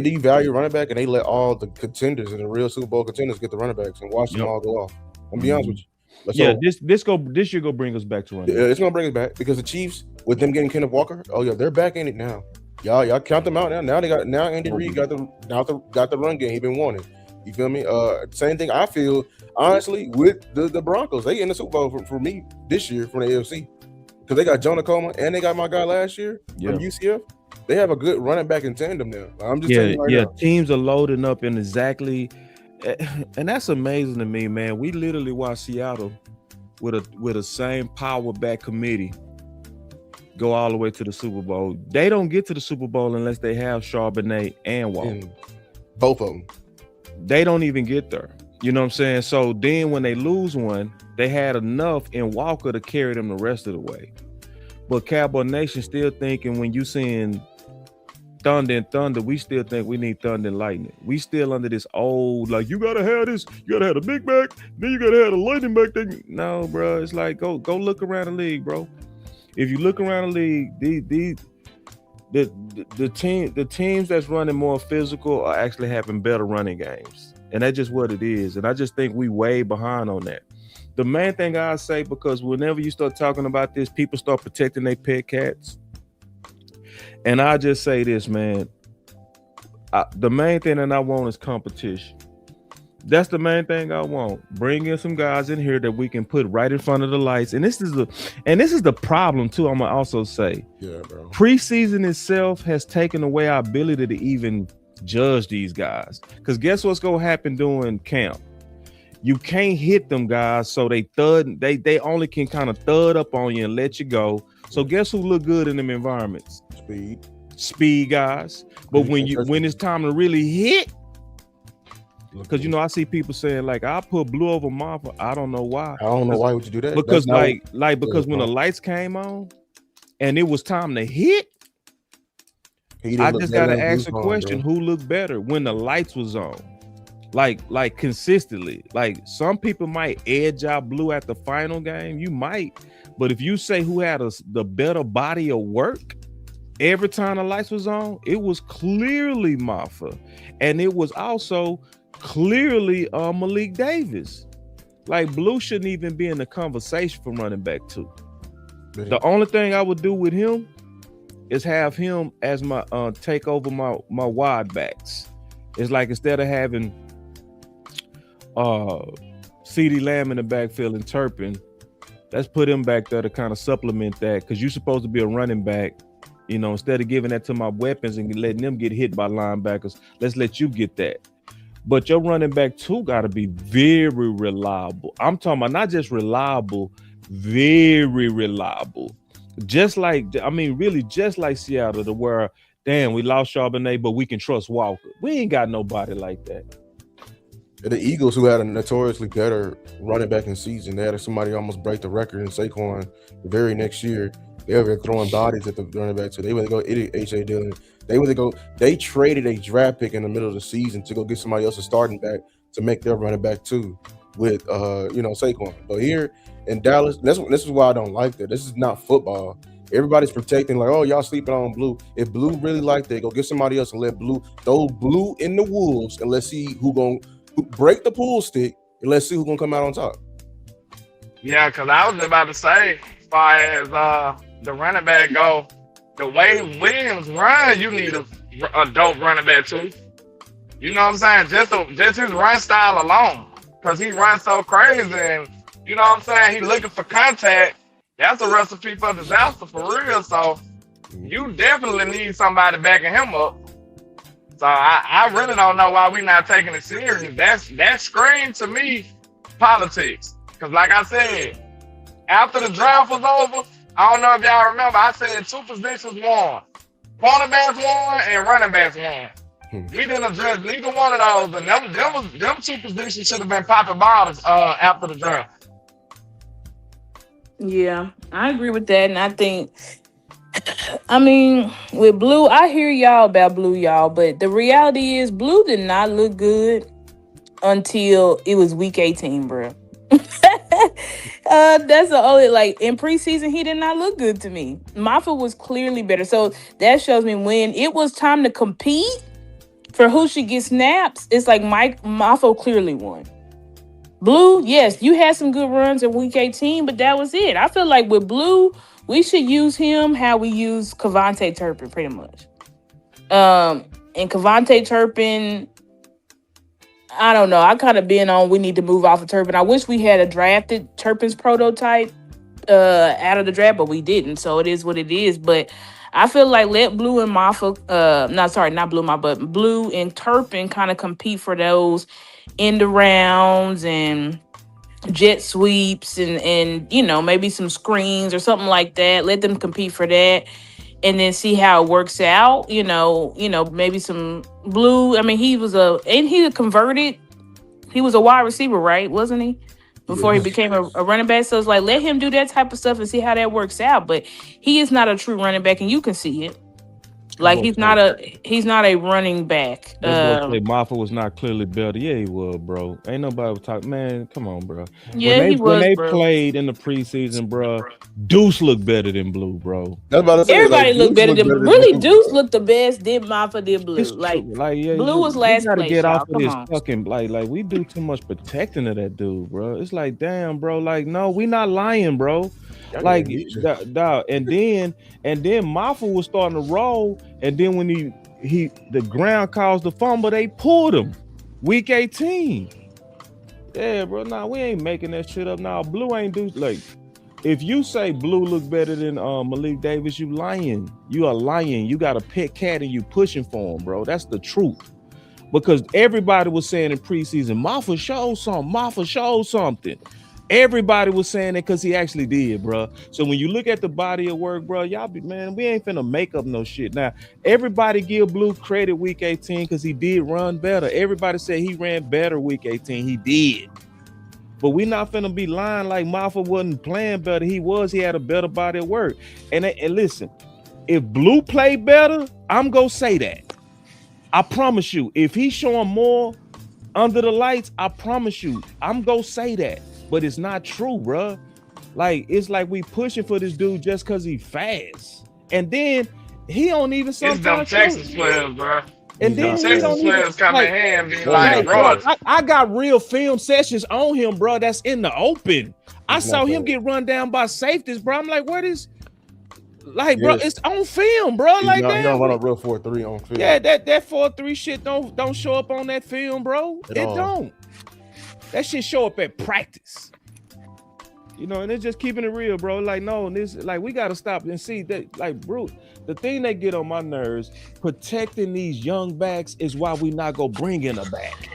devalue running back, and they let all the contenders and the real Super Bowl contenders get the running backs and watch them all go off. I'm gonna be honest with you. This year go bring us back to running. Yeah, it's gonna bring us back, because the Chiefs, with them getting Kenneth Walker, oh yeah, they're back in it now. Y'all count them out now. Now Andy Reid got the run game he been wanting. You feel me? Same thing I feel honestly with the Broncos. They in the Super Bowl for me this year from the AFC because they got Jonah Coleman and they got my guy last year from UCF. They have a good running back in tandem now. I'm just telling you right now. Teams are loading up in exactly, and that's amazing to me, man. We literally watched Seattle with a same power back committee go all the way to the Super Bowl. They don't get to the Super Bowl unless they have Charbonnet and Walker. And both of them. They don't even get there. You know what I'm saying? So then when they lose one, they had enough in Walker to carry them the rest of the way. But Cowboy Nation still thinking when you seeing Thunder and Thunder, we still think we need Thunder and Lightning. We still under this old, like, you gotta have this, you gotta have a big back, then you gotta have a lightning back thing. No, bro, it's like go look around the league, bro. If you look around the league, the teams that's running more physical are actually having better running games. And that's just what it is. And I just think we way behind on that. The main thing I say, because whenever you start talking about this, people start protecting their pet cats. And I just say this, man. The main thing that I want is competition. That's the main thing I want. Bring in some guys in here that we can put right in front of the lights. And this is the problem too. I'm gonna also say, bro. Preseason itself has taken away our ability to even judge these guys. Because guess what's gonna happen during camp? You can't hit them guys, so they only can kind of thud up on you and let you go. So guess who look good in them environments? Speed guys. But when it's time to really hit, because I see people saying like I put Blue over Marfa. I don't know why. I don't know why would you do that? Because because when the lights came on and it was time to hit, I just gotta ask the question: who looked better when the lights was on? Like consistently. Like some people might edge out Blue at the final game. You might, but if you say who had the better body of work every time the lights was on, it was clearly Marfa, and it was also clearly Malik Davis. Like Blue shouldn't even be in the conversation for running back 2. The only thing I would do with him is have him as my take over my wide backs. It's like instead of having CeeDee Lamb in the backfield and Turpin, let's put him back there to kind of supplement that, because you're supposed to be a running back. Instead of giving that to my weapons and letting them get hit by linebackers, let's let you get that. But your running back 2 got to be very reliable. I'm talking about not just reliable, very reliable. Just like Seattle, to where, damn, we lost Charbonnet, but we can trust Walker. We ain't got nobody like that. The Eagles, who had a notoriously better running back in season, they had somebody almost break the record in Saquon the very next year. They were throwing bodies at the running back too. They went to go H.A. Dillon. They traded a draft pick in the middle of the season to go get somebody else a starting back to make their running back too with Saquon. But here in Dallas, this is why I don't like that. This is not football. Everybody's protecting, like, oh, y'all sleeping on Blue. If Blue really like that, go get somebody else and let Blue throw Blue in the wolves, and let's see who break the pool stick, and let's see who's gonna come out on top. Yeah, because I was about to say, as far as the running back go, the way Williams run, you need a dope running back too. You know what I'm saying? Just his run style alone, because he runs so crazy, and you know what I'm saying? He's looking for contact. That's a recipe for disaster for real. So you definitely need somebody backing him up. So I really don't know why we not taking it serious. That screams to me politics. Because like I said, after the draft was over, I don't know if y'all remember, I said 2 positions won. Cornerbacks won and running backs won. We didn't address neither one of those. And them 2 positions should have been popping bottles after the draft. Yeah, I agree with that. And I think, with Blue, I hear y'all about Blue, y'all. But the reality is Blue did not look good until it was week 18, bro. That's the only, in preseason, he did not look good to me. Maffa was clearly better. So that shows me when it was time to compete for who should get snaps, it's like Maffa clearly won. Blue, yes, you had some good runs in week 18, but that was it. I feel like with Blue, we should use him how we use Kevontae Turpin, pretty much. And Kevontae Turpin, I don't know. I kind of been on. We need to move off of Turpin. I wish we had a drafted Turpin's prototype out of the draft, but we didn't. So it is what it is. But I feel like let Blue and Maffa, not Blue Maffa, but Blue and Turpin kind of compete for those end rounds and jet sweeps and maybe some screens or something like that. Let them compete for that. And then see how it works out. Maybe some Blue. I mean, he was a converted. He was a wide receiver, right? Wasn't he? Before he became a running back. So it's like, let him do that type of stuff and see how that works out. But he is not a true running back, and you can see it. Like he's not a running back. Maffa was not clearly better. Yeah, he was, bro. Ain't nobody was talking. Man, come on, bro. Yeah, when they played in the preseason, bro, Deuce looked better than Blue, bro. Everybody looked better than Blue. Really, Deuce looked the best. Then Maffa did Blue. Blue was last place. Get off of Come this on. fucking like we do too much protecting of that dude, bro. It's like, damn, bro. Like, no, we not lying, bro. Like, dog. And then Maffa was starting to roll, and then when the ground caused the fumble, they pulled him. Week 18. Yeah, bro. Nah, we ain't making that shit up. Nah, Blue ain't do like. If you say Blue look better than Malik Davis, you lying. You are lying. You got a pet cat and you pushing for him, bro. That's the truth. Because everybody was saying in preseason, Maffa showed something. Maffa showed something. Everybody was saying it because he actually did, bro. So when you look at the body of work, bro, y'all be, man, we ain't finna make up no shit. Now, everybody give Blue credit week 18 because he did run better. Everybody said he ran better week 18. He did. But we not finna be lying like Maffa wasn't playing better. He was. He had a better body of work. And listen, if Blue played better, I'm gonna say that. I promise you. If he's showing more under the lights, I promise you, I'm gonna say that. But it's not true, bro. Like, it's like we pushing for this dude just because he fast. And then he don't even sometimes. It's them Texas players, bro. And then Texas players come in handy like, bro. I got real film sessions on him, bro. That's in the open. I saw him get run down by safeties, bro. I'm like, what is? Like, bro, it's on film, bro. Like that. He don't run a real 4-3 on film. Yeah, that 4-3 shit don't show up on that film, bro. It don't. That shit show up at practice. And it's just keeping it real, bro. Like, no, this, like, we gotta stop and see that, like, bro. The thing that get on my nerves, protecting these young backs is why we not gonna bring in a back.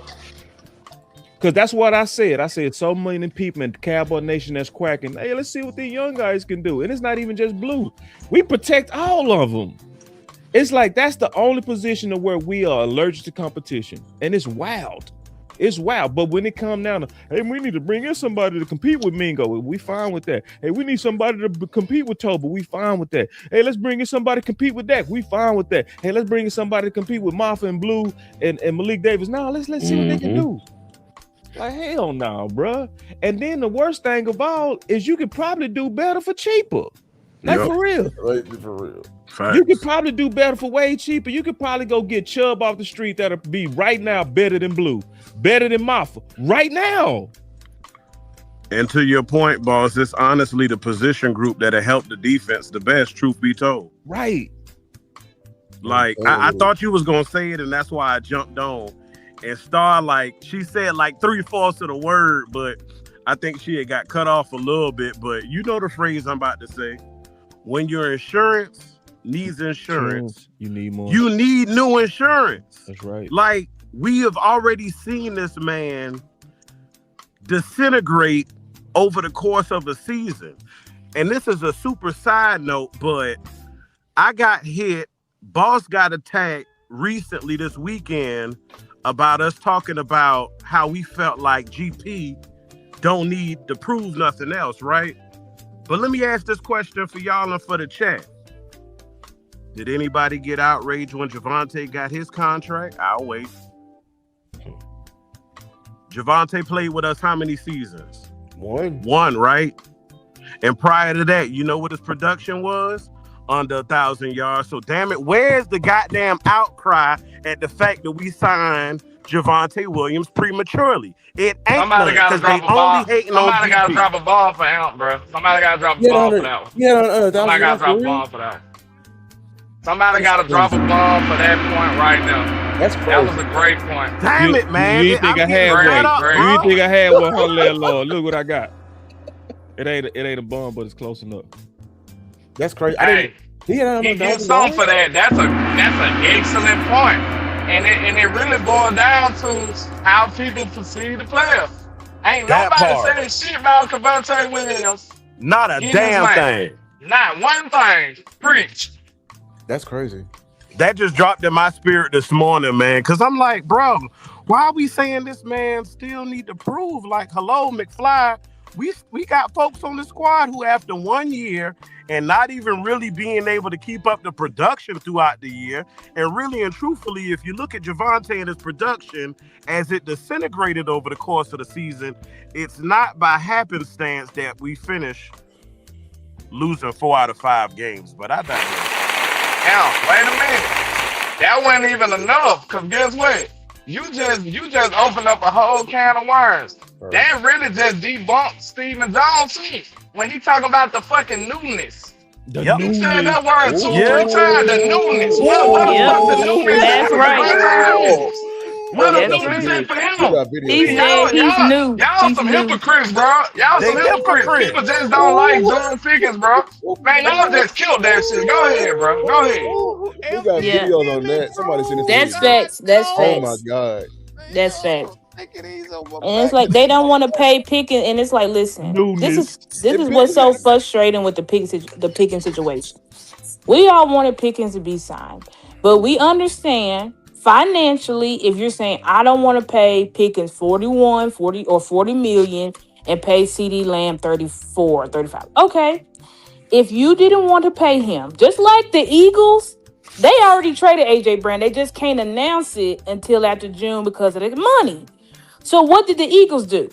Because that's what I said. I said so many people in Cowboy Nation that's quacking. Hey, let's see what these young guys can do. And it's not even just Blue. We protect all of them. It's like that's the only position of where we are allergic to competition. And it's wild. It's wild. But when it comes down to, hey, we need to bring in somebody to compete with Mingo, we fine with that. Hey, we need somebody to compete with Toba, we fine with that. Hey, let's bring in somebody to compete with Dak, we fine with that. Hey, let's bring in somebody to compete with Maffa and Blue and Malik Davis. Now let's see what they can do. Like, hell no, bro. And then the worst thing of all is you could probably do better for cheaper. Like, for real. Right, for real. Facts. You could probably do better for way cheaper. You could probably go get Chubb off the street that'll be right now better than Blue, better than Maffa, right now. And to your point, boss, it's honestly the position group that'll help the defense the best, truth be told. Right. Like, I thought you was going to say it, and that's why I jumped on. And Star, like, she said like 3/4 of the word, but I think she had got cut off a little bit. But you know the phrase I'm about to say. When your insurance needs insurance, you need more. You need new insurance. That's right. Like, we have already seen this man disintegrate over the course of a season. And this is a super side note, but I got hit. Boss got attacked recently this weekend about us talking about how we felt like GP don't need to prove nothing else, right? But let me ask this question for y'all and for the chat. Did anybody get outraged when Javonte got his contract? I'll wait. Javonte played with us how many seasons? One, right? And prior to that, you know what his production was? Under 1,000 yards. So damn it, where's the goddamn outcry at the fact that we signed Javonte Williams prematurely? It ain't somebody got to drop a ball. Somebody got to drop a ball for him, bro. Somebody got to drop a ball for that one. Somebody got to drop a ball for that. Somebody got to drop a ball for that point right now. That's That crazy. was a great point. Damn it, man. You think I I'm had getting one? cut up, Great. You bro. think I had one? Hold on, Lord. Look what I got. It ain't a bum, but it's close enough. That's crazy. Hey, He he gets some for that. That's an excellent point. And it really boils down to how people perceive the player. Ain't That nobody part. saying shit about Cavante Williams. Not a Get his damn man. thing. Not one thing. Preach. That's crazy. That just dropped in my spirit this morning, man. Cause I'm like, bro, why are we saying this man still need to prove? Like, hello, McFly. We got folks on the squad who, after 1 year and not even really being able to keep up the production throughout the year, and really and truthfully, if you look at Javonte and his production as it disintegrated over the course of the season, it's not by happenstance that we finish losing 4 out of 5 games. But I digress. Now, wait a minute. That wasn't even enough. Cause guess what? You just opened up a whole can of worms. That really just debunked Stephen Jones too. When he talking about the fucking newness. He said that word 2-3 times. The newness. What the fuck the newness? That's right. What the Yes, newness he is did. for him? He said he's new. Y'all He's some new. hypocrites, bro. Y'all some hypocrites. People just don't like Jordan Pickens, bro. Man, y'all just killed that shit. Go ahead, bro. Go ahead. We got Yeah. videos on that. Somebody sent it to That's me. facts. That's Oh my facts. God. That's facts. And it's like they don't want to pay Pickens, and it's like, listen, this is what's so frustrating with the Pickens situation. We all wanted Pickens to be signed, but we understand financially if you're saying I don't want to pay Pickens 40 million and pay CD Lamb 34, 35. Okay. If you didn't want to pay him, just like the Eagles, they already traded AJ Brown. They just can't announce it until after June because of the money. So what did the Eagles do?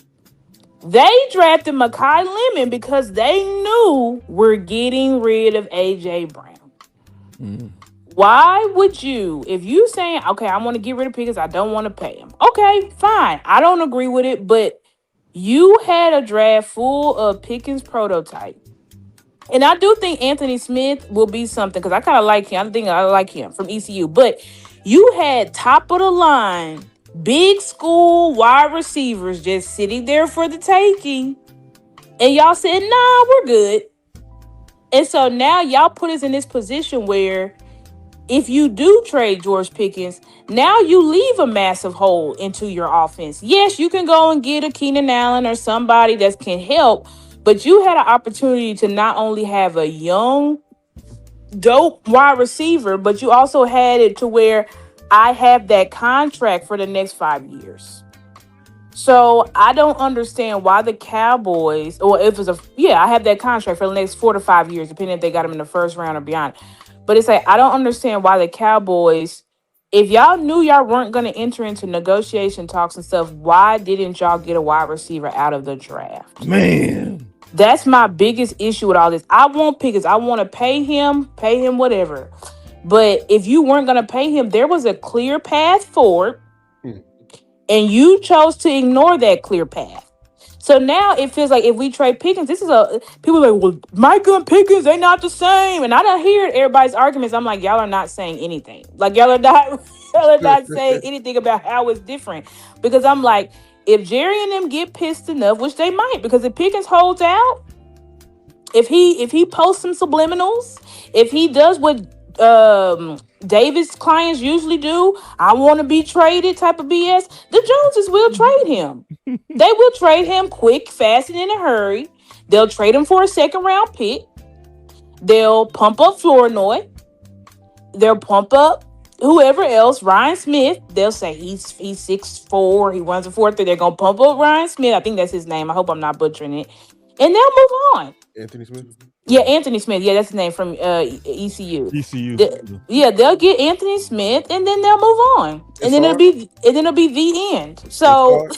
They drafted Mekhi Lemon because they knew we're getting rid of AJ Brown. Why would you, if you saying, okay, I want to get rid of Pickens, I don't want to pay him. Okay, fine. I don't agree with it, but you had a draft full of Pickens prototype. And I do think Anthony Smith will be something because I kind of like him. I think I like him from ECU. But you had top of the line, big school wide receivers just sitting there for the taking. And y'all said, nah, we're good. And so now y'all put us in this position where if you do trade George Pickens, now you leave a massive hole into your offense. Yes, you can go and get a Keenan Allen or somebody that can help, but you had an opportunity to not only have a young, dope wide receiver, but you also had it to where I have that contract for the next 5 years. So I don't understand why the Cowboys, or if it's I have that contract for the next 4 to 5 years, depending if they got him in the first round or beyond. But it's like, I don't understand why the Cowboys, if y'all knew y'all weren't going to enter into negotiation talks and stuff, why didn't y'all get a wide receiver out of the draft? Man. That's my biggest issue with all this. I want Pickens. I want to pay him whatever. But if you weren't going to pay him, there was a clear path forward. And you chose to ignore that clear path. So now it feels like if we trade Pickens, people are like, well, Micah and Pickens, they not the same. And I don't hear everybody's arguments. I'm like, y'all are not saying anything. Like y'all are not saying anything about how it's different. Because I'm like, if Jerry and them get pissed enough, which they might, because if Pickens holds out, if he posts some subliminals, if he does what David's clients usually do, I want to be traded type of BS, the Joneses will trade him. They will trade him quick, fast, and in a hurry. They'll trade him for a second round pick. They'll pump up Flournoy. They'll pump up whoever else, Ryan Smith. They'll say he's 6'4", he runs a 4.3. They're gonna pump up Ryan Smith. I think that's his name. I hope I'm not butchering it. And they'll move on. Anthony Smith? Yeah, Anthony Smith. Yeah, that's his name from ECU. ECU. They'll get Anthony Smith, and then they'll move on, and then it'll be the end. So,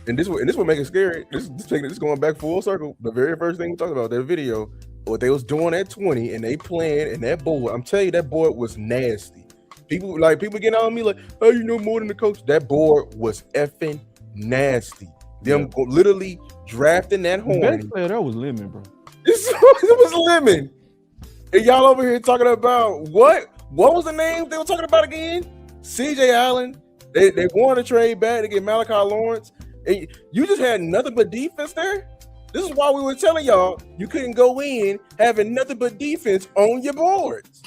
and this would make it scary. This going back full circle. The very first thing we talked about, that video, what they was doing at 20, and they playing, and that board. I'm telling you, that board was nasty. People getting on me like, oh, you know more than the coach. That board was effing nasty. Them literally drafting that horn. The best player that was Lemon, bro. It was Lemon. And y'all over here talking about what? What was the name they were talking about again? CJ Allen, they want to trade back to get Malachi Lawrence. And you just had nothing but defense there. This is why we were telling y'all you couldn't go in having nothing but defense on your boards.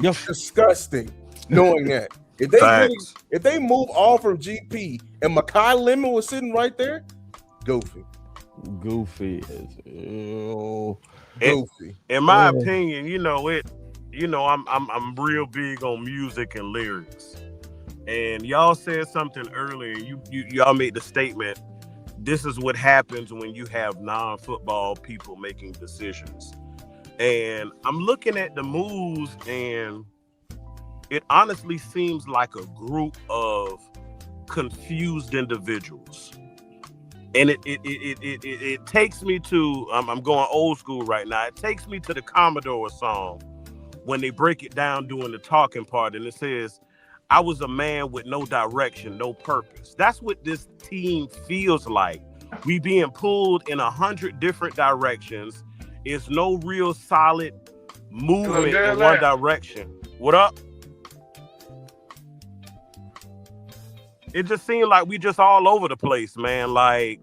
Yep. Disgusting knowing that. If they move off from GP and Mekhi Lemon was sitting right there, goofy. Goofy. Goofy. In my opinion, I'm real big on music and lyrics. And y'all said something earlier. Y'all made the statement, this is what happens when you have non-football people making decisions. And I'm looking at the moves, and it honestly seems like a group of confused individuals. And it takes me to, I'm going old school right now. It takes me to the Commodore song when they break it down during the talking part. And it says, I was a man with no direction, no purpose. That's what this team feels like. We being pulled in 100 different directions. It's no real solid movement in one direction. What up? It just seemed like we just all over the place, man. Like,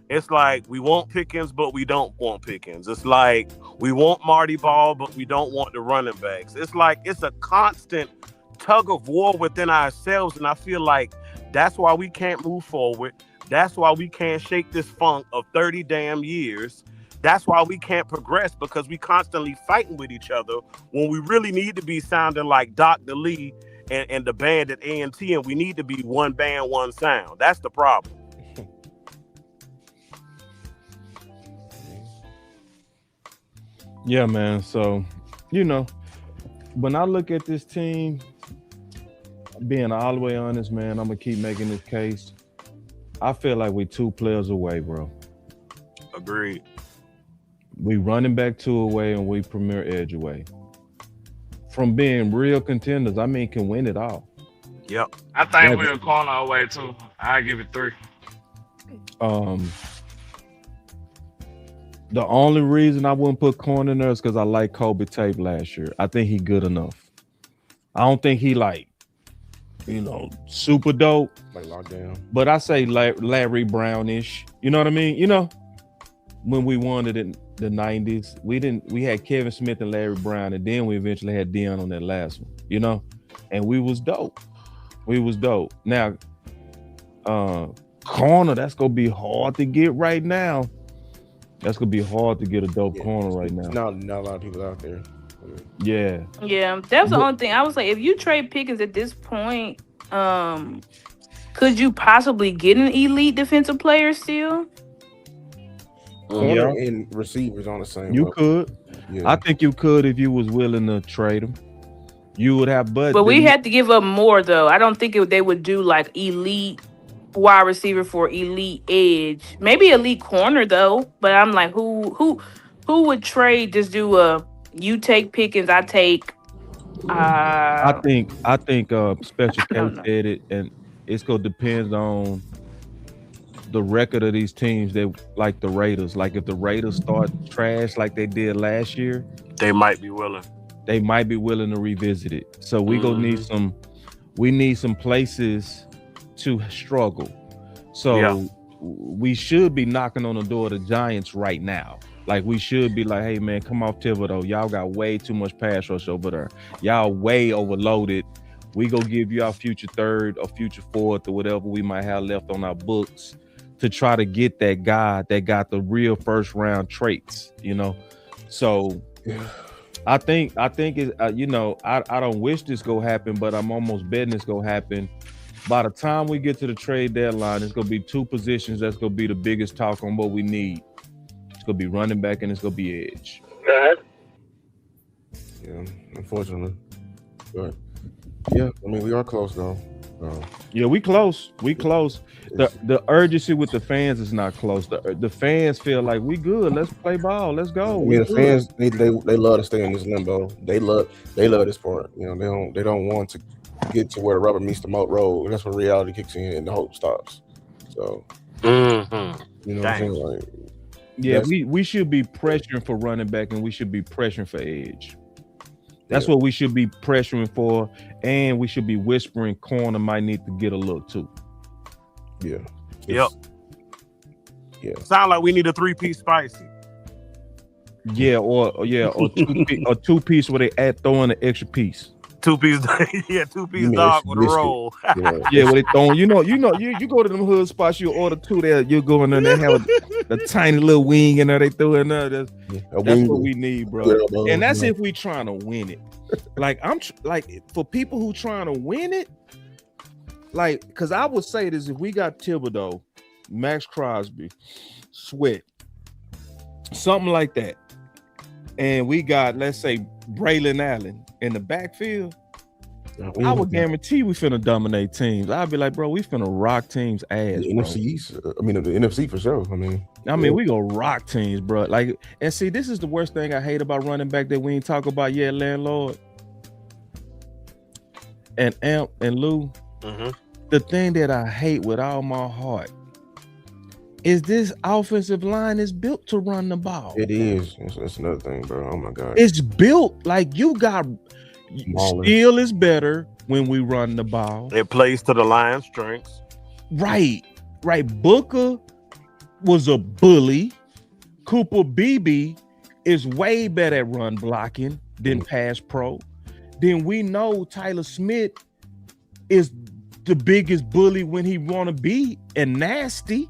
it's like we want Pickens, but we don't want Pickens. It's like we want Marty Ball, but we don't want the running backs. It's like it's a constant tug of war within ourselves, and I feel like that's why we can't move forward. That's why we can't shake this funk of 30 damn years. That's why we can't progress, because we constantly fighting with each other when we really need to be sounding like Dr. Lee and the band at A&T, and we need to be one band, one sound. That's the problem. Yeah, man. So, when I look at this team, being all the way honest, man, I'm gonna keep making this case. I feel like we're 2 players away, bro. Agreed. We running back 2 away, and we premier edge away from being real contenders. I mean, can win it all. Yep. I think we're a corner away too. I give it 3. The only reason I wouldn't put corner in there is because I like Kobe Tape last year. I think he good enough. I don't think he super dope. Like lockdown. But I say Larry Brownish. You know what I mean? When we won it in the 90s, we had Kevin Smith and Larry Brown, and then we eventually had Deion on that last one, and we was dope. Now, corner, that's gonna be hard to get right now. That's gonna be hard to get a dope corner right now. Not a lot of people out there. Yeah. Yeah, that's the only thing. I was like, if you trade Pickens at this point, could you possibly get an elite defensive player still? Corner and receivers on the same You level. could. Yeah. I think you could if you was willing to trade them. You would have, but we had to give up more though. I don't think they would do like elite wide receiver for elite edge. Maybe elite corner though. But I'm like, who would trade? Just do you take Pickens, I take. I think Special K said it, and it's gonna depend on the record of these teams. That like the Raiders. Like if the Raiders start trash like they did last year, they might be willing. They might be willing to revisit it. So we gonna need some. We need some places to struggle. So we should be knocking on the door of the Giants right now. Like we should be like, hey man, come off Thibodeau. Y'all got way too much pass rush over there. Y'all way overloaded. We go give you our future 3rd or future 4th or whatever we might have left on our books to try to get that guy that got the real first round traits, So I think it. I don't wish this go happen, but I'm almost betting it's gonna happen. By the time we get to the trade deadline, it's gonna be 2 positions that's gonna be the biggest talk on what we need. It's gonna be running back and it's gonna be edge. Yeah, unfortunately. But yeah, I mean we are close though. Yeah, we close. The urgency with the fans is not close. The fans feel like we good. Let's play ball. Let's go. Yeah, the fans they love to stay in this limbo. They love this part. They don't want to get to where the rubber meets the road. And that's when reality kicks in and the hope stops. So what I'm saying? Like, yeah, we should be pressuring for running back and we should be pressuring for edge. That's what we should be pressuring for, and we should be whispering corner might need to get a look too. Yeah. Yep. Yeah. Sound like we need a 3-piece spicy. Yeah, or two piece where they add throw in an extra piece. 2-piece, yeah, 2-piece dog with a roll. Yeah, where they throwing, you go to them hood spots, you order 2 there, you go in there, they have a tiny little wing in there, they throw in there. That's what we need, bro. And that's if we trying to win it. Like for people who trying to win it, like, because I would say this: if we got Thibodeau, Max Crosby, Sweat, something like that, and we got, let's say, Braylon Allen in the backfield, I would guarantee we finna dominate teams. I'd be like, bro, we finna rock teams' ass. The NFC East, the NFC for sure. I mean, we gonna rock teams, bro. Like, and see, this is the worst thing I hate about running back that we ain't talk about yet, landlord. And Amp and Lou. Mm-hmm. The thing that I hate with all my heart is this offensive line is built to run the ball. It is. That's another thing, bro. Oh my God. It's built like you got. Steel is better when we run the ball. It plays to the Lions' strengths. Right. Booker was a bully. Cooper Beebe is way better at run blocking than pass pro. Then we know Tyler Smith is the biggest bully when he want to be and nasty.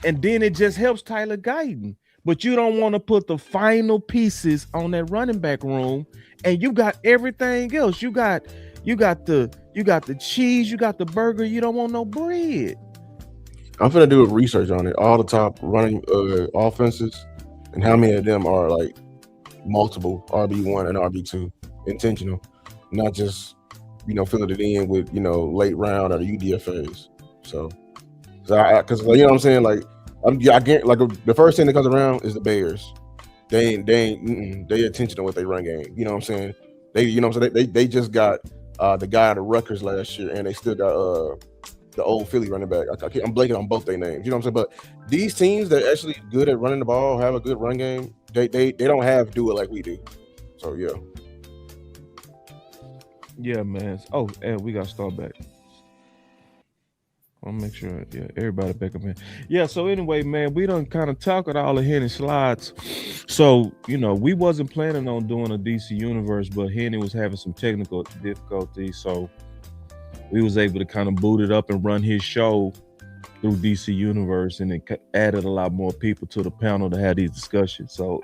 And then it just helps Tyler Guyton. But you don't want to put the final pieces on that running back room, and you got everything else. You got the cheese, you got the burger. You don't want no bread. I'm gonna do a research on it. All the top running offenses, and how many of them are like multiple RB1 and RB2 intentional, not just filling it in with late round or the UDFAs. So because you know what I'm saying, like. I get like the first thing that comes around is the Bears. They attention to what they run game. You know what I'm saying? They just got the guy out of Rutgers last year, and they still got the old Philly running back. I'm blanking on both their names. You know what I'm saying? But these teams that are actually good at running the ball, have a good run game, they don't have do it like we do. So yeah. Yeah, man. Oh, and we got to start back. I'll make sure, everybody back up in. Yeah, so anyway, man, we done kind of talked all the Henny slides. So, we wasn't planning on doing a DC Universe, but Henny was having some technical difficulties, so we was able to kind of boot it up and run his show through DC Universe, and it added a lot more people to the panel to have these discussions. So,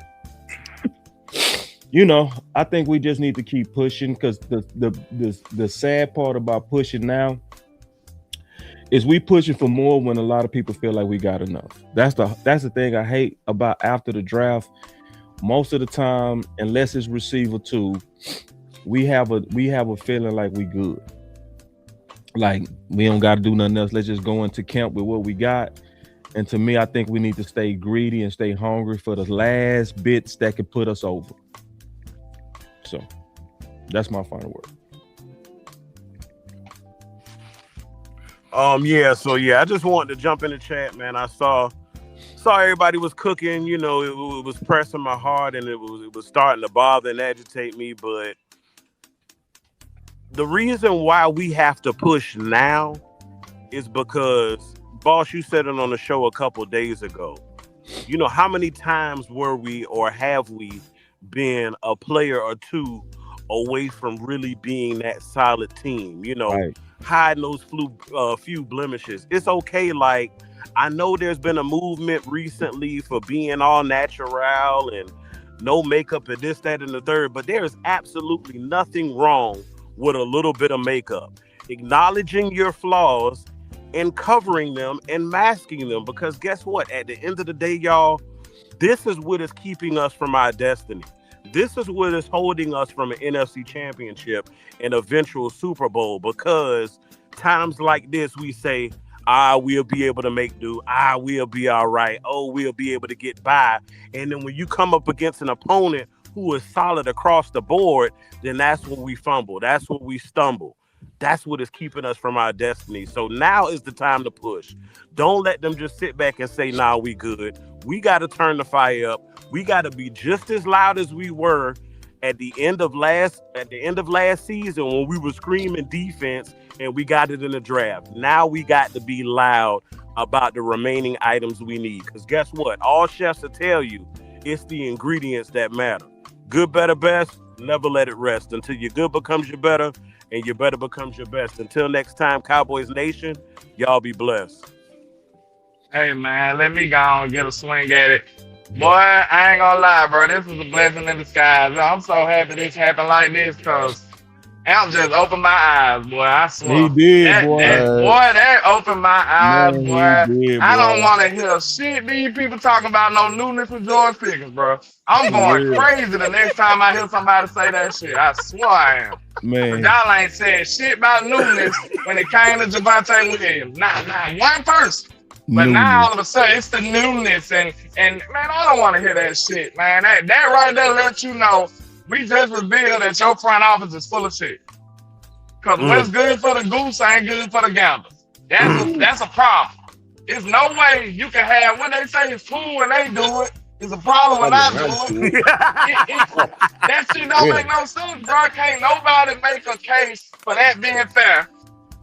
I think we just need to keep pushing, because the sad part about pushing now is we pushing for more when a lot of people feel like we got enough. That's the thing I hate about after the draft. Most of the time, unless it's receiver 2, we have a feeling like we good. Like we don't got to do nothing else. Let's just go into camp with what we got. And to me, I think we need to stay greedy and stay hungry for the last bits that could put us over. So that's my final word. I just wanted to jump in the chat, man. I saw everybody was cooking, it was pressing my heart, and it was starting to bother and agitate me. But the reason why we have to push now is because, boss, you said it on the show a couple of days ago. How many times were we, or have we been a player or two away from really being that solid team? Right. Hiding those few blemishes. It's okay. Like, I know there's been a movement recently for being all natural and no makeup and this, that, and the third, but there is absolutely nothing wrong with a little bit of makeup. Acknowledging your flaws and covering them and masking them, because guess what? At the end of the day, y'all, this is what is keeping us from our destiny. This is what is holding us from an NFC championship and eventual Super Bowl, because times like this, we say, we'll be able to make do. We'll be all right. We'll be able to get by. And then when you come up against an opponent who is solid across the board, then that's when we fumble. That's when we stumble. That's what is keeping us from our destiny. So now is the time to push. Don't let them just sit back and say, we good. We got to turn the fire up. We got to be just as loud as we were at the end of last season when we were screaming defense and we got it in the draft. Now we got to be loud about the remaining items we need. Because guess what? All chefs will tell you it's the ingredients that matter. Good, better, best. Never let it rest until your good becomes your better and your better becomes your best. Until next time, Cowboys Nation, y'all be blessed. Hey man, let me go and get a swing at it. Boy, I ain't gonna lie, bro. This is a blessing in disguise. I'm so happy this happened like this because Amp just opened my eyes, boy. I swear. He did, That opened my eyes, Man, boy. he did, I don't boy. want to hear shit these people talking about no newness with George Pickens, bro. I'm going crazy the next time I hear somebody say that shit. I swear I am. Man. Y'all ain't said shit about newness when it came to Javonte Williams. Not one person. But now all of a sudden it's the newness and man, I don't want to hear that shit, man. That right there lets you know we just revealed that your front office is full of shit. Cause what's good for the goose ain't good for the gander. That's a problem. There's no way you can have what they say is cool when they do it. It's a problem when I do it. That shit don't make no sense, bro. Can't nobody make a case for that being fair.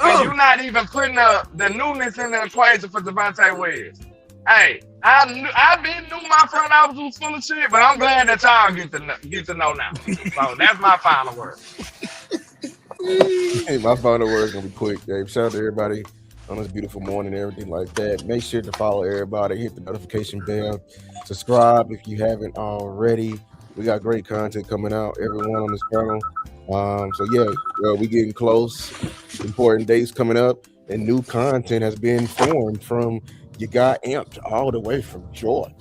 And you're not even putting the newness in the equation for Javonte Williams. Hey, I been knew my front office was full of shit, but I'm glad that y'all get to know now. So that's my final word. Hey, my final word is gonna be quick, Dave. Shout out to everybody on this beautiful morning and everything like that. Make sure to follow everybody, hit the notification bell, subscribe if you haven't already. We got great content coming out, everyone on this channel. So yeah, we getting close. Important dates coming up, and new content has been formed from you got amped all the way from Georgia.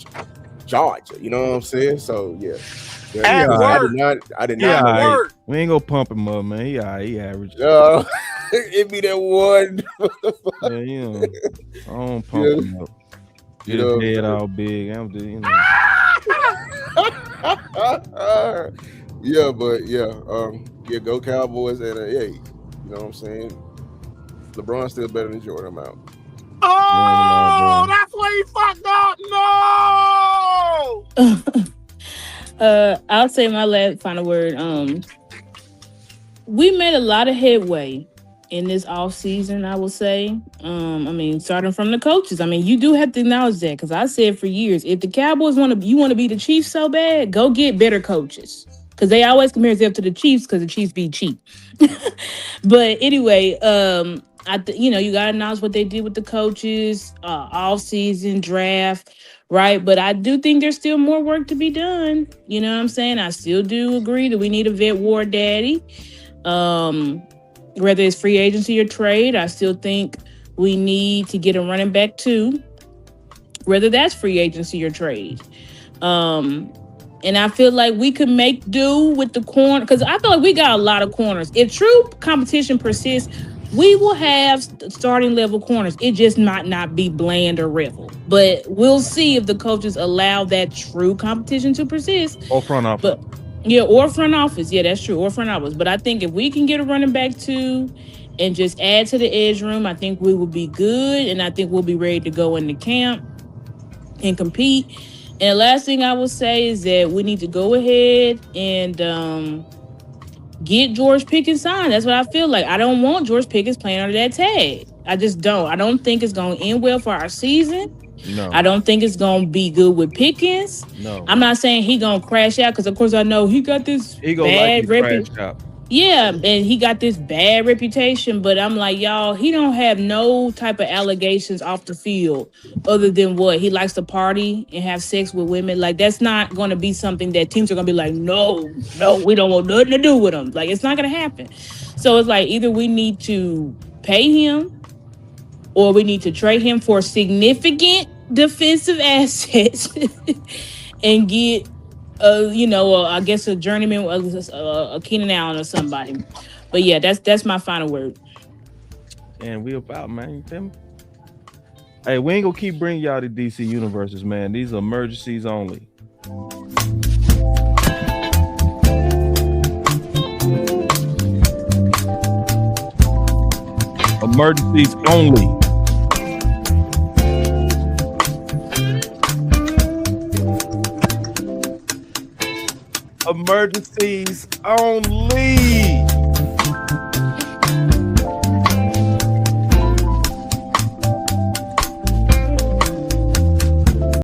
You know what I'm saying? So yeah. I did not. Right. We ain't gonna pump him up, man. He average. It be that one. Yeah, you know, I don't pump him up. Get his head all big. I'm just, you know. Go Cowboys, and you know what I'm saying? LeBron's still better than Jordan. I'm out. Oh, that's where he fucked up. No. I'll say my last final word. We made a lot of headway in this off season, I will say. Starting from the coaches. You do have to acknowledge that, because I said for years, if the Cowboys want to be the Chiefs so bad, go get better coaches. Because they always compare themselves to the Chiefs because the Chiefs be cheap. But anyway, you got to acknowledge what they did with the coaches, off-season draft, right? But I do think there's still more work to be done. You know what I'm saying? I still do agree that we need a vet war daddy. Whether it's free agency or trade, I still think we need to get a running back too, whether that's free agency or trade. And I feel like we could make do with the corner, because I feel like we got a lot of corners. If true competition persists, we will have starting level corners. It just might not be Bland or Revel. But we'll see if the coaches allow that true competition to persist. Or front office. Or front office. Yeah, that's true. Or front office. But I think if we can get a running back too and just add to the edge room, I think we will be good. And I think we'll be ready to go into camp and compete. And the last thing I will say is that we need to go ahead and get George Pickens signed. That's what I feel like. I don't want George Pickens playing under that tag. I just don't. I don't think it's going to end well for our season. No. I don't think it's going to be good with Pickens. No. I'm not saying he going to crash out, because, of course, I know he got this bad reputation. Yeah, and he got this bad reputation, but I'm like, y'all, he don't have no type of allegations off the field other than what? He likes to party and have sex with women. Like, that's not going to be something that teams are going to be like, no, we don't want nothing to do with him. Like, it's not going to happen. So it's like, either we need to pay him or we need to trade him for significant defensive assets and get I guess a journeyman, a Keenan Allen or somebody. But yeah, that's my final word. And we about, man. You feel me? Hey, we ain't gonna keep bringing y'all to DC universes, man. These are emergencies only. Emergencies only. Emergencies only.